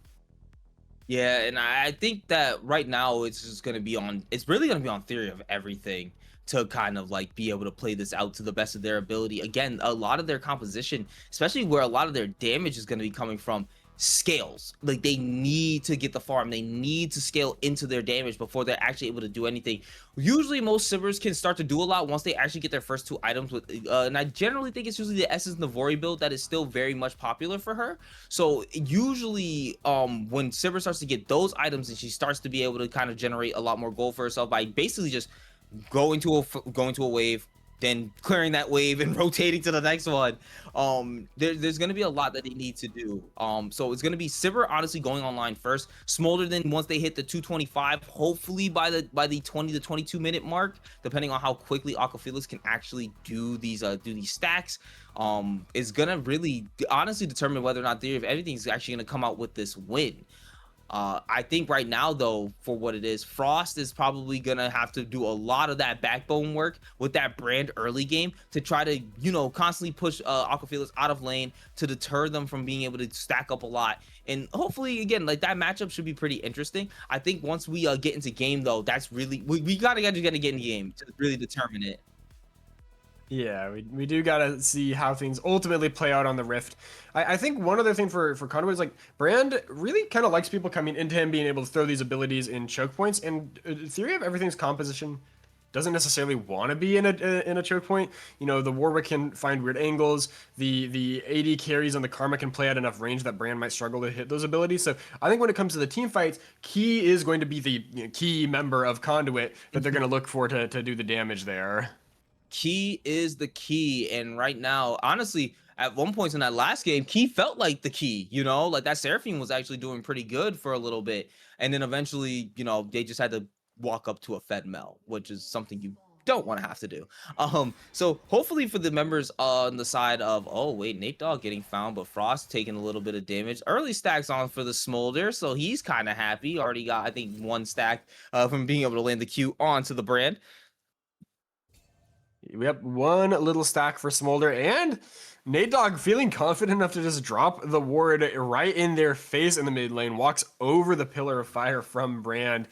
Yeah, and I think that right now it's really going to be on Theory of Everything to kind of like be able to play this out to the best of their ability. Again, a lot of their composition, especially where a lot of their damage is going to be coming from, scales. Like, they need to get the farm, they need to scale into their damage before they're actually able to do anything. Usually most Sivers can start to do a lot once they actually get their first 2 items with and I generally think it's usually the Essence Navori build that is still very much popular for her. So usually when Sivir starts to get those items and she starts to be able to kind of generate a lot more gold for herself by basically just going to a wave, then clearing that wave and rotating to the next one. There's going to be a lot that they need to do. So it's going to be Sivir honestly going online first. Smolder then once they hit the 225, hopefully by the 20 to 22 minute mark, depending on how quickly Aquafelix can actually do these stacks, is going to really honestly determine whether or not Theory of Everything is actually going to come out with this win. I think right now, though, for what it is, Frost is probably going to have to do a lot of that backbone work with that brand early game to try to, constantly push Aquafelix out of lane to deter them from being able to stack up a lot. And hopefully, again, like that matchup should be pretty interesting. I think once we get into game, though, that's really, we got to get into game to really determine it. Yeah, we do gotta see how things ultimately play out on the Rift. I think one other thing for Conduit is like Brand really kind of likes people coming into him being able to throw these abilities in choke points, and Theory of Everything's composition doesn't necessarily want to be in a choke point. The Warwick can find weird angles. The AD carries on the Karma can play at enough range that Brand might struggle to hit those abilities. So I think when it comes to the team fights, Key is going to be the key member of Conduit that they're going to look for to do the damage there. Key is the key, and right now, honestly, at one point in that last game, Key felt like the key, like that Seraphine was actually doing pretty good for a little bit, and then eventually, they just had to walk up to a Fed Mel, which is something you don't want to have to do. So hopefully for the members on the side of, oh wait, Nate Dogg getting found, but Frost taking a little bit of damage. Early stacks on for the Smolder, so he's kind of happy. Already got, I think, one stack from being able to land the Q onto the Brand. Yep, one little stack for Smolder, and Nate Dogg feeling confident enough to just drop the ward right in their face in the mid lane, walks over the Pillar of Fire from Brand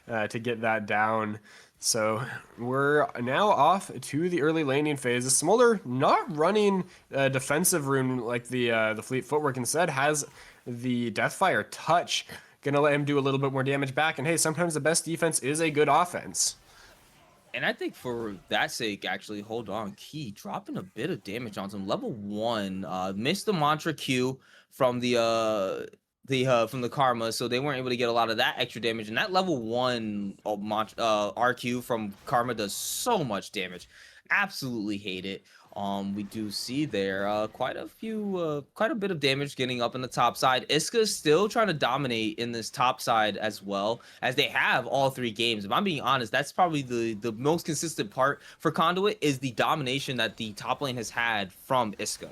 to get that down. So we're now off to the early laning phase. The Smolder not running a defensive rune like the Fleet Footwork, instead has the Deathfire touch. Gonna let him do a little bit more damage back, and hey, sometimes the best defense is a good offense. And I think for that sake, actually, hold on, Key dropping a bit of damage on some level 1. Missed the Mantra Q from the Karma, so they weren't able to get a lot of that extra damage. And that level 1 RQ from Karma does so much damage. Absolutely hate it. We do see there quite a bit of damage getting up in the top side. Iska's still trying to dominate in this top side as well, as they have all 3 games. If I'm being honest, that's probably the most consistent part for Conduit, is the domination that the top lane has had from Iska.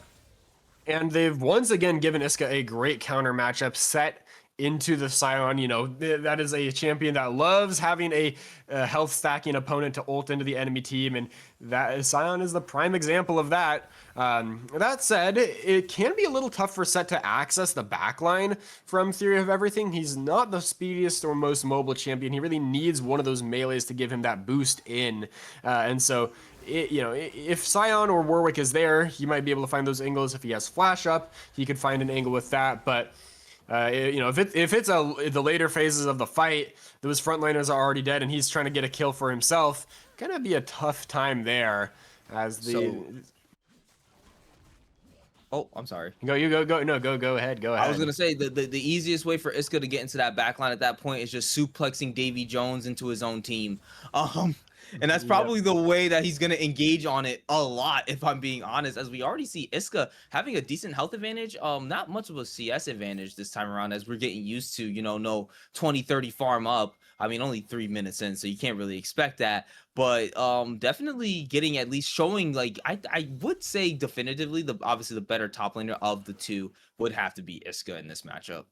And they've once again given Iska a great counter matchup set into the Scion. That is a champion that loves having a health stacking opponent to ult into the enemy team, and that Scion is the prime example of that. That said, it can be a little tough for Set to access the backline from Theory of Everything. He's not the speediest or most mobile champion. He really needs one of those melees to give him that boost in, and so if Scion or Warwick is there, he might be able to find those angles. If he has flash up, he could find an angle with that, but if it's the later phases of the fight, those frontliners are already dead, and he's trying to get a kill for himself. Gonna be a tough time there, as the. Oh, I'm sorry. Go ahead. I was gonna say the easiest way for Iska to get into that backline at that point is just suplexing Davy Jones into his own team. And that's probably the way that he's going to engage on it a lot, if I'm being honest, as we already see Iska having a decent health advantage, not much of a CS advantage this time around, as we're getting used to, no 20-30 farm up. I mean, only 3 minutes in, so you can't really expect that. But definitely getting, at least showing, like, I would say definitively, obviously the better top laner of the two would have to be Iska in this matchup.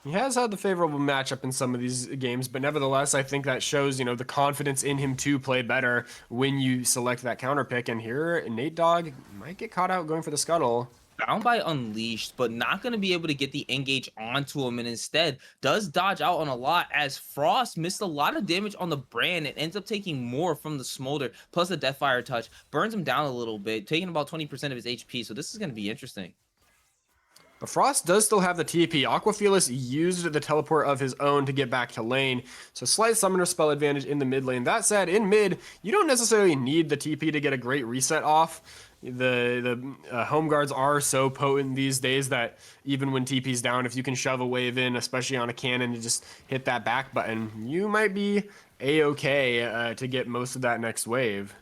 He has had the favorable matchup in some of these games, but nevertheless, I think that shows, the confidence in him to play better when you select that counter pick. And here, Nate Dogg might get caught out going for the scuttle. Bound by Unleashed, but not going to be able to get the engage onto him, and instead does dodge out on a lot, as Frost missed a lot of damage on the Brand and ends up taking more from the Smolder, plus the Deathfire touch, burns him down a little bit, taking about 20% of his HP, so this is going to be interesting. But Frost does still have the TP. Aquafelix used the teleport of his own to get back to lane, so slight summoner spell advantage in the mid lane. That said, in mid, you don't necessarily need the TP to get a great reset off. The home guards are so potent these days that even when TP's down, if you can shove a wave in, especially on a cannon, and just hit that back button, you might be A-okay to get most of that next wave.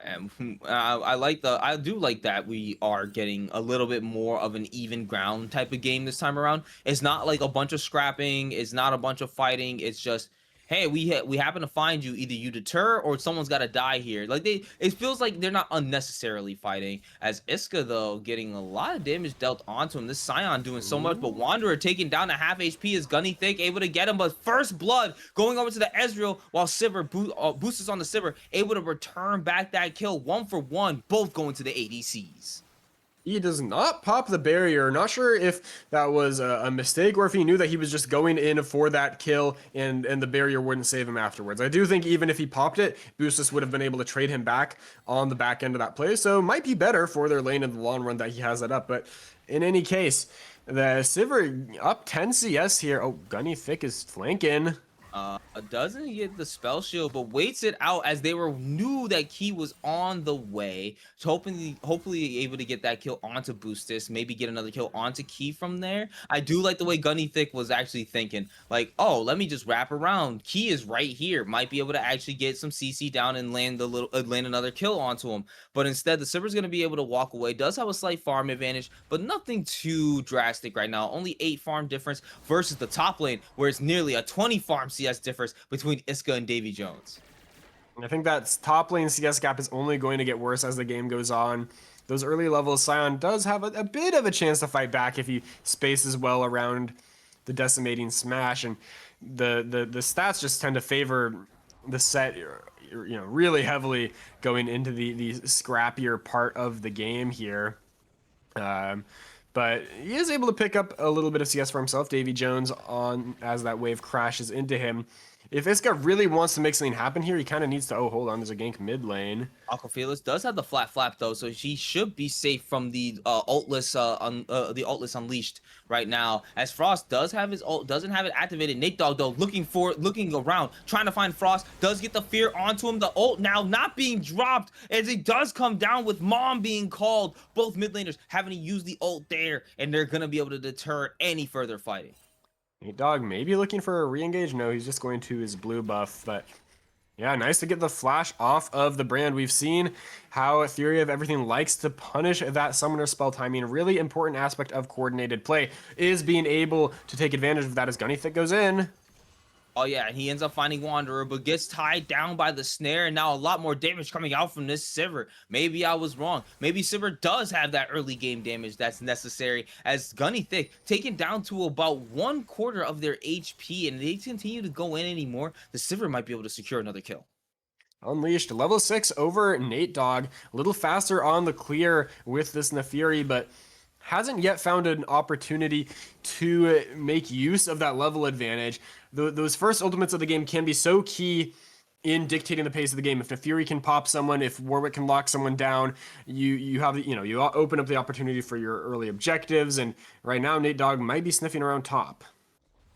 And I do like that we are getting a little bit more of an even ground type of game this time around. It's not like a bunch of scrapping, it's not a bunch of fighting, it's just, hey, we happen to find you, either you deter or someone's got to die here. Like it feels like they're not unnecessarily fighting. As Iska though getting a lot of damage dealt onto him. This Scion doing so much, but Wanderer taking down to half HP is Gunny Thick able to get him, but first blood going over to the Ezreal while Sivir boosts on the Sivir, able to return back that kill 1-for-1, both going to the ADCs. He does not pop the barrier. Not sure if that was a mistake or if he knew that he was just going in for that kill and the barrier wouldn't save him afterwards. I do think even if he popped it, Boostus would have been able to trade him back on the back end of that play. So might be better for their lane in the long run that he has that up. But in any case, the Sivir up 10 CS here. Oh, Gunny Thick is flanking. Doesn't get the spell shield, but waits it out as they knew that Key was on the way. So hopefully able to get that kill onto Boostus, maybe get another kill onto Key from there. I do like the way Gunny Thick was actually thinking, like, oh, let me just wrap around. Key is right here, might be able to actually get some CC down and land another kill onto him. But instead, the Silver's going to be able to walk away. Does have a slight farm advantage, but nothing too drastic right now. Only 8 farm difference versus the top lane, where it's nearly a 20 farm CS difference between Iska and Davy Jones. I think that top lane CS gap is only going to get worse as the game goes on. Those early levels, Scion does have a bit of a chance to fight back if he spaces well around the decimating smash, and the stats just tend to favor the set, really heavily going into the scrappier part of the game here. But he is able to pick up a little bit of CS for himself. Davy Jones on as that wave crashes into him. If Iska really wants to make something happen here, he kind of needs to... Oh, hold on. There's a gank mid lane. Aquafelis does have the flat flap, though, so she should be safe from the ultless unleashed right now. As Frost does have his ult, doesn't have it activated. Nate Dogg, though, looking around, trying to find Frost. Does get the fear onto him. The ult now not being dropped as it does come down with Mom being called. Both mid laners having to use the ult there, and they're going to be able to deter any further fighting. Nate Dogg maybe looking for a re-engage. No, he's just going to his blue buff. But yeah, nice to get the flash off of the brand. We've seen how Theory of Everything likes to punish that summoner spell timing. Really important aspect of coordinated play is being able to take advantage of that as Gunny Thick goes in. Oh yeah, and he ends up finding Wanderer, but gets tied down by the snare, and now a lot more damage coming out from this Sivir. Maybe I was wrong. Maybe Sivir does have that early game damage that's necessary, as Gunny Thick taken down to about 1/4 of their HP, and they continue to go in anymore. The Sivir might be able to secure another kill. Unleashed, level 6 over Nate Dogg. A little faster on the clear with this Nefiri, but hasn't yet found an opportunity to make use of that level advantage. Those first ultimates of the game can be so key in dictating the pace of the game. If Nefiri can pop someone, if Warwick can lock someone down, you have you open up the opportunity for your early objectives. And right now, Nate Dogg might be sniffing around top.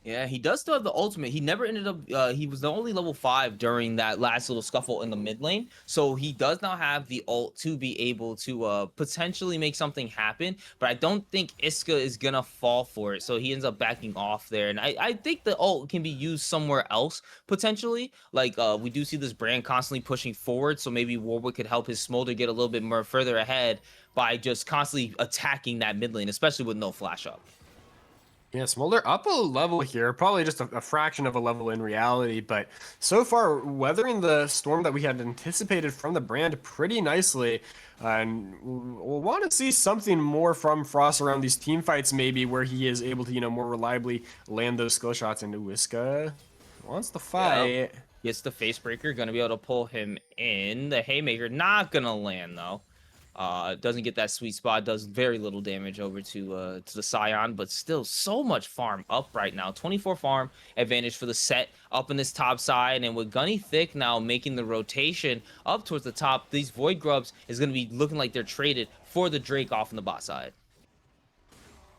Yeah, he does still have the ultimate. He never ended up, he was the only level 5 during that last little scuffle in the mid lane. So he does now have the ult to be able to potentially make something happen. But I don't think Iska is going to fall for it. So he ends up backing off there. And I think the ult can be used somewhere else, potentially. Like, we do see this brand constantly pushing forward. So maybe Warwick could help his Smolder get a little bit more further ahead by just constantly attacking that mid lane, especially with no flash up. Yeah, Smolder up a level here, probably just a fraction of a level in reality, but so far weathering the storm that we had anticipated from the brand pretty nicely. And we'll want to see something more from Frost around these team fights, maybe, where he is able to, more reliably land those skill shots. Into Iska wants the fight. Yeah, gets the Facebreaker, gonna be able to pull him in. The Haymaker not gonna land though. Doesn't get that sweet spot, does very little damage over to the Scion, but still so much farm up right now. 24 farm advantage for the set up in this top side, and with Gunny Thick now making the rotation up towards the top, these Void Grubs is going to be looking like they're traded for the Drake off on the bot side.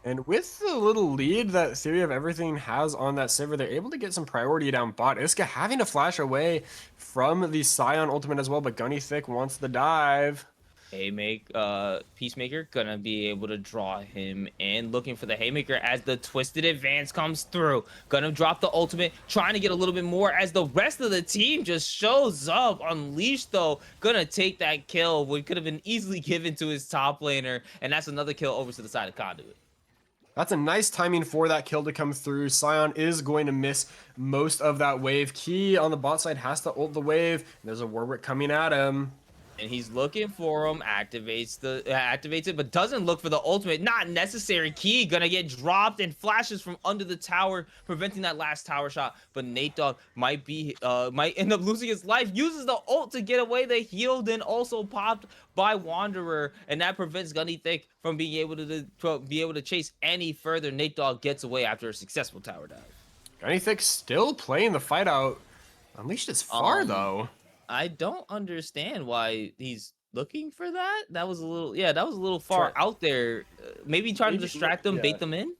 And with the little lead that Theory of Everything has on that Sivir, they're able to get some priority down bot. Iska having to flash away from the Scion ultimate as well, but Gunny Thick wants the dive. Peacemaker gonna be able to draw him in, looking for the haymaker as the twisted advance comes through. Gonna drop the ultimate, trying to get a little bit more as the rest of the team just shows up. Unleashed though, gonna take that kill, what could have been easily given to his top laner, and that's another kill over to the side of Conduit. That's a nice timing for that kill to come through. Sion is going to miss most of that wave. Key on the bot side has to ult the wave. There's a Warwick coming at him. And he's looking for him, activates it, but doesn't look for the ultimate. Not necessary. Key gonna get dropped and flashes from under the tower, preventing that last tower shot. But Nate Dogg might end up losing his life. Uses the ult to get away. The heal then also popped by Wanderer, and that prevents Gunny Thick from being able to chase any further. Nate Dogg gets away after a successful tower dive. Gunny Thick still playing the fight out. Unleashed is far though. I don't understand why he's looking for that. That was a little far out there. Maybe trying to distract them, bait them in.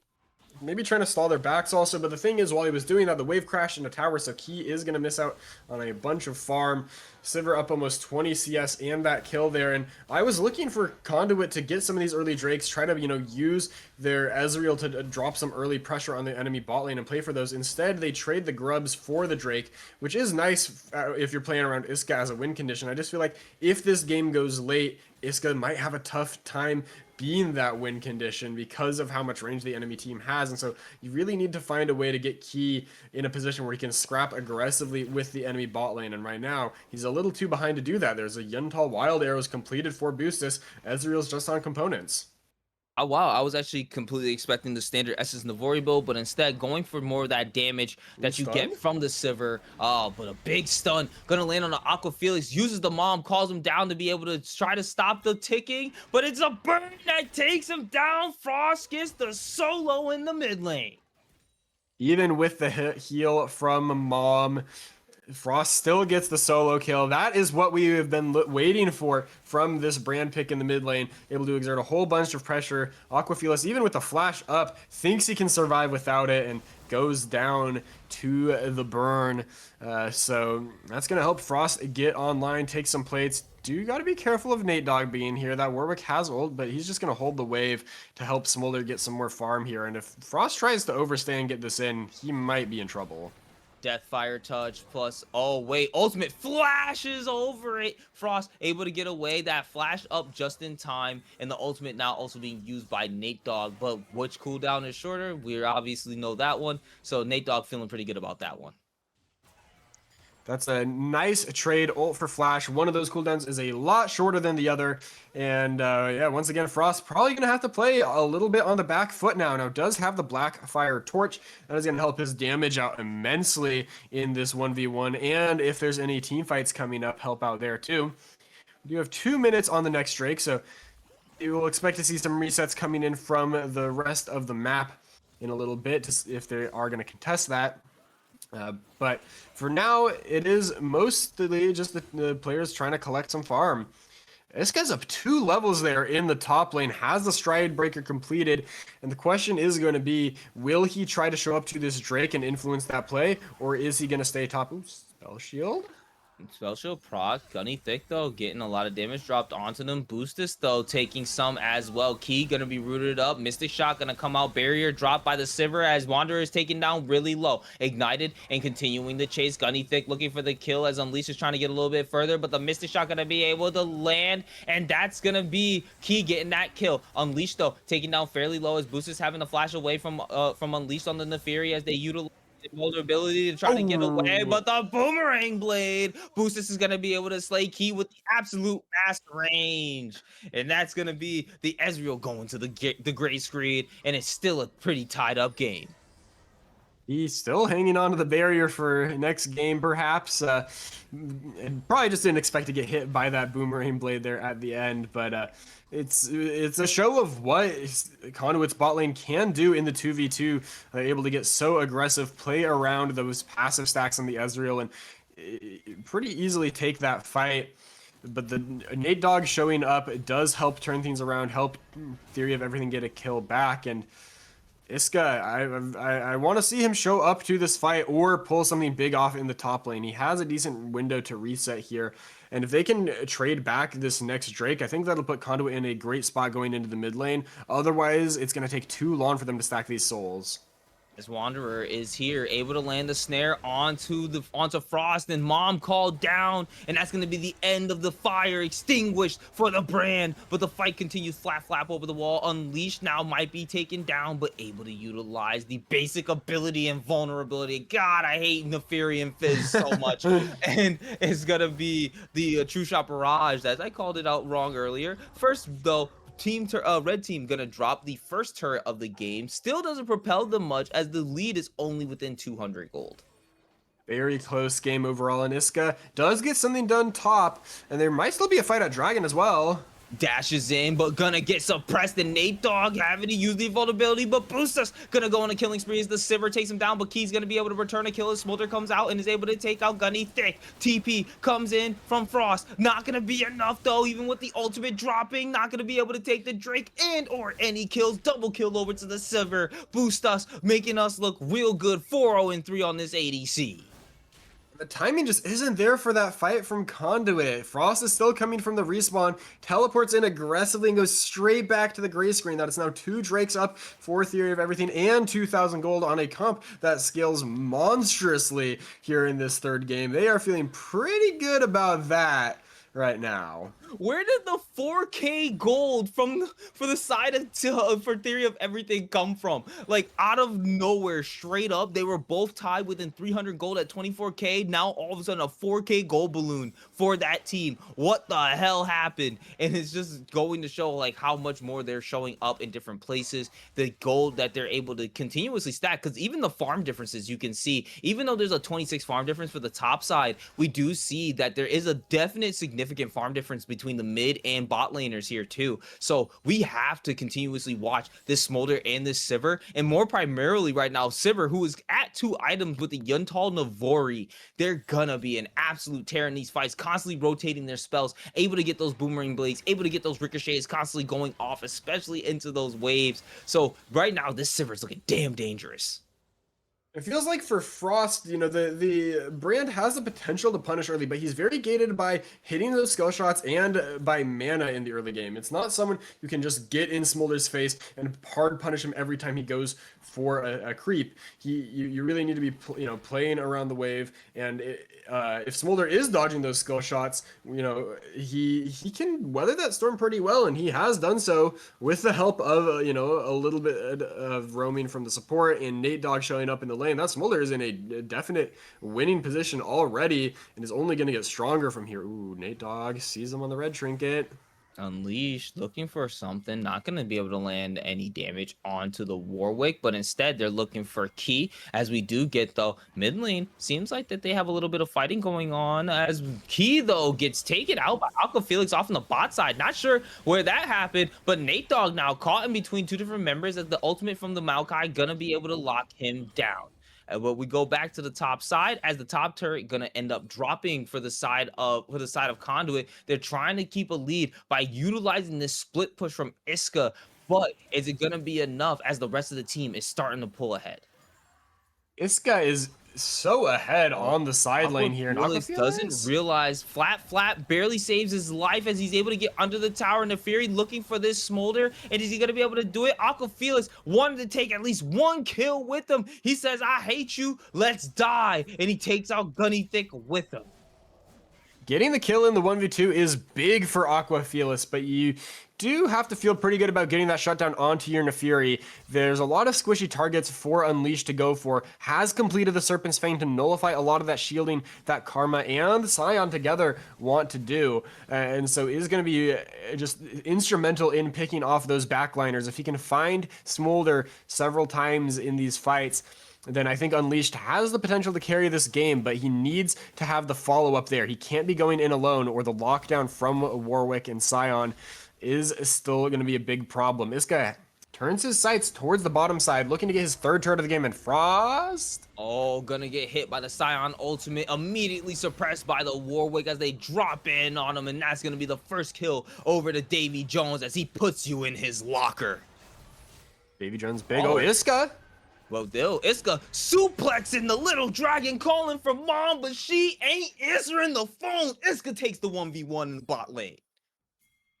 Maybe trying to stall their backs also, but the thing is, while he was doing that, the wave crashed into tower, so Key is going to miss out on a bunch of farm. Sivir up almost 20 CS and that kill there, and I was looking for Conduit to get some of these early Drakes, try to, use their Ezreal to drop some early pressure on the enemy bot lane and play for those. Instead, they trade the grubs for the Drake, which is nice if you're playing around Iska as a win condition. I just feel like if this game goes late, Iska might have a tough time being that win condition because of how much range the enemy team has. And so you really need to find a way to get Key in a position where he can scrap aggressively with the enemy bot lane. And right now, he's a little too behind to do that. There's a Yuntal Wild Arrows completed for Boostus. Ezreal's just on components. Oh, wow, I was actually completely expecting the standard Essence Navori build, but instead going for more of that damage that you get from the Sivir. Oh, but a big stun. Gonna land on the Aqua Felix, uses the mom, calls him down to be able to try to stop the ticking, but it's a burn that takes him down. Frost gets the solo in the mid lane. Even with the heal from Mom, Frost still gets the solo kill. That is what we have been waiting for from this brand pick in the mid lane. Able to exert a whole bunch of pressure. Aquafelis, even with the flash up, thinks he can survive without it and goes down to the burn. So that's going to help Frost get online, take some plates. You got to be careful of Nate Dogg being here. That Warwick has ult, but he's just going to hold the wave to help Smolder get some more farm here. And if Frost tries to overstay and get this in, he might be in trouble. Deathfire touch plus, oh wait, ultimate flashes over it. Frost able to get away, that flash up just in time, and the ultimate now also being used by Nate Dogg. But which cooldown is shorter? We obviously know that one, so Nate Dogg feeling pretty good about that one. That's a nice trade, ult for flash. One of those cooldowns is a lot shorter than the other. And yeah, once again, Frost probably going to have to play a little bit on the back foot now. Now, does have the Black Fire Torch. That is going to help his damage out immensely in this 1v1. And if there's any team fights coming up, help out there too. We do have 2 minutes on the next Drake, so you will expect to see some resets coming in from the rest of the map in a little bit if they are going to contest that. But for now, it is mostly just the players trying to collect some farm. This guy's up 2 levels there in the top lane, has the Stride Breaker completed, and the question is going to be, will he try to show up to this Drake and influence that play, or is he going to stay top? Oops, Spell Shield? Spell Shield proc, Gunny Thick though, getting a lot of damage dropped onto them. Boostus though, taking some as well. Key gonna be rooted up. Mystic Shot gonna come out. Barrier dropped by the Sivir as Wanderer is taken down really low. Ignited and continuing the chase. Gunny Thick looking for the kill as Unleashed is trying to get a little bit further, but the Mystic Shot gonna be able to land, and that's gonna be Key getting that kill. Unleashed though, taking down fairly low as Boostus having to flash away from Unleashed on the Neferi as they utilize vulnerability to try to get away, but the Boomerang Blade Boostus is going to be able to slay Key with the absolute mass range, and that's going to be the Ezreal going to the gray screen, and it's still a pretty tied up game. He's still hanging on to the barrier for next game, perhaps. Probably just didn't expect to get hit by that Boomerang Blade there at the end, but it's a show of what Conduit's bot lane can do in the 2v2. They're able to get so aggressive, play around those passive stacks on the Ezreal, and pretty easily take that fight. But the Nate Dogg showing up does help turn things around, help Theory of Everything get a kill back, and Iska, I want to see him show up to this fight or pull something big off in the top lane. He has a decent window to reset here. And if they can trade back this next Drake, I think that'll put Conduit in a great spot going into the mid lane. Otherwise, it's going to take too long for them to stack these souls. This Wanderer is here, able to land the snare onto Frost, and Mom called down, and that's going to be the end of the fire, extinguished for the brand. But the fight continues, flap over the wall. Unleashed now might be taken down, but able to utilize the basic ability and vulnerability. God, I hate Neferi and Fizz so much. And it's going to be the True Shot Barrage, as I called it out wrong earlier. First, though, red team gonna drop the first turret of the game. Still doesn't propel them much, as the lead is only within 200 gold. Very close game overall, and Iska does get something done top, and there might still be a fight at Dragon as well. Dashes in, but gonna get suppressed, and Nate Dogg having to use the vulnerability, but Boostas gonna go on a killing spree as the Sivir takes him down, but Key's gonna be able to return a kill as Smolder comes out and is able to take out Gunny Thick. TP comes in from Frost, not gonna be enough though, even with the ultimate dropping, not gonna be able to take the Drake and or any kills. Double kill over to the Sivir. Boostas making us look real good, 4-0-3 on this ADC. The timing just isn't there for that fight from Conduit. Frost is still coming from the respawn, teleports in aggressively and goes straight back to the gray screen. That is now 2 Drakes up for Theory of Everything and 2,000 gold on a comp that scales monstrously here in this third game. They are feeling pretty good about that right now. Where did the 4K gold for the side of for Theory of Everything come from? Like, out of nowhere, straight up, they were both tied within 300 gold at 24K. Now all of a sudden a 4K gold balloon for that team. What the hell happened? And it's just going to show like how much more they're showing up in different places, the gold that they're able to continuously stack, because even the farm differences you can see, even though there's a 26 farm difference for the top side, we do see that there is a definite significant farm difference between the mid and bot laners here too. So we have to continuously watch this Smolder and this Sivir, and more primarily right now Sivir, who is at 2 items with the Yuntal Navori. They're gonna be an absolute tear in these fights, constantly rotating their spells, able to get those boomerang blades, able to get those ricochets constantly going off, especially into those waves. So right now this Sivir is looking damn dangerous. It feels like for Frost, you know, the brand has the potential to punish early, but he's very gated by hitting those skill shots and by mana in the early game. It's not someone you can just get in Smolder's face and hard punish him every time he goes for a creep. You really need to be playing around the wave, and if Smolder is dodging those skill shots, you know, he can weather that storm pretty well, and he has done so with the help of a little bit of roaming from the support and Nate Dogg showing up in the lane. That Smolder is in a definite winning position already and is only going to get stronger from here. Ooh, Nate Dogg sees him on the red trinket. Unleashed looking for something, not going to be able to land any damage onto the Warwick, but instead they're looking for Key, as we do get though mid lane. Seems like that they have a little bit of fighting going on, as Key though gets taken out by Aqua Felix off on the bot side. Not sure where that happened, but Nate Dogg now caught in between 2 different members, as the ultimate from the Maokai gonna be able to lock him down. But we go back to the top side, as the top turret gonna end up dropping for the side of Conduit. They're trying to keep a lead by utilizing this split push from Iska, but is it gonna be enough as the rest of the team is starting to pull ahead? Iska is so ahead on the side lane here. Felix doesn't realize flat barely saves his life as he's able to get under the tower. Neferi looking for this Smolder, and is he going to be able to do it? Aqua Felix wanted to take at least 1 kill with him. He says, I hate you, let's die, and he takes out Gunny Thick with him. Getting the kill in the 1v2 is big for Aqua Felix, but you do have to feel pretty good about getting that shutdown onto your Neferi. There's a lot of squishy targets for Unleashed to go for. Has completed the Serpent's Fang to nullify a lot of that shielding that Karma and Scion together want to do. And so is going to be just instrumental in picking off those backliners. If he can find Smolder several times in these fights, then I think Unleashed has the potential to carry this game, but he needs to have the follow-up there. He can't be going in alone, or the lockdown from Warwick and Scion is still going to be a big problem. This guy turns his sights towards the bottom side, looking to get his 3rd turret of the game, and Frost... Oh, gonna get hit by the Scion ultimate, immediately suppressed by the Warwick as they drop in on him, and that's gonna be the first kill over to Davy Jones as he puts you in his locker. Baby Jones big. Oh, Iska. Well, Iska suplexing the little dragon, calling for mom, but she ain't answering the phone. Iska takes the 1v1 in the bot lane.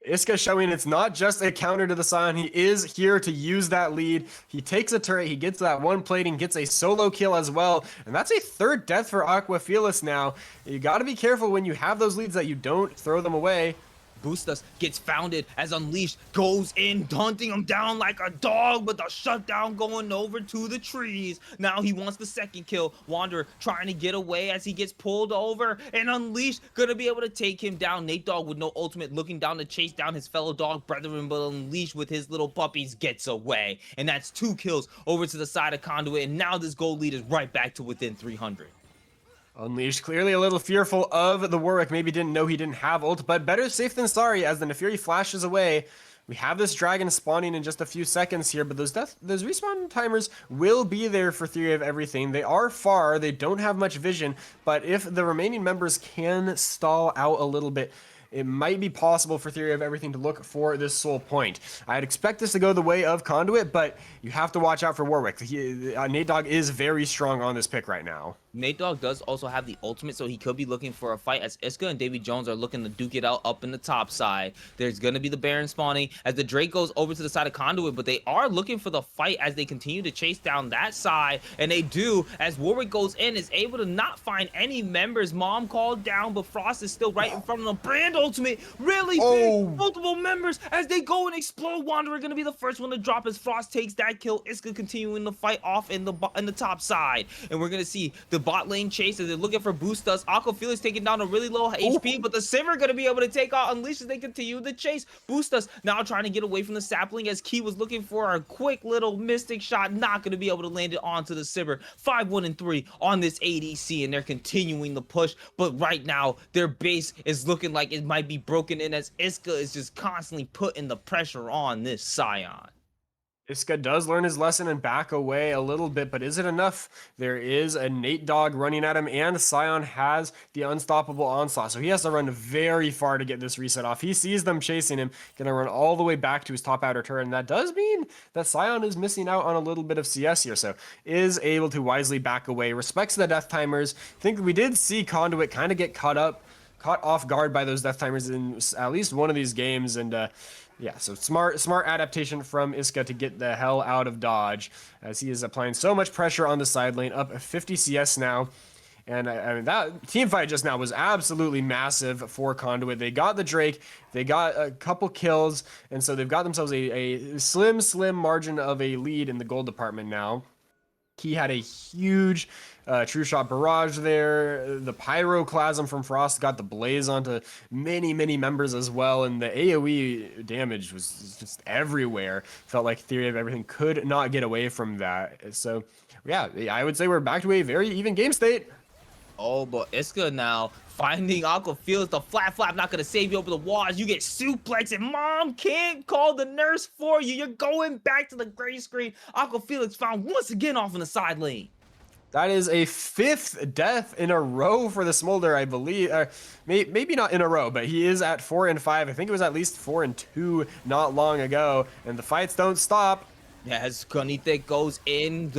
Iska showing it's not just a counter to the Scion. He is here to use that lead. He takes a turret. He gets that one plating, gets a solo kill as well. And that's a third death for Aquafelis now. You got to be careful when you have those leads that you don't throw them away. Boostas gets founded as Unleashed goes in, hunting him down like a dog, but the shutdown going over to the trees. Now he wants the second kill. Wanderer trying to get away as he gets pulled over, and Unleashed gonna be able to take him down. Nate Dogg with no ultimate, looking down to chase down his fellow dog brethren, but Unleashed with his little puppies gets away. And that's 2 kills over to the side of Conduit, and now this gold lead is right back to within 300. Unleashed clearly a little fearful of the Warwick. Maybe didn't know he didn't have ult, but better safe than sorry as the Nefiri flashes away. We have this dragon spawning in just a few seconds here, but those respawn timers will be there for Theory of Everything. They are far, they don't have much vision, but if the remaining members can stall out a little bit, it might be possible for Theory of Everything to look for this soul point. I'd expect this to go the way of Conduit, but you have to watch out for Warwick. Nate Dogg is very strong on this pick right now. Nate Dogg does also have the ultimate, so he could be looking for a fight as Iska and Davy Jones are looking to duke it out up in the top side. There's going to be the Baron spawning as the Drake goes over to the side of Conduit, but they are looking for the fight as they continue to chase down that side, and they do as Warwick goes in, is able to not find any members. Mom called down, but Frost is still right in front of them. Brand ultimate, really big, multiple members as they go and explode. Wanderer going to be the first one to drop as Frost takes that kill. Iska continuing the fight off in the top side, and we're going to see the bot lane chase as they're looking for Boostas. Aquafelis taking down a really low HP, but the Sivir going to be able to take out Unleashed as they continue the chase. Boostas now trying to get away from the sapling as Key was looking for a quick little mystic shot, not going to be able to land it onto the Sivir. 5-1-3 on this ADC, and they're continuing the push, but right now their base is looking like it might be broken in as Iska is just constantly putting the pressure on this Scion. Iska does learn his lesson and back away a little bit, but is it enough? There is a Nate Dogg running at him, and Scion has the unstoppable onslaught, so he has to run very far to get this reset off. He sees them chasing him, gonna run all the way back to his top outer turret, and that does mean that Scion is missing out on a little bit of CS here, so is able to wisely back away, respects the death timers. I think we did see Conduit kind of get caught off guard by those death timers in at least one of these games, and yeah, so smart adaptation from Iska to get the hell out of dodge as he is applying so much pressure on the side lane, up 50 CS now. And I mean, that team fight just now was absolutely massive for Conduit. They got the Drake, they got a couple kills, and so they've got themselves a slim margin of a lead in the gold department now. He had a huge True Shot barrage there. The Pyroclasm from Frost got the blaze onto many members as well, and the AoE damage was just everywhere. Felt like Theory of Everything could not get away from that. So yeah, I would say we're back to a very even game state. Oh, but Iska now finding Aquafelis. The flat flap not going to save you over the walls. You get suplexed, and mom can't call the nurse for you. You're going back to the gray screen. Aquafelis found once again off in the side lane. That is a 5th death in a row for the Smolder, I believe. Maybe not in a row, but he is at 4 and 5. I think it was at least 4 and 2 not long ago, and the fights don't stop. Yeah, as Conite goes in,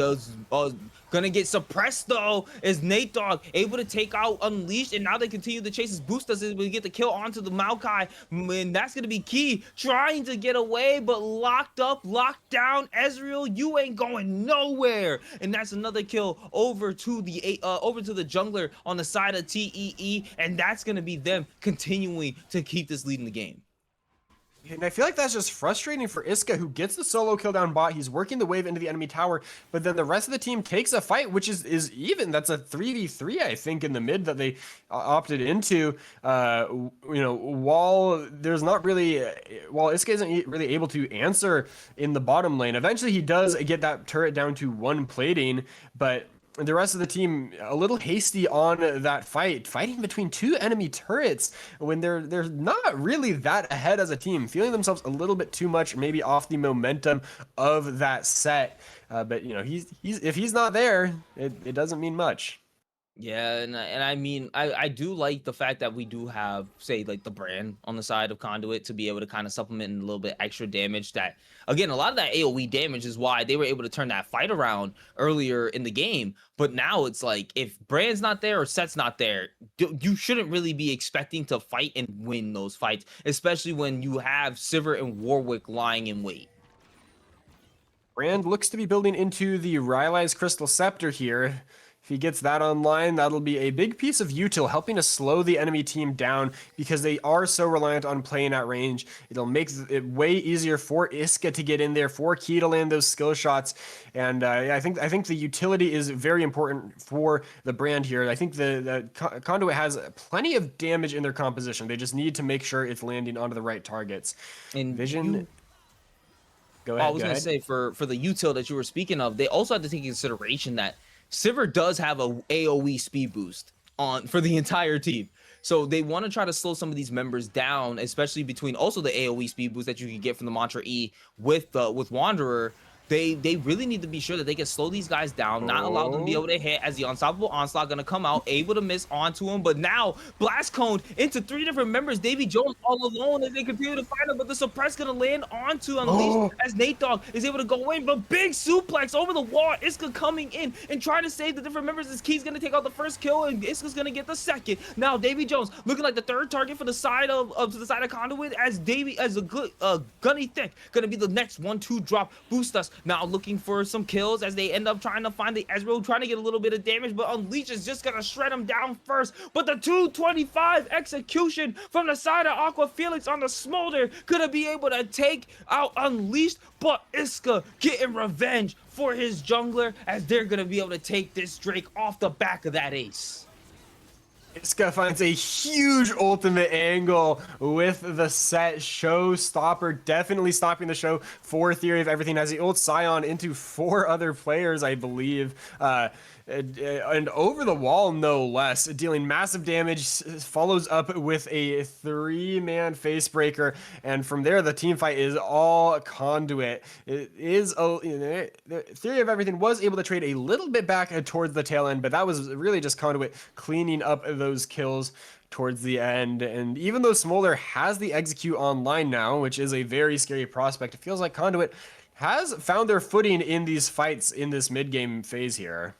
gonna get suppressed though. Is Nate Dogg able to take out Unleashed, and now they continue to chase his Boostas as we get the kill onto the Maokai, and that's gonna be Key trying to get away, but locked up, locked down. Ezreal, you ain't going nowhere, and that's another kill over to the jungler on the side of TEE, and that's gonna be them continuing to keep this lead in the game. And I feel like that's just frustrating for Iska, who gets the solo kill down bot. He's working the wave into the enemy tower, but then the rest of the team takes a fight, which is even. That's a 3v3, I think, in the mid that they opted into. You know, while Iska isn't really able to answer in the bottom lane, eventually he does get that turret down to 1 plating, but the rest of the team a little hasty on that fighting between 2 enemy turrets when they're not really that ahead as a team, feeling themselves a little bit too much, maybe off the momentum of that set. But you know, if he's not there, it doesn't mean much. Yeah, and I mean, I do like the fact that we do have, say, like the brand on the side of Conduit to be able to kind of supplement a little bit extra damage. That again, a lot of that AOE damage is why they were able to turn that fight around earlier in the game. But now it's like if brand's not there or set's not there, you shouldn't really be expecting to fight and win those fights, especially when you have Sivir and Warwick lying in wait. Brand looks to be building into the Rylai's Crystal Scepter here. If he gets that online, that'll be a big piece of util, helping to slow the enemy team down because they are so reliant on playing at range. It'll make it way easier for Iska to get in there, for Key to land those skill shots, and I think the utility is very important for the brand here. I think the Conduit has plenty of damage in their composition. They just need to make sure it's landing onto the right targets. And Vision. Go ahead. I was going to say for the util that you were speaking of, they also have to take into consideration that Sivir does have a AoE speed boost for the entire team. So they want to try to slow some of these members down, especially between also the AoE speed boost that you can get from the Mantra E with Wanderer. They really need to be sure that they can slow these guys down, not allow them to be able to hit as the Unstoppable Onslaught gonna come out, able to miss onto him. But now Blast Cone into 3 different members, Davy Jones all alone as they continue to find him, but the Suppress gonna land onto Unleashed as Nate Dogg is able to go in, but big suplex over the wall. Iska coming in and trying to save the different members as Key's gonna take out the first kill and Iska's gonna get the second. Now Davy Jones looking like the third target for the side of Conduit as a good Gunny Thick gonna be the next 1-2 drop boost us. Now looking for some kills as they end up trying to find the Ezreal, trying to get a little bit of damage, but Unleash is just gonna shred him down first. But the 225 execution from the side of Aqua Felix on the Smolder gonna be able to take out Unleashed, but Iska getting revenge for his jungler as they're gonna be able to take this Drake off the back of that ace. Iska finds a huge ultimate angle with the set showstopper, definitely stopping the show for Theory of Everything as he ults Sion into 4 other players, I believe. And over the wall, no less, dealing massive damage, follows up with a 3-man face breaker, and from there the team fight is all Conduit. It is Theory of Everything was able to trade a little bit back towards the tail end, but that was really just Conduit cleaning up those kills towards the end. And even though Smolder has the execute online now, which is a very scary prospect, it feels like Conduit has found their footing in these fights in this mid-game phase here.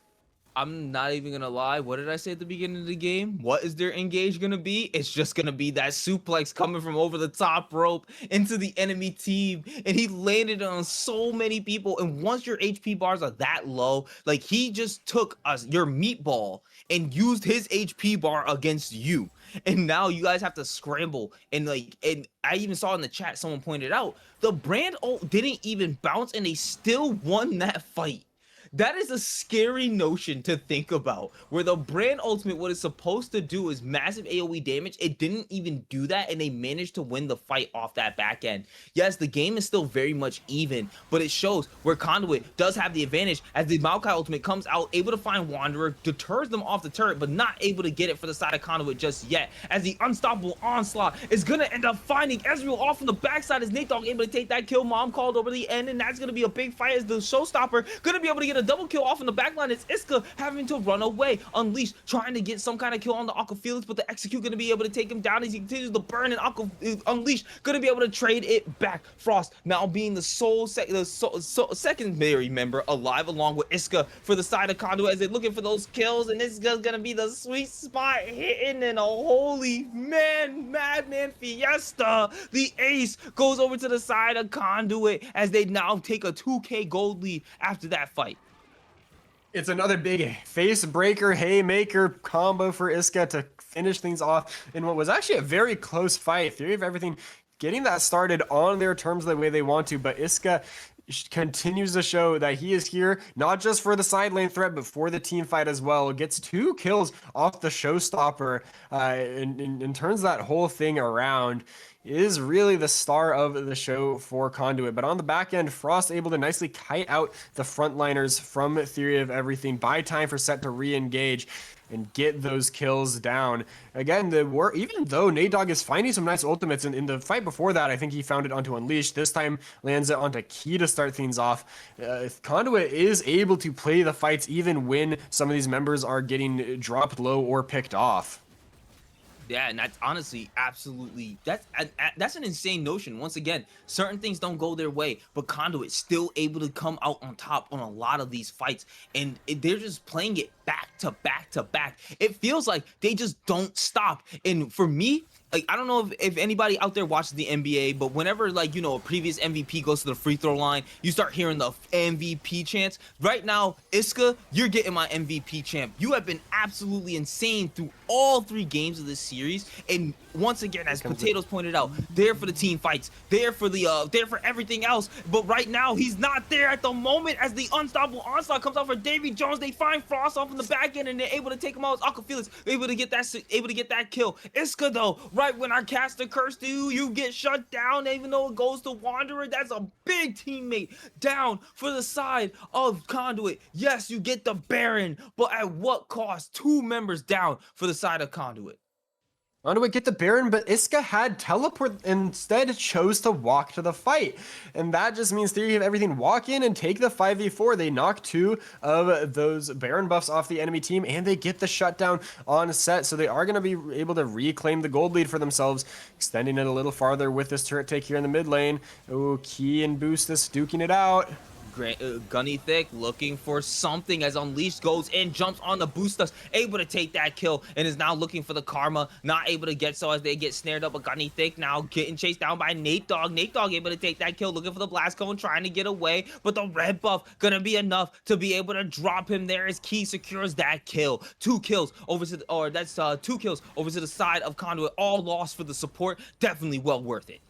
I'm not even gonna lie. What did I say at the beginning of the game? What is their engage gonna be? It's just gonna be that suplex coming from over the top rope into the enemy team, and he landed on so many people. And once your HP bars are that low, like he just took your meatball and used his HP bar against you, and now you guys have to scramble. And I even saw in the chat someone pointed out the brand ult didn't even bounce, and they still won that fight. That is a scary notion to think about, where the brand ultimate, what it's supposed to do is massive AoE damage. It didn't even do that, and they managed to win the fight off that back end. Yes, the game is still very much even, but it shows where Conduit does have the advantage as the Maokai ultimate comes out, able to find Wanderer, deters them off the turret, but not able to get it for the side of Conduit just yet, as the Unstoppable Onslaught is going to end up finding Ezreal off from the backside as Nate Dogg able to take that kill. Mom called over the end, and that's going to be a big fight as the showstopper going to be able to get a double kill off in the backline. It's Iska having to run away. Unleashed trying to get some kind of kill on the Aqua Felix, but the execute going to be able to take him down as he continues to burn, and Unleashed going to be able to trade it back. Frost now being the secondary member alive along with Iska for the side of Conduit as they're looking for those kills, and Iska's going to be the sweet spot hitting, and a holy man, madman fiesta. The ace goes over to the side of Conduit as they now take a 2k gold lead after that fight. It's another big face breaker, haymaker combo for Iska to finish things off in what was actually a very close fight. Theory of Everything getting that started on their terms the way they want to, but Iska continues to show that he is here not just for the side lane threat, but for the team fight as well. Gets 2 kills off the showstopper and turns that whole thing around. is really the star of the show for Conduit. But on the back end, Frost able to nicely kite out the frontliners from Theory of Everything, buy time for Set to re-engage and get those kills down. Again, even though Nate Dogg is finding some nice ultimates in the fight before that, I think he found it onto Unleash. This time lands it onto Key to start things off. Conduit is able to play the fights even when some of these members are getting dropped low or picked off. Yeah, and that's honestly absolutely that's an insane notion. Once again, certain things don't go their way, but Conduit still able to come out on top on a lot of these fights, and they're just playing it back to back to back. It feels like they just don't stop. And for me, like, I don't know if anybody out there watches the NBA, but whenever, like, you know, a previous MVP goes to the free throw line, you start hearing the MVP chants. Right now, Iska, you're getting my MVP chant. You have been absolutely insane through all 3 games of this series. And once again, as Potatoes pointed out, there for the team fights, there for everything else. But right now, he's not there at the moment as the unstoppable onslaught comes out for Davy Jones. They find Frost off in the back end, and they're able to take him out as Aqua Felix, able to get that kill. Iska, though, right when I cast a curse to you, you get shut down, even though it goes to Wanderer. That's a big teammate down for the side of Conduit. Yes, you get the Baron, but at what cost? 2 members down for the side of Conduit. Conduit get the Baron, but Iska had teleport and instead chose to walk to the fight. And that just means Theory of Everything walk in and take the 5v4. They knock 2 of those Baron buffs off the enemy team, and they get the shutdown on set. So they are going to be able to reclaim the gold lead for themselves, extending it a little farther with this turret take here in the mid lane. Oh, Key and Boostus duking it out. Gunny Thick looking for something as Unleashed goes in, jumps on the Boostus, able to take that kill, and is now looking for the Karma, not able to get so as they get snared up. But Gunny Thick now getting chased down by Nate Dogg. Nate Dogg able to take that kill, looking for the Blast Cone, trying to get away, but the red buff gonna be enough to be able to drop him there as Key secures that kill. 2 kills over to the, 2 kills over to the side of Conduit, all lost for the support. Definitely well worth it.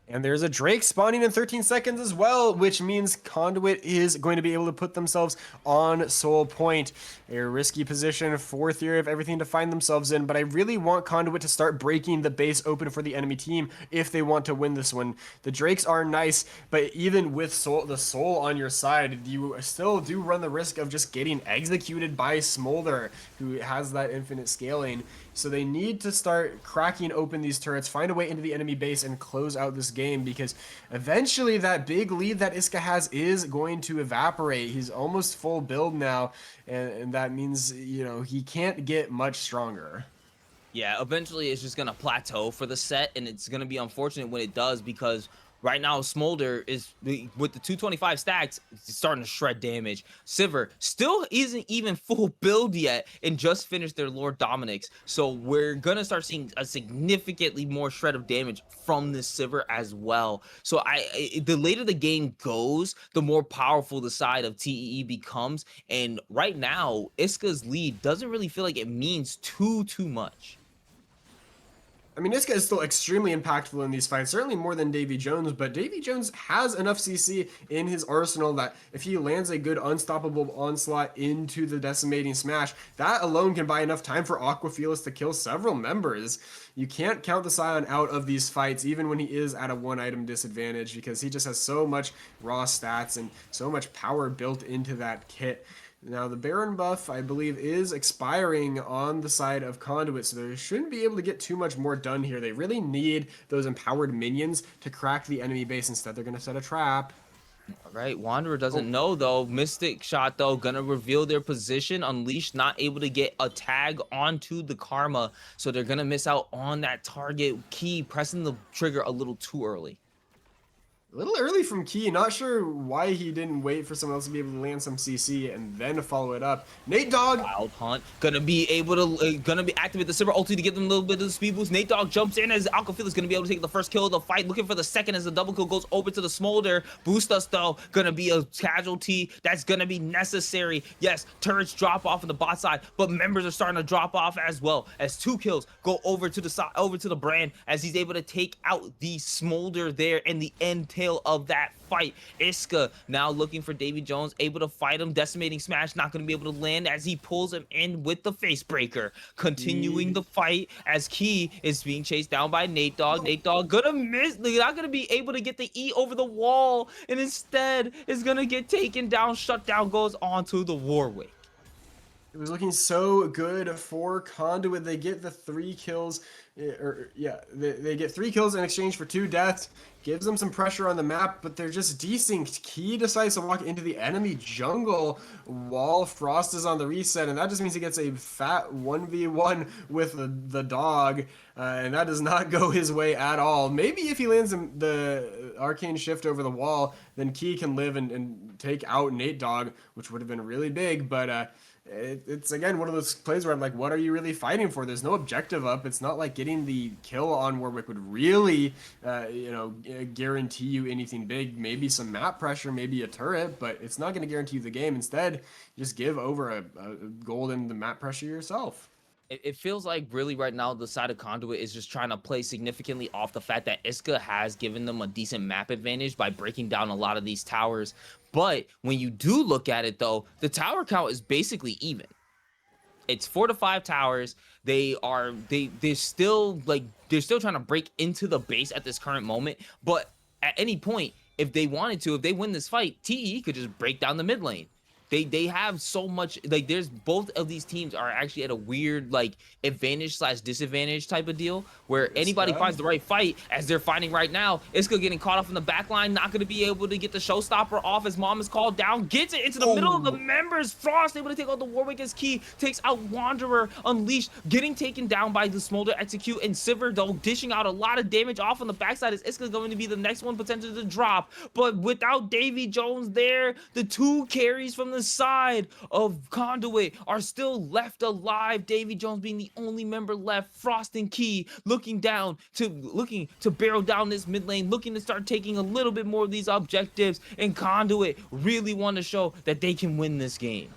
And there's a Drake spawning in 13 seconds as well, which means Conduit is going to be able to put themselves on Soul Point. A risky position for Theory of Everything to find themselves in, but I really want Conduit to start breaking the base open for the enemy team if they want to win this one. The Drakes are nice, but even with the Soul on your side, you still do run the risk of just getting executed by Smolder, who has that infinite scaling. So they need to start cracking open these turrets, find a way into the enemy base, and close out this game, because eventually that big lead that Iska has is going to evaporate. He's almost full build now, and that means, you know, he can't get much stronger. Yeah, eventually it's just going to plateau for the set, and it's going to be unfortunate when it does, because right now Smolder is, with the 225 stacks, starting to shred damage. Sivir still isn't even full build yet and just finished their Lord Dominix. So we're going to start seeing a significantly more shred of damage from this Sivir as well. So the later the game goes, the more powerful the side of TEE becomes. And right now, Iska's lead doesn't really feel like it means too much. I mean, Iska is still extremely impactful in these fights, certainly more than Davy Jones, but Davy Jones has enough CC in his arsenal that if he lands a good unstoppable onslaught into the decimating smash, that alone can buy enough time for Aqua Felix to kill several members. You can't count the Scion out of these fights, even when he is at a 1-item disadvantage, because he just has so much raw stats and so much power built into that kit. Now, the Baron buff, I believe, is expiring on the side of Conduit, so they shouldn't be able to get too much more done here. They really need those empowered minions to crack the enemy base. Instead, they're going to set a trap. All right, Wanderer doesn't know, though. Mystic Shot, though, going to reveal their position. Unleashed not able to get a tag onto the Karma, so they're going to miss out on that target. Key pressing the trigger a little too early. A little early from Key. Not sure why he didn't wait for someone else to be able to land some CC and then follow it up. Nate Dogg. Wild Hunt. Gonna be able to activate the Sivir ulti to give them a little bit of the speed boost. Nate Dogg jumps in as Aqua Felix is gonna be able to take the first kill of the fight. Looking for the second as the double kill goes over to the Smolder. Boost us, though. Gonna be a casualty. That's gonna be necessary. Yes, turrets drop off on the bot side, but members are starting to drop off as well. As 2 kills go over to the side, over to the Brand, as he's able to take out the Smolder there, and the end tail of that fight. Iska now looking for Davy Jones, able to fight him. Decimating Smash not going to be able to land as he pulls him in with the face breaker. Continuing the fight as Key is being chased down by Nate Dogg. Nate Dogg gonna miss, not gonna be able to get the E over the wall, and instead is gonna get taken down. Shutdown goes on to the Warwick. It was looking so good for Conduit. They get the 3 kills, they get 3 kills in exchange for 2 deaths. Gives them some pressure on the map, but they're just desynced. Key decides to walk into the enemy jungle while Frost is on the reset, and that just means he gets a fat 1v1 with the dog, and that does not go his way at all. Maybe if he lands the Arcane Shift over the wall, then Key can live and take out Nate Dogg, which would have been really big, but it's again one of those plays where I'm like, what are you really fighting for? There's no objective up. It's not like getting the kill on Warwick would really, guarantee you anything big. Maybe some map pressure, maybe a turret, but it's not going to guarantee you the game. Instead, you just give over a gold in the map pressure yourself. It feels like really right now the side of Conduit is just trying to play significantly off the fact that Iska has given them a decent map advantage by breaking down a lot of these towers. But when you do look at it though, the tower count is basically even. It's 4 to 5 towers. They're still trying to break into the base at this current moment. But at any point, if they wanted to, if they win this fight, TE could just break down the mid lane. They have so much, like, there's both of these teams are actually at a weird like advantage / disadvantage type of deal where anybody finds the right fight as they're fighting right now. Iska getting caught off in the back line, not going to be able to get the showstopper off as Mom is called down, gets it into the middle of the members. Frost able to take out the Warwick as Key takes out Wanderer. Unleashed getting taken down by the Smolder Execute, and Sivir though dishing out a lot of damage off on the backside as Iska going to be the next one potentially to drop. But without Davy Jones there, the 2 carries from the side of Conduit are still left alive. Davy Jones being the only member left. Frost and Key looking to barrel down this mid lane, looking to start taking a little bit more of these objectives, and Conduit really want to show that they can win this game.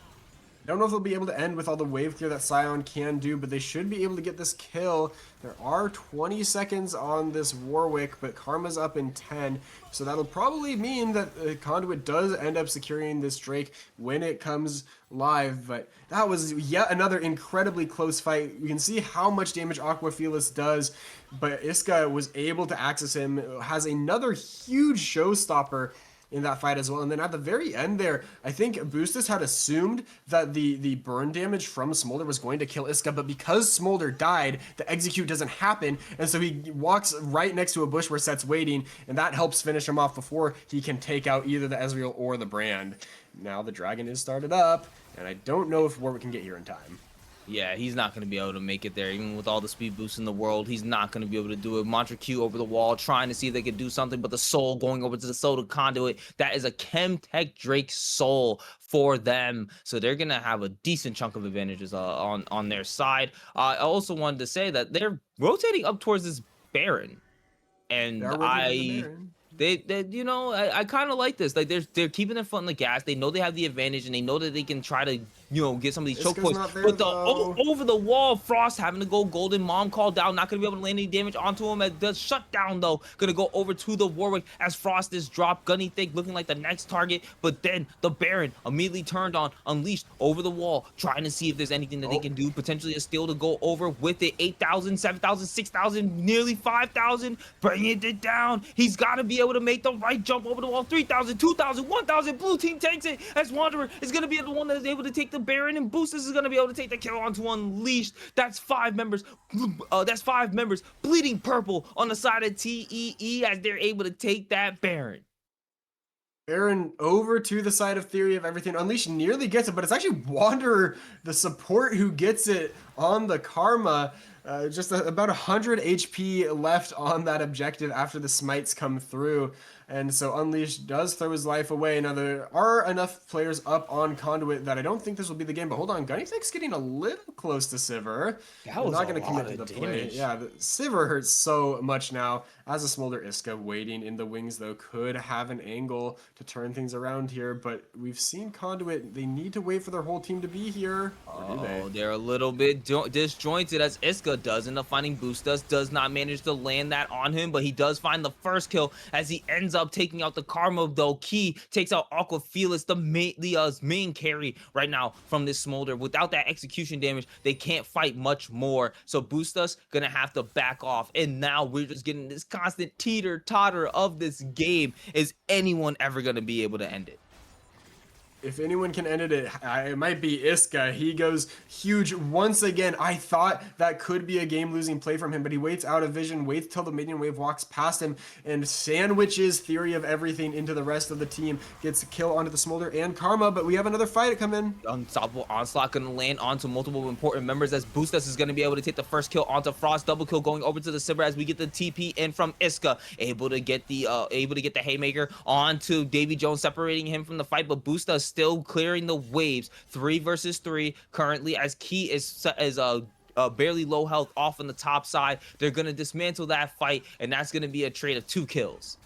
I don't know if they'll be able to end with all the wave clear that Scion can do, but they should be able to get this kill. There are 20 seconds on this Warwick, but Karma's up in 10, so that'll probably mean that Conduit does end up securing this Drake when it comes live. But that was yet another incredibly close fight. You can see how much damage Aquafelis does, but Iska was able to access him, has another huge showstopper in that fight as well. And then at the very end there, I think Boostus had assumed that the burn damage from Smolder was going to kill Iska, but because Smolder died, the execute doesn't happen, and so he walks right next to a bush where Set's waiting, and that helps finish him off before he can take out either the Ezreal or the Brand. Now the dragon is started up, and I don't know if Warwick can get here in time. Yeah, he's not going to be able to make it there. Even with all the speed boosts in the world, he's not going to be able to do it. Mantra Q over the wall, trying to see if they could do something, but the soul going over to the soul to Conduit. That is a Chemtech Drake soul for them. So they're going to have a decent chunk of advantages on their side. I also wanted to say that they're rotating up towards this Baron. And They you know, I kind of like this. Like they're keeping their foot on the gas. They know they have the advantage, and they know that they can try to, you know, get some of these choke points. But the over the wall, Frost having to go golden. Mom called down, not gonna be able to land any damage onto him. As the shutdown though, gonna go over to the Warwick as Frost is dropped. Gunny Thick looking like the next target, but then the Baron immediately turned on, unleashed over the wall, trying to see if there's anything that they can do. Potentially a steal to go over with it. 8,000, 7,000, 6,000, nearly 5,000, bringing it down. He's got to be able to make the right jump over the wall. 3,000, 2,000, 1,000. Blue team takes it as Wanderer is going to be the one that is able to take the Baron, and Boostus is going to be able to take the kill onto Unleashed. That's 5 members. That's 5 members bleeding purple on the side of TEE as they're able to take that Baron. Baron over to the side of Theory of Everything. Unleashed nearly gets it, but it's actually Wanderer, the support, who gets it on the Karma. Just about 100 HP left on that objective after the smites come through. And so Unleashed does throw his life away. Now, there are enough players up on Conduit that I don't think this will be the game. But hold on, Gunnythick's getting a little close to Sivir. That was not going to commit to the play. Yeah, Sivir hurts so much now. As a Smolder Iska waiting in the wings, though, could have an angle to turn things around here. But we've seen Conduit. They need to wait for their whole team to be here. Or do they? They're a little bit disjointed as Iska does end up finding Boostus, does not manage to land that on him, but he does find the first kill as he ends up taking out the Karma, though. Key takes out Aqua Felix, the main carry right now from this Smolder. Without that execution damage, they can't fight much more, so Boostus gonna have to back off, and now we're just getting this constant teeter-totter of this game. Is anyone ever gonna be able to end it? If anyone can end it might be Iska. He goes huge once again. I thought that could be a game-losing play from him, but he waits out of vision, waits till the minion wave walks past him, and sandwiches Theory of Everything into the rest of the team. Gets a kill onto the Smolder and Karma, but we have another fight come in. Unstoppable Onslaught gonna land onto multiple important members as Boostus is gonna be able to take the first kill onto Frost. Double kill going over to the Sibber as we get the TP in from Iska. Able to get the haymaker onto Davy Jones, separating him from the fight, but Boostus still clearing the waves. 3 versus 3 currently as Key is barely low health off on the top side. They're gonna dismantle that fight, and that's gonna be a trade of 2 kills.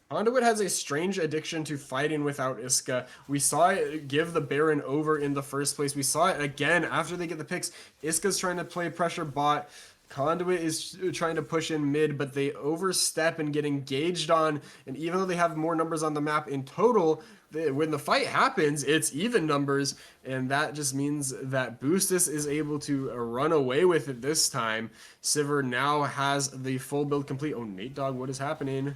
Conduit has a strange addiction to fighting without Iska. We saw it give the Baron over in the first place. We saw it again after they get the picks. Iska's trying to play pressure bot. Conduit is trying to push in mid, but they overstep and get engaged on. And even though they have more numbers on the map in total, when the fight happens, it's even numbers. And that just means that Boostus is able to run away with it this time. Sivir now has the full build complete. Oh, Nate Dogg, what is happening?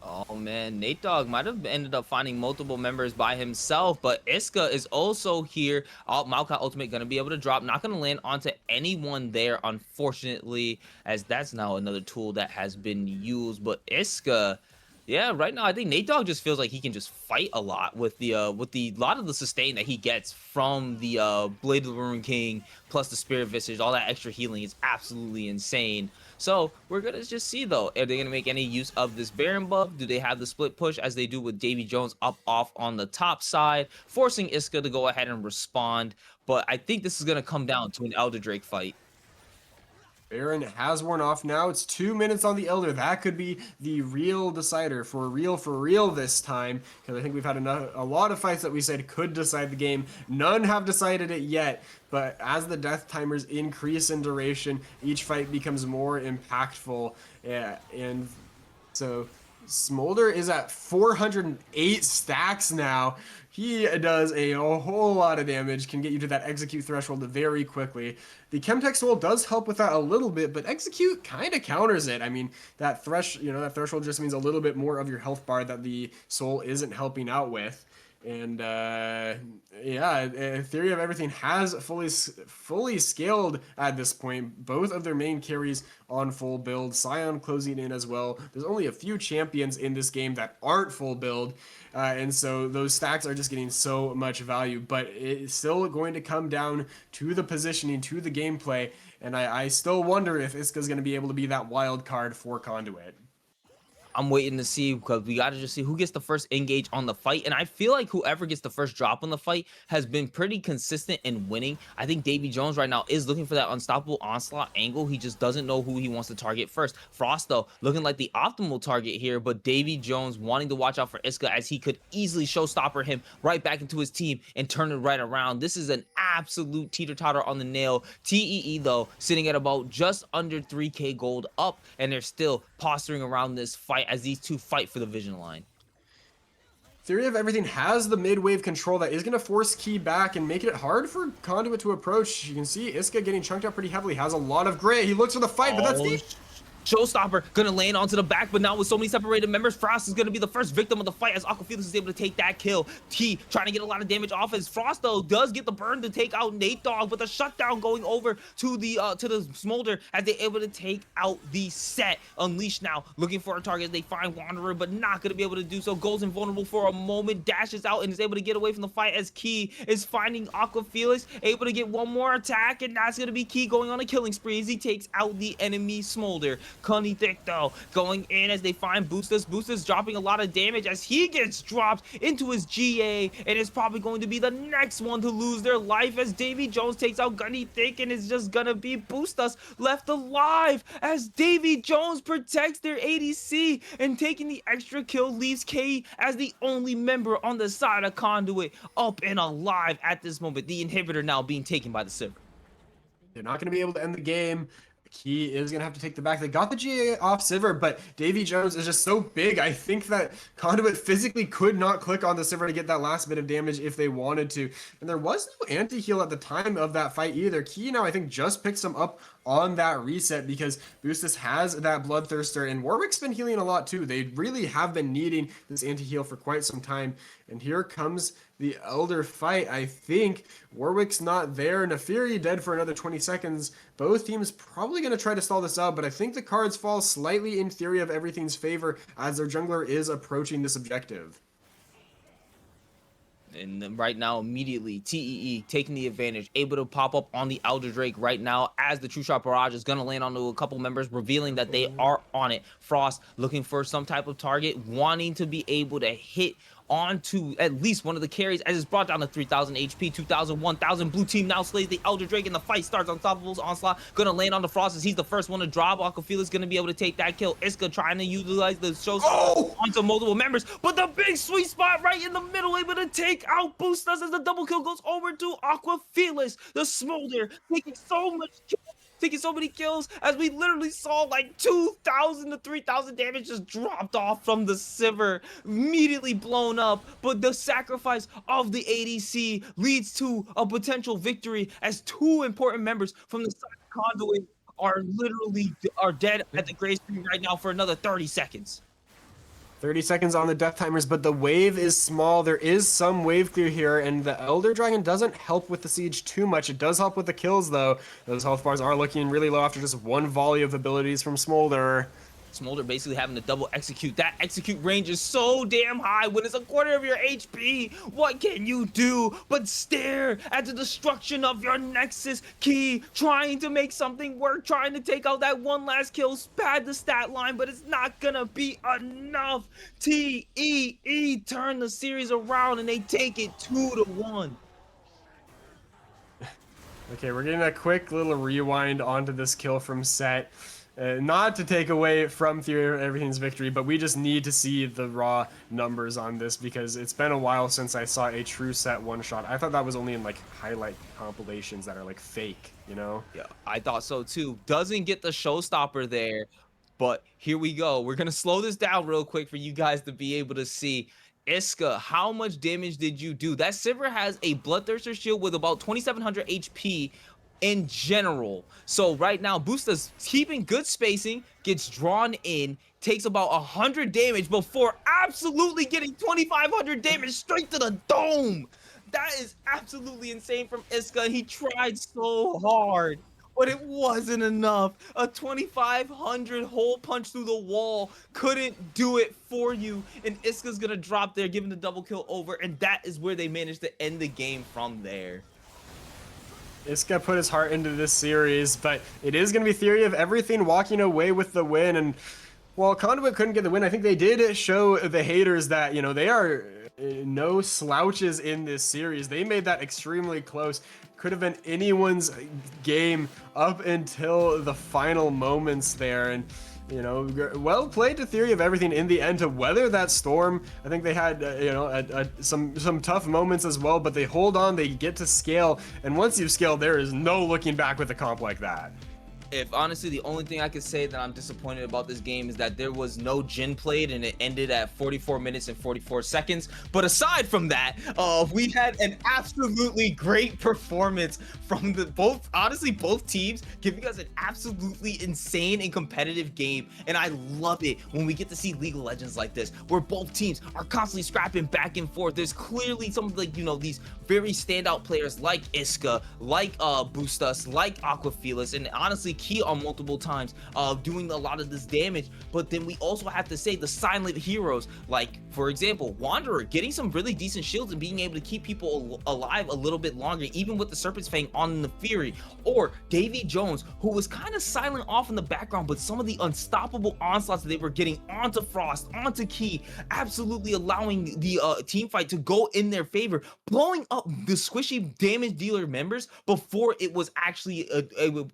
Oh man, Nate Dogg might have ended up finding multiple members by himself, but Iska is also here. Maokai ultimate gonna be able to drop, not gonna land onto anyone there, unfortunately, as that's now another tool that has been used. But Iska, yeah, right now I think Nate Dogg just feels like he can just fight a lot with the lot of the sustain that he gets from the Blade of the Ruined King plus the Spirit Visage. All that extra healing is absolutely insane. So we're gonna just see though, are they gonna make any use of this Baron buff? Do they have the split push as they do with Davy Jones up off on the top side, forcing Iska to go ahead and respond? But I think this is gonna come down to an Elder Drake fight. Baron has worn off now. It's 2 minutes on the Elder. That could be the real decider for real this time, because I think we've had a lot of fights that we said could decide the game. None have decided it yet, but as the death timers increase in duration, each fight becomes more impactful. Yeah, and so Smolder is at 408 stacks now. He does a whole lot of damage, can get you to that execute threshold very quickly. The Chemtech Soul does help with that a little bit, but execute kind of counters it. I mean, that that threshold just means a little bit more of your health bar that the Soul isn't helping out with. And yeah, Theory of Everything has fully scaled at this point. Both of their main carries on full build. Sion closing in as well. There's only a few champions in this game that aren't full build. And so those stacks are just getting so much value, but it's still going to come down to the positioning, to the gameplay. And I still wonder if Iska's going to be able to be that wild card for Conduit. I'm waiting to see, because we got to just see who gets the first engage on the fight. And I feel like whoever gets the first drop on the fight has been pretty consistent in winning. I think Davy Jones right now is looking for that unstoppable onslaught angle. He just doesn't know who he wants to target first. Frost, though, looking like the optimal target here, but Davy Jones wanting to watch out for Iska, as he could easily showstopper him right back into his team and turn it right around. This is an absolute teeter-totter on the nail. TEE, though, sitting at about just under 3k gold up, and they're still posturing around this fight as these two fight for the vision line. Theory of Everything has the mid-wave control that is going to force Key back and make it hard for Conduit to approach. You can see Iska getting chunked up pretty heavily, has a lot of gray. He looks for the fight, but that's deep. Showstopper gonna land onto the back, but now with so many separated members, Frost is gonna be the first victim of the fight as Aqua Felix is able to take that kill. T trying to get a lot of damage off as Frost, though, does get the burn to take out Nate Dogg, but the shutdown going over to the Smolder as they're able to take out the set. Unleash now, looking for a target. They find Wanderer, but not gonna be able to do so. Goes invulnerable for a moment, dashes out, and is able to get away from the fight as Key is finding Aqua Felix, able to get one more attack, and that's gonna be Key going on a killing spree as he takes out the enemy Smolder. Conduit, though, going in as they find Boostus. Boostus dropping a lot of damage as he gets dropped into his GA, and is probably going to be the next one to lose their life as Davy Jones takes out Gunny Thick, and it's just gonna be Boostus left alive as Davy Jones protects their ADC, and taking the extra kill leaves K as the only member on the side of Conduit up and alive at this moment. The inhibitor now being taken by the Sivir. They're not going to be able to end the game. Key is going to have to take the back. They got the GA off Sivir, but Davy Jones is just so big. I think that Conduit physically could not click on the Sivir to get that last bit of damage if they wanted to. And there was no anti-heal at the time of that fight either. Key now, I think, just picks him up on that reset because Boostus has that Bloodthirster, and Warwick's been healing a lot too. They really have been needing this anti-heal for quite some time. And here comes the Elder fight. I think Warwick's not there. Nefiri dead for another 20 seconds. Both teams probably going to try to stall this out, but I think the cards fall slightly in theory of everything's favor as their jungler is approaching this objective. And then right now, immediately, TEE taking the advantage, able to pop up on the Elder Drake right now as the True Shot Barrage is going to land onto a couple members, revealing that they are on it. Frost looking for some type of target, wanting to be able to hit onto at least one of the carries as it's brought down to 3,000 HP, 2,000, 1,000. Blue team now slays the Elder Drake and the fight starts. Unstoppables onslaught gonna land on the Frost as he's the first one to drop. Aquafila's gonna be able to take that kill. Iska trying to utilize the show onto multiple members, but the big sweet spot right in the middle, able to take out Boostus as the double kill goes over to Aquafilas. The Smolder taking so much taking so many kills as we literally saw like 2,000 to 3,000 damage just dropped off from the Sivir, immediately blown up. But the sacrifice of the ADC leads to a potential victory as two important members from the side of Conduit are dead at the gray screen right now for another 30 seconds. 30 seconds on the death timers, but the wave is small. There is some wave clear here, and the Elder Dragon doesn't help with the siege too much. It does help with the kills, though. Those health bars are looking really low after just one volley of abilities from Smolder. Smolder basically having to double execute. That execute range is so damn high when it's a quarter of your HP. What can you do but stare at the destruction of your Nexus? Key trying to make something work, trying to take out that one last kill, pad the stat line, but it's not gonna be enough. TEE turn the series around and they take it 2-1. Okay, we're getting a quick little rewind onto this kill from Set. Not to take away from Theory of Everything's victory, but we just need to see the raw numbers on this because it's been a while since I saw a true Set one-shot. I thought that was only in like highlight compilations that are like fake, you know? Yeah, I thought so too. Doesn't get the showstopper there, but here we go. We're gonna slow this down real quick for you guys to be able to see. Iska, how much damage did you do? That Sivir has a Bloodthirster shield with about 2,700 HP in general. So right now, Boosta's keeping good spacing, gets drawn in, takes about 100 damage before absolutely getting 2,500 damage straight to the dome. That is absolutely insane from Iska. He tried so hard, but it wasn't enough. A 2,500 hole punch through the wall couldn't do it for you. And Iska's gonna drop there, giving the double kill over, and that is where they managed to end the game from there. Iska put his heart into this series, but it is going to be Theory of Everything walking away with the win. And while Conduit couldn't get the win, I think they did show the haters that, you know, they are no slouches in this series. They made that extremely close. Could have been anyone's game up until the final moments there. And you know, well played to Theory of Everything in the end to weather that storm. I think they had, you know, some tough moments as well, but they hold on, they get to scale, and once you've scaled, there is no looking back with a comp like that. If honestly, the only thing I could say that I'm disappointed about this game is that there was no Jhin played and it ended at 44 minutes and 44 seconds. But aside from that, we had an absolutely great performance from both teams, giving us an absolutely insane and competitive game. And I love it when we get to see League of Legends like this, where both teams are constantly scrapping back and forth. There's clearly some, like, you know, these very standout players like Iska, like Boostus, like Aquafilas, and honestly Key on multiple times doing a lot of this damage. But then we also have to say the silent heroes, like for example Wanderer, getting some really decent shields and being able to keep people alive a little bit longer, even with the Serpent's Fang on the Fury, or Davy Jones, who was kind of silent off in the background, but some of the unstoppable onslaughts that they were getting onto Frost, onto Key, absolutely allowing the team fight to go in their favor, blowing up the squishy damage dealer members before it was actually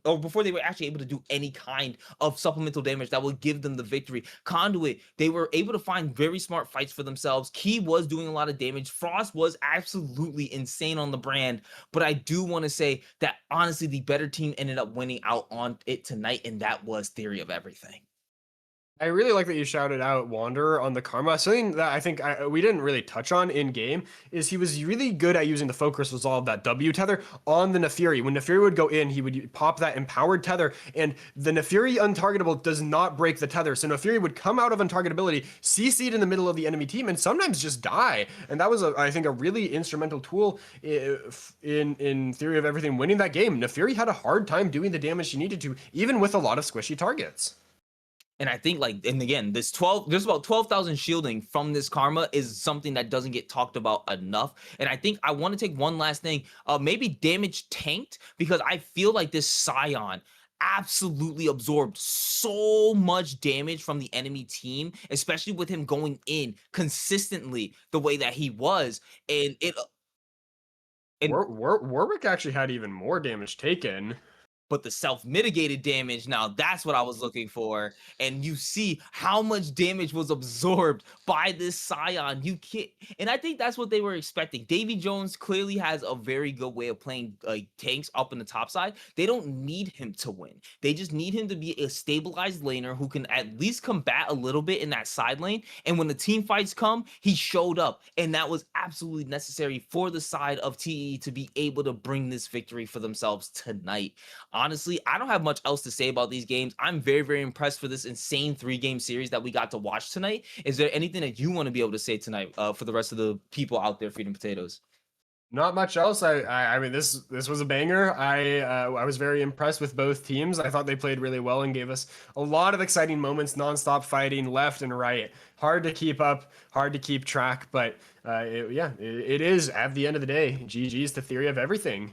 or before they were actually actually able to do any kind of supplemental damage that would give them the victory. Conduit, they were able to find very smart fights for themselves. Key was doing a lot of damage. Frost was absolutely insane on the brand, but I do want to say that honestly, the better team ended up winning out on it tonight, and that was Theory of Everything. I really like that you shouted out Wanderer on the Karma. Something that I think we didn't really touch on in game is he was really good at using the Focus Resolve, that W tether, on the Nefiri. When Nefiri would go in, he would pop that empowered tether, and the Nefiri untargetable does not break the tether. So Nefiri would come out of untargetability, CC'd in the middle of the enemy team, and sometimes just die. And that was, I think, a really instrumental tool in Theory of Everything winning that game. Nefiri had a hard time doing the damage he needed to, even with a lot of squishy targets. And I think, like, and again, there's about 12,000 shielding from this Karma is something that doesn't get talked about enough. And I think I want to take one last thing, maybe damage tanked, because I feel like this Scion absolutely absorbed so much damage from the enemy team, especially with him going in consistently the way that he was. And Warwick actually had even more damage taken. But the self-mitigated damage, now that's what I was looking for. And you see how much damage was absorbed by this Scion. You can't, and I think that's what they were expecting. Davy Jones clearly has a very good way of playing tanks up in the top side. They don't need him to win. They just need him to be a stabilized laner who can at least combat a little bit in that side lane. And when the team fights come, he showed up. And that was absolutely necessary for the side of TE to be able to bring this victory for themselves tonight. Honestly, I don't have much else to say about these games. I'm very, very impressed for this insane 3-game series that we got to watch tonight. Is there anything that you want to be able to say tonight for the rest of the people out there feeding potatoes? Not much else. I mean, this was a banger. I was very impressed with both teams. I thought they played really well and gave us a lot of exciting moments, nonstop fighting left and right. Hard to keep up, hard to keep track, but it is, at the end of the day, GG's to Theory of Everything.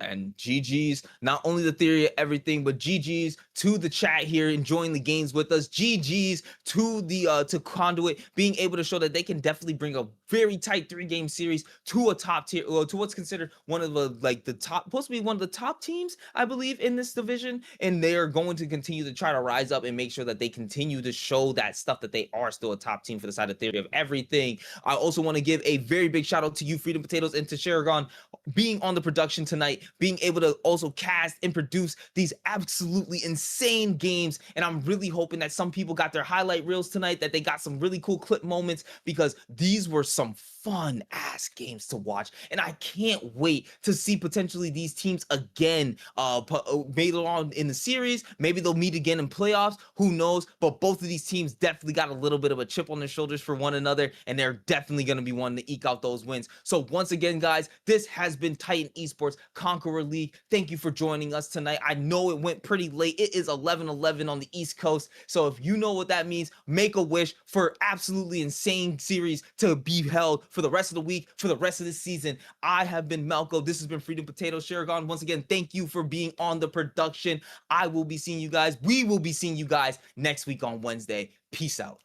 And GG's, not only the Theory of Everything, but GG's to the chat here enjoying the games with us. GG's to the to Conduit being able to show that they can definitely bring a very tight 3-game series to a top tier, or to what's considered one of the top, supposed to be one of the top teams, I believe, in this division. And they are going to continue to try to rise up and make sure that they continue to show that stuff, that they are still a top team for the side of Theory of Everything. I also want to give a very big shout out to you, Freedom Potatoes, and to Sharagon being on the production tonight, being able to also cast and produce these absolutely insane games. And I'm really hoping that some people got their highlight reels tonight, that they got some really cool clip moments, because these were some fun ass games to watch. And I can't wait to see potentially these teams again later on in the series. Maybe they'll meet again in playoffs, who knows? But both of these teams definitely got a little bit of a chip on their shoulders for one another, and they're definitely going to be wanting to eke out those wins. So once again, guys, this has been Titan Esports Conqueror League. Thank you for joining us tonight. I know it went pretty late. It is 11:11 on the East Coast. So if you know what that means, make a wish for absolutely insane series to be held for the rest of the week, for the rest of the season. I have been Malco. This has been Freedom Potato. Sharagon, once again, thank you for being on the production. I will be seeing you guys. We will be seeing you guys next week on Wednesday. Peace out.